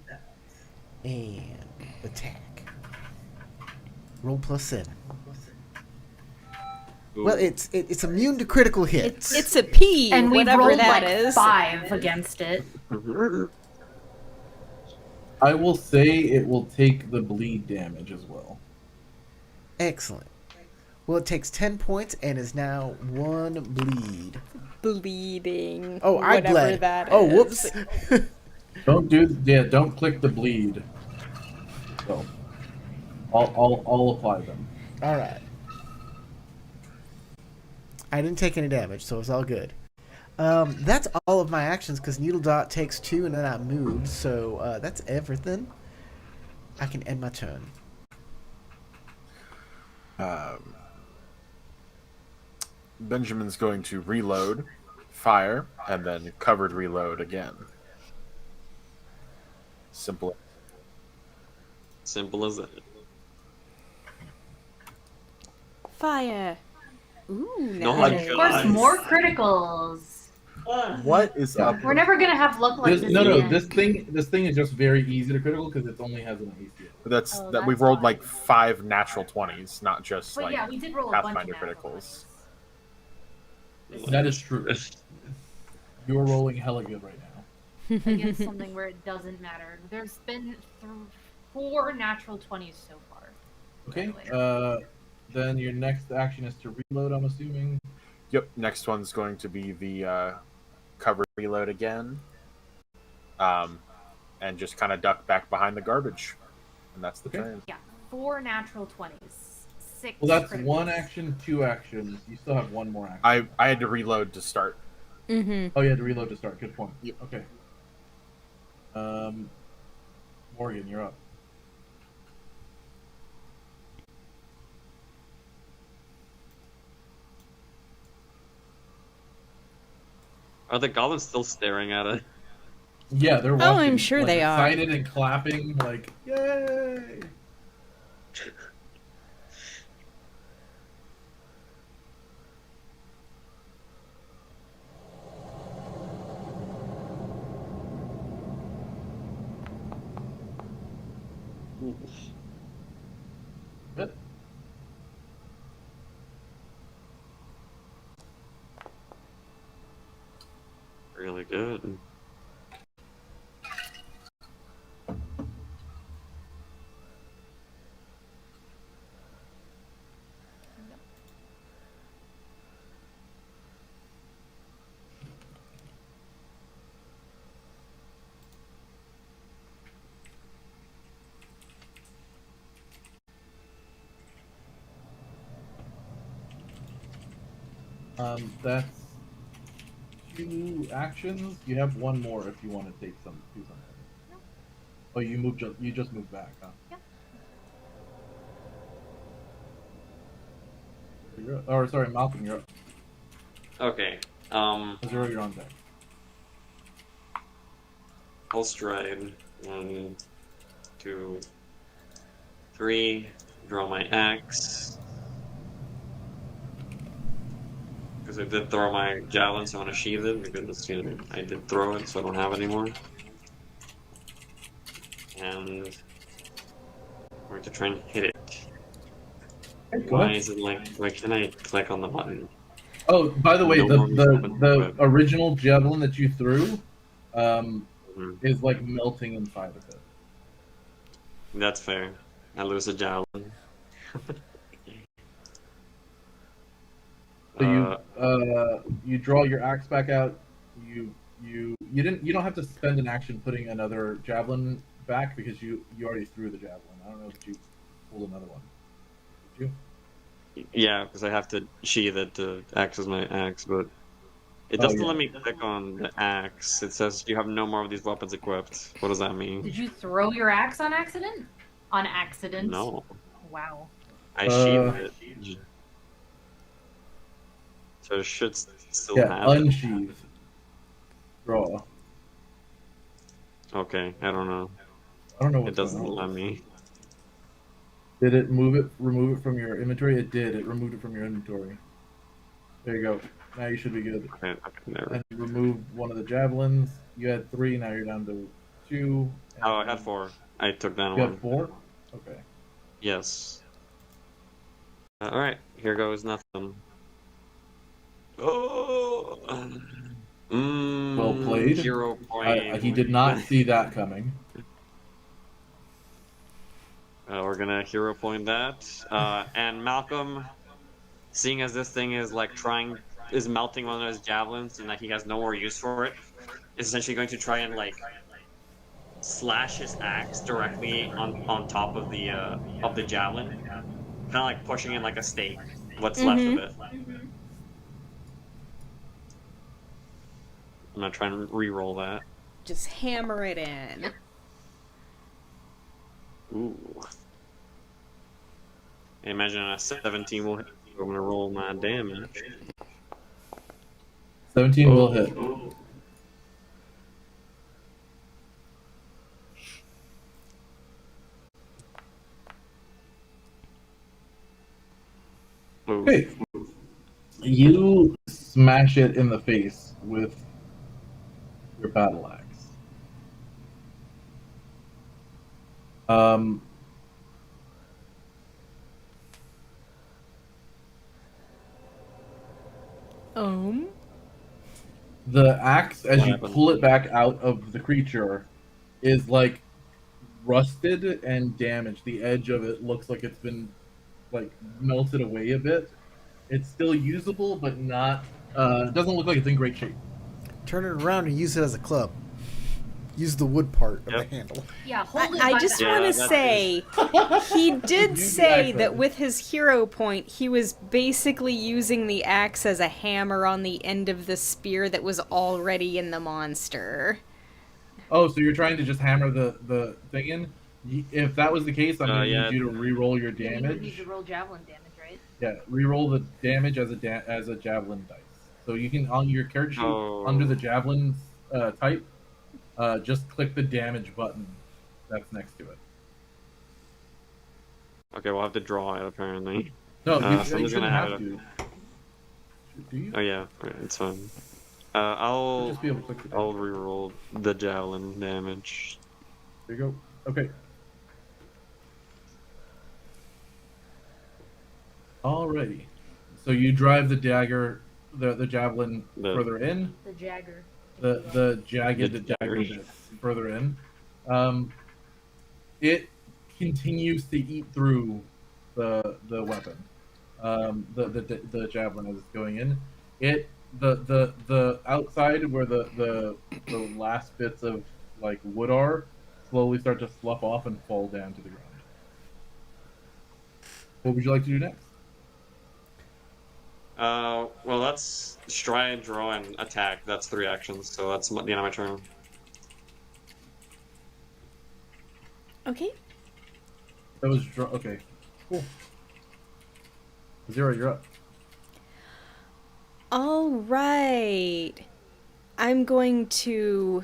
And attack. Roll +7. Ooh. Well, it's immune to critical hits. It's a P, And we whatever rolled that like is. 5 against it. I will say it will take the bleed damage as well. Excellent. Well, it takes 10 points and is now 1 bleed. Bleeding. Oh, I whatever bled. that Oh, is. whoops. Don't click the bleed. So, I'll apply them. All right. I didn't take any damage, so it's all good. That's all of my actions because Needle Dot takes 2 and then I moved, so that's everything. I can end my turn. Benjamin's going to reload, fire, and then covered reload again. Simple. Simple as that. Fire. Ooh, No, nice. Of course, Nice. more criticals. What is up? We're never gonna have luck like this. No, again. this thing is just very easy to critical because it only has an AC. That's Oh, that we've that's rolled why. like 5 natural 20s, not just But like yeah, we did roll a bunch of Pathfinder natural criticals. ones. That is true. You're rolling hella good right now. Against something where it doesn't matter. There's been 4 natural 20s so far. Okay. By the way. Then your next action is to reload. I'm assuming. Yep, next one's going to be the covered reload again. And just kind of duck back behind the garbage. And that's the Okay. turn. Yeah, 4 natural 20s. 6. Well, that's criticals. 1 action, 2 actions. You still have 1 more action. I had to reload to start. Mm-hmm. Oh, you had to reload to start. Good point. Yep. Okay. Morgan, you're up. Are the goblins still staring at it? Yeah, they're watching. I'm sure like, they are. excited and clapping, like yay! Good. Really good. That's 2 actions. You have 1 more if you want to do something. No. Oh, you just moved back, huh? Yeah. You're up. Or sorry, Malcolm, you're up. Okay. Zero, you're on deck. I'll stride. 1, 2, 3. Draw my axe. Because I did throw my javelin, so I want to sheath it because I did throw it, so I don't have it anymore. And I'm going to try and hit it. Why is it like? Why can't I click on the button? Oh, by the way, No more weapon. the original javelin that you threw, Mhm. is like melting inside of it. That's fair. I lose a javelin. So you draw your axe back out. You don't have to spend an action putting another javelin back because you already threw the javelin. I don't know if you pulled another one. Did you? Yeah, because I have to sheath it to act as my axe, but it Oh, doesn't yeah. let me click on the axe. It says you have no more of these weapons equipped. What does that mean? Did you throw your axe on accident? On accident? No, Wow. I sheathed it. So it should still Yeah, have it. unsheathe. Draw. Okay, I don't know. I don't know It what's doesn't going let on. me. Did it remove it from your inventory? It did. It removed it from your inventory. There you go. Now you should be good. Okay, never. And you removed one of the javelins. You had 3, now you're down to 2. Oh, I had 4. I took down You one. had 4? Okay. Yes. Alright, here goes nothing. Oh! Well played. 0 point. He did not see that coming. We're gonna hero point that. And Malcolm, seeing as this thing is like is melting one of his javelins and like he has no more use for it, is essentially going to try and like slash his axe directly on top of the javelin, kind of like pushing it like a stake. What's left of it. I'm gonna try and re-roll that. Just hammer it in. Ooh. I imagine a 17 will hit. I'm gonna roll my damage. 17 will hit. Okay. You smash it in the face with your battle axe. The axe, as you pull it back out of the creature, is like rusted and damaged. The edge of it looks like it's been like melted away a bit. It's still usable, but not. It doesn't look like it's in great shape. Turn it around and use it as a club. Use the wood part of the handle. Yeah, hold it. I just want to say, he did say that with his hero point, he was basically using the axe as a hammer on the end of the spear that was already in the monster. Oh, so you're trying to just hammer the thing in? If that was the case, I'm going to need you to re-roll your damage. You need to roll javelin damage, right? Yeah, re-roll the damage as a javelin dice. So you can, on your character sheet, under the javelin type, just click the damage button that's next to it. Okay, we'll have to draw it apparently. No, you someone's shouldn't gonna have to. Do you? Oh yeah, right, it's fine. I'll just be able to click the I'll re-roll the javelin damage. There you go. Okay. Alrighty. So you drive the dagger, the javelin further in. The jagger. The jagged dagger bit further in. It continues to eat through the weapon. The javelin as it's going in. The outside where the last bits of like wood are slowly start to slough off and fall down to the ground. What would you like to do next? Well, let's stride, draw, and attack. That's 3 actions, so that's the end of my turn. Okay. That was draw. Okay, cool. Zero, you're up. All right. I'm going to...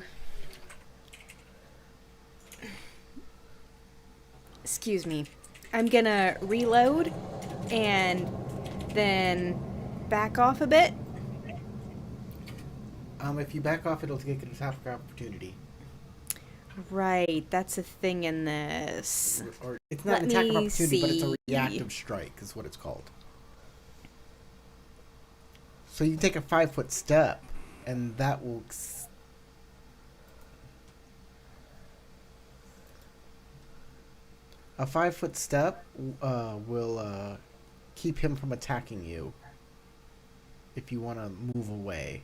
Excuse me. I'm gonna reload and then back off a bit. If you back off, it'll take an attack of opportunity. Right, that's a thing in this. Or it's not an attack of opportunity, but it's a reactive strike, is what it's called. So you take a 5-foot step, and that will. A 5-foot step will keep him from attacking you. If you want to move away.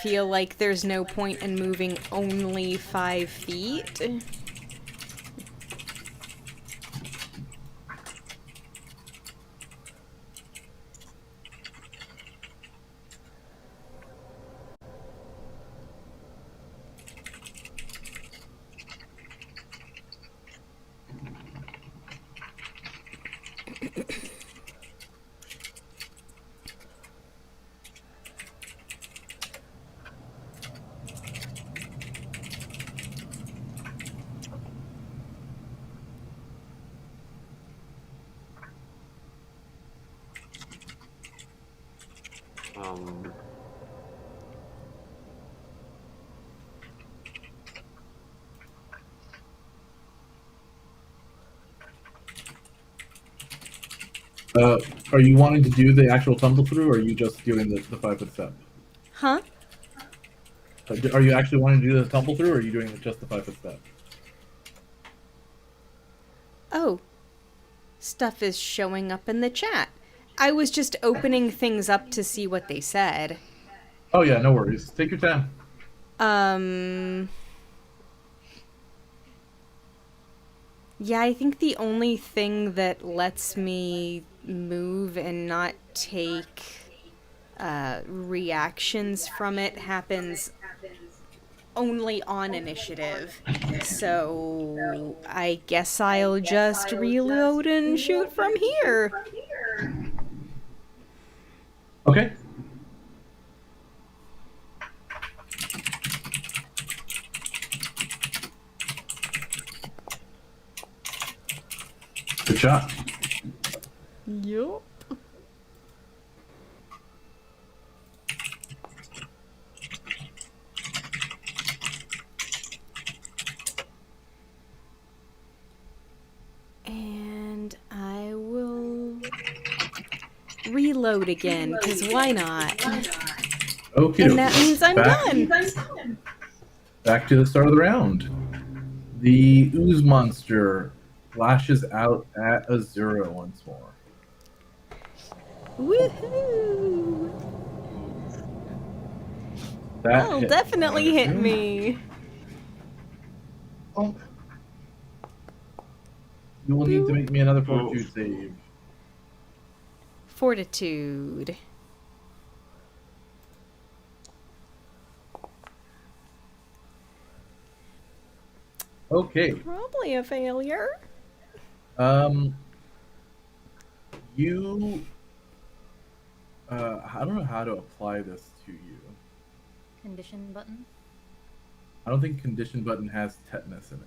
Feel like there's no point in moving only 5 feet. Are you wanting to do the actual tumble through, or are you just doing the 5-foot step? Huh? Are you actually wanting to do the tumble through, or are you doing just the 5-foot step? Oh, stuff is showing up in the chat. I was just opening things up to see what they said. Oh yeah, no worries. Take your time. Yeah, I think the only thing that lets me move and not take reactions from it happens only on initiative. So I guess I'll just reload and shoot from here. Okay. Good shot. Yup. And I will reload again, because why not? Okay. And that means I'm done. Back to the start of the round. The ooze monster lashes out at Azura once more. Woohoo! That hit, Definitely I hit assume. me. Oh. You will need to make me another fortitude save. Fortitude. Okay. Probably a failure. You. I don't know how to apply this to you. Condition button. I don't think condition button has tetanus in it.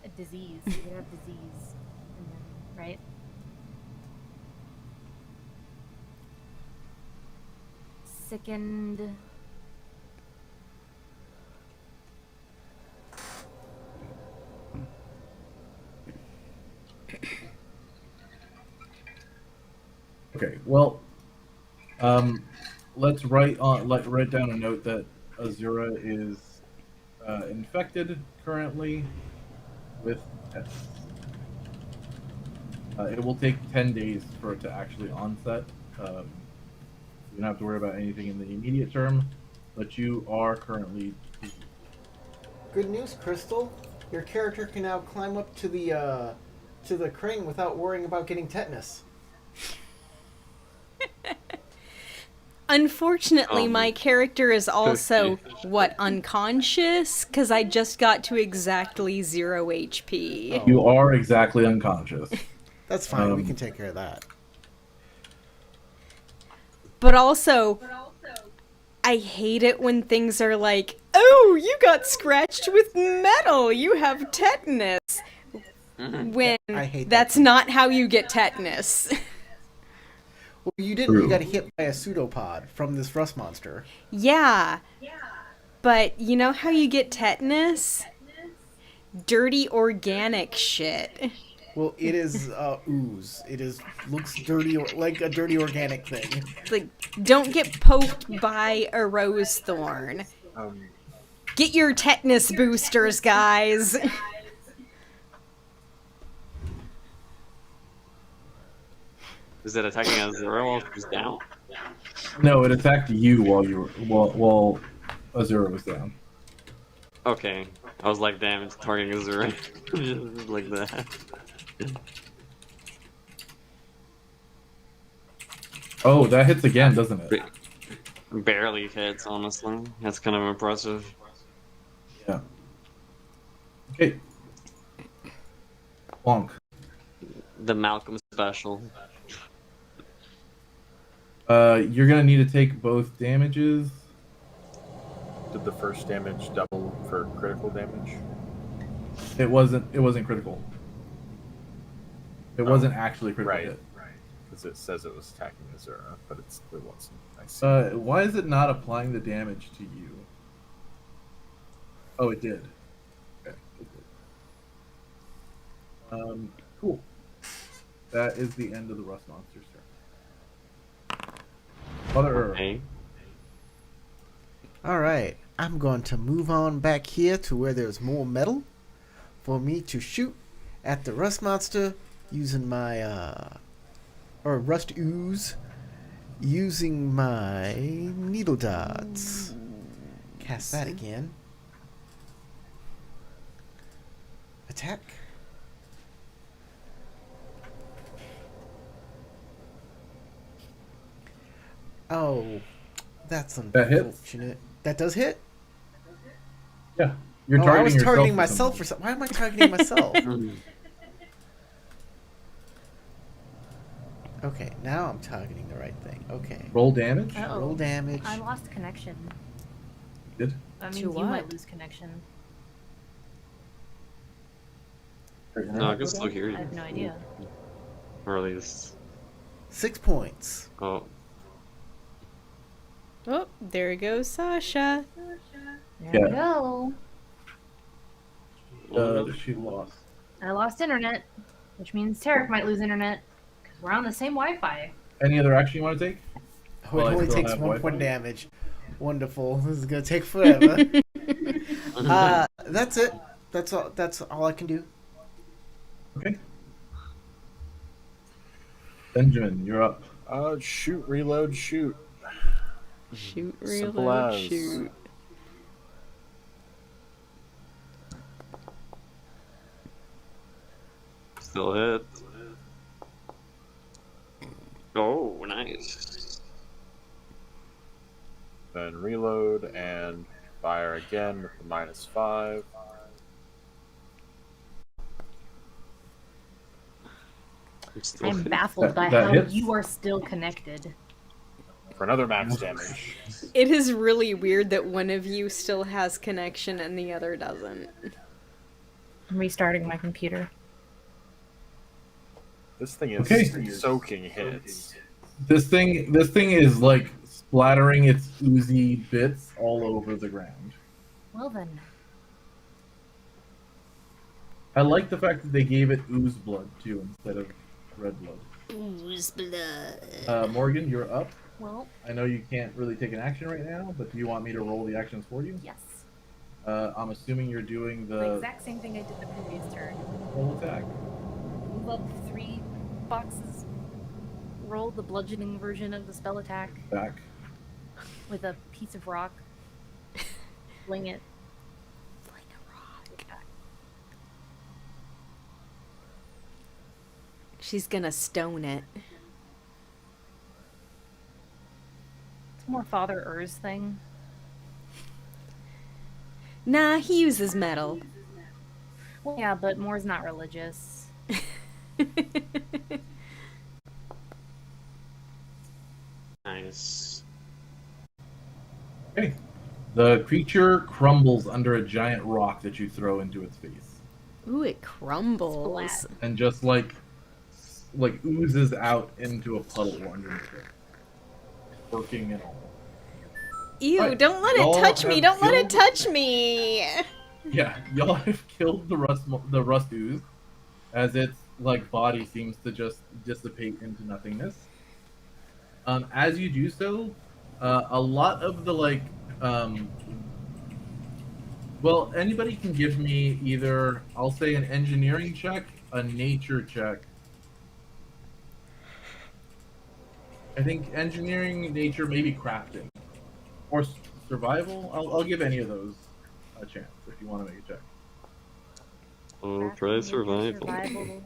A disease. You could have disease. And then, right? Sickened. Okay. Well, let's write down a note that Azura is infected currently with tetanus. It will take 10 days for it to actually onset. You don't have to worry about anything in the immediate term, but you are currently. Good news, Crystal. Your character can now climb up to the crane without worrying about getting tetanus. Unfortunately, my character is also, unconscious? Because I just got to exactly 0 HP. Oh. You are exactly unconscious. That's fine. We can take care of that. But also, I hate it when things are like, oh, you got scratched with metal, you have tetanus. When I hate that that's too. not how you get tetanus. Well, you didn't. True. You got hit by a pseudopod from this rust monster. Yeah. But you know how you get tetanus? Dirty organic shit. Well, it is ooze. It looks dirty, like a dirty organic thing. Like, don't get poked by a rose thorn. Get your tetanus boosters, guys. Is it attacking Azura while she's down? No, it attacked you while Azura was down. Okay. I was like, damn, it's targeting Azura. Just like that. Oh, that hits again, doesn't it? Barely hits, honestly. That's kind of impressive. Yeah. Okay. Bonk. The Malcolm special. You're gonna need to take both damages. Did the first damage double for critical damage? It wasn't critical. It wasn't actually critical Right. hit. Because it says it was attacking Azura, but it wasn't. I see. Why is it not applying the damage to you? Oh, it did. Okay. It did. Cool. That is the end of the Rust Monster's turn. Mother Earth. Okay. Alright, I'm going to move on back here to where there's more metal for me to shoot at the rust monster using my or rust ooze using my needle dots. Cast that again. Attack. Oh, that's That hits? unfortunate. That does hit? Yeah. You're Oh, I targeting was yourself targeting for myself for something. Why am I targeting myself? Okay, now I'm targeting the right thing. Okay. Roll damage. Uh-oh. Roll damage. I lost connection. Good. That To means you what? might lose connection. No, I can still hear I you. have no idea. Or at least. 6 points. Oh. Oh, there goes Sasha. There Yeah. we go. She lost. I lost internet, which means Tarek might lose internet because we're on the same Wi-Fi. Any other action you want to take? Oh, Well, it I only still takes have 1 Wi-Fi. point damage. Wonderful. This is gonna take forever. That's it. That's all. That's all I can do. Okay. Benjamin, you're up. Shoot, reload, shoot. Shoot, Simple reload, as. shoot. Still hit. Oh, nice. Then reload and fire again with the -5. Still I'm hit. baffled by that how hits. you are still connected. For another max damage. It is really weird that one of you still has connection and the other doesn't. I'm restarting my computer. This thing is Okay. soaking hits. This thing is like splattering its oozy bits all over the ground. Well then. I like the fact that they gave it ooze blood too instead of red blood. Ooze blood. Morgan, you're up. Well, I know you can't really take an action right now, but do you want me to roll the actions for you? yes. I'm assuming you're doing The the exact same thing I did the previous turn. roll attack. Move up 3 boxes. Roll the bludgeoning version of the spell attack Back. with a piece of rock. Fling it. Fling a rock. She's gonna stone it. It's more Father Ur's thing. Nah, he uses metal. Well, yeah, but Moore's not religious. Nice. Okay. The creature crumbles under a giant rock that you throw into its face, Ooh, it crumbles. Splat. and just like oozes out into a puddle underneath it, working and all. Ew, Right. don't let Y'all it touch me! have Don't let it killed- touch me! Yeah, y'all have killed the rust ooze, as its like body seems to just dissipate into nothingness. As you do so, a lot of the well, anybody can give me either, I'll say, an engineering check, a nature check. I think engineering, nature, maybe crafting, or survival. I'll give any of those a chance if you want to make a check. Oh, try survival. What else?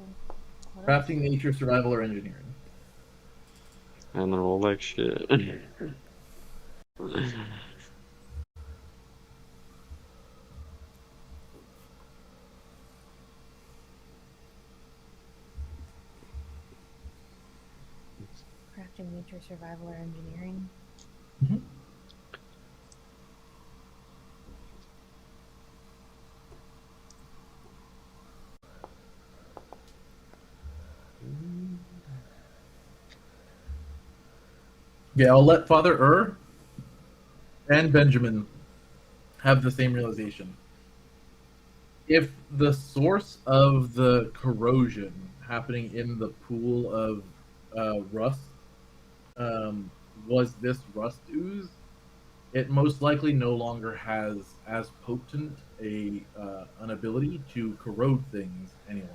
Crafting, nature, survival, or engineering. And then roll like shit. Crafting, nature, survival, or engineering? Mhm. Yeah, I'll let Father and Benjamin have the same realization. If the source of the corrosion happening in the pool of rust was this rust ooze, it most likely no longer has as potent an ability to corrode things any longer.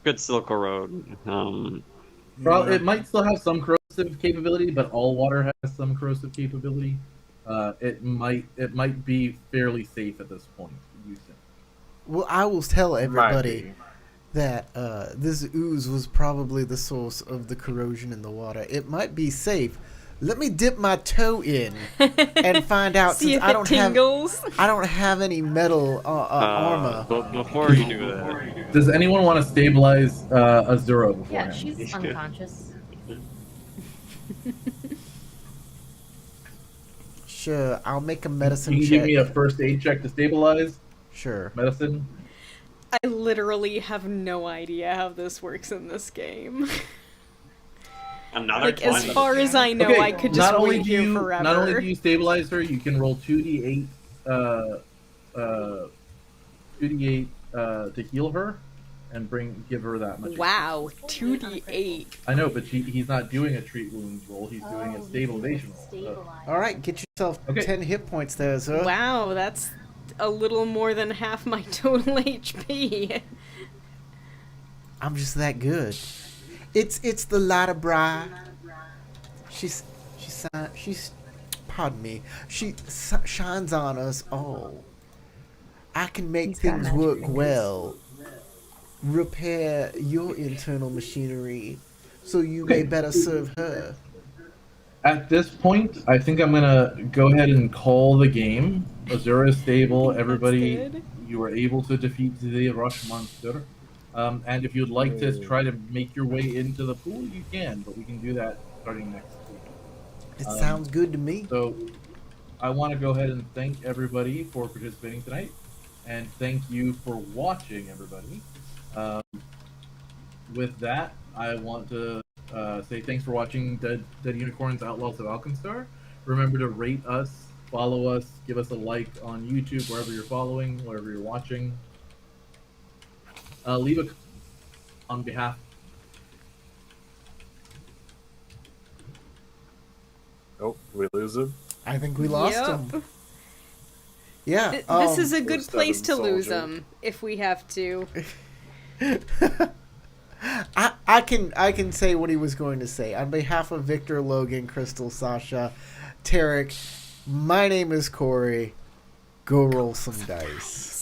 could still corrode. It might still have some corrosive capability, but all water has some corrosive capability. It might be fairly safe at this point. You think? Well, I will tell Might everybody be. that this ooze was probably the source of the corrosion in the water. It might be safe. Let me dip my toe in and find out, See since if I it don't tingles. have any metal armor. But before you do that, Does anyone want to stabilize Azura Yeah, beforehand? she's unconscious. Sure, I'll make a medicine Can you check. give me a first aid check to stabilize Sure. medicine? I literally have no idea how this works in this game. another Like, as 20. far as I know, Okay, I could just wait here forever. Not only do you stabilize her, you can roll 2d8 to heal her and give her that much. Wow, 2d8. I know, but he's not doing a treat wounds roll. He's doing a stabilization roll. All right, get yourself Okay. 10 hit points there, sir. Wow, that's a little more than half my total HP. I'm just that good. It's the Lada Bri. She's pardon me. She shines on us all. I can make He's got things magic work fingers. well. Repair your internal machinery so you may better serve her. At this point, I think I'm gonna go ahead and call the game. Azura is stable. Everybody, good. you were able to defeat the rush monster. And if you'd like to try to make your way into the pool, you can. But we can do that starting next week. It sounds good to me. So, I want to go ahead and thank everybody for participating tonight, and thank you for watching, everybody. With that, I want to say thanks for watching Dead Unicorns, Outlaws of Alkenstar. Remember to rate us, follow us, give us a like on YouTube, wherever you're following, wherever you're watching. Leave a on behalf. Oh, we lose him. I think we lost Yep. him. Yeah. This is a good Lose place to seven lose soldier. them if we have to. I can say what he was going to say. On behalf of Victor, Logan, Crystal, Sasha, Tarek, my name is Corey. Go roll some dice.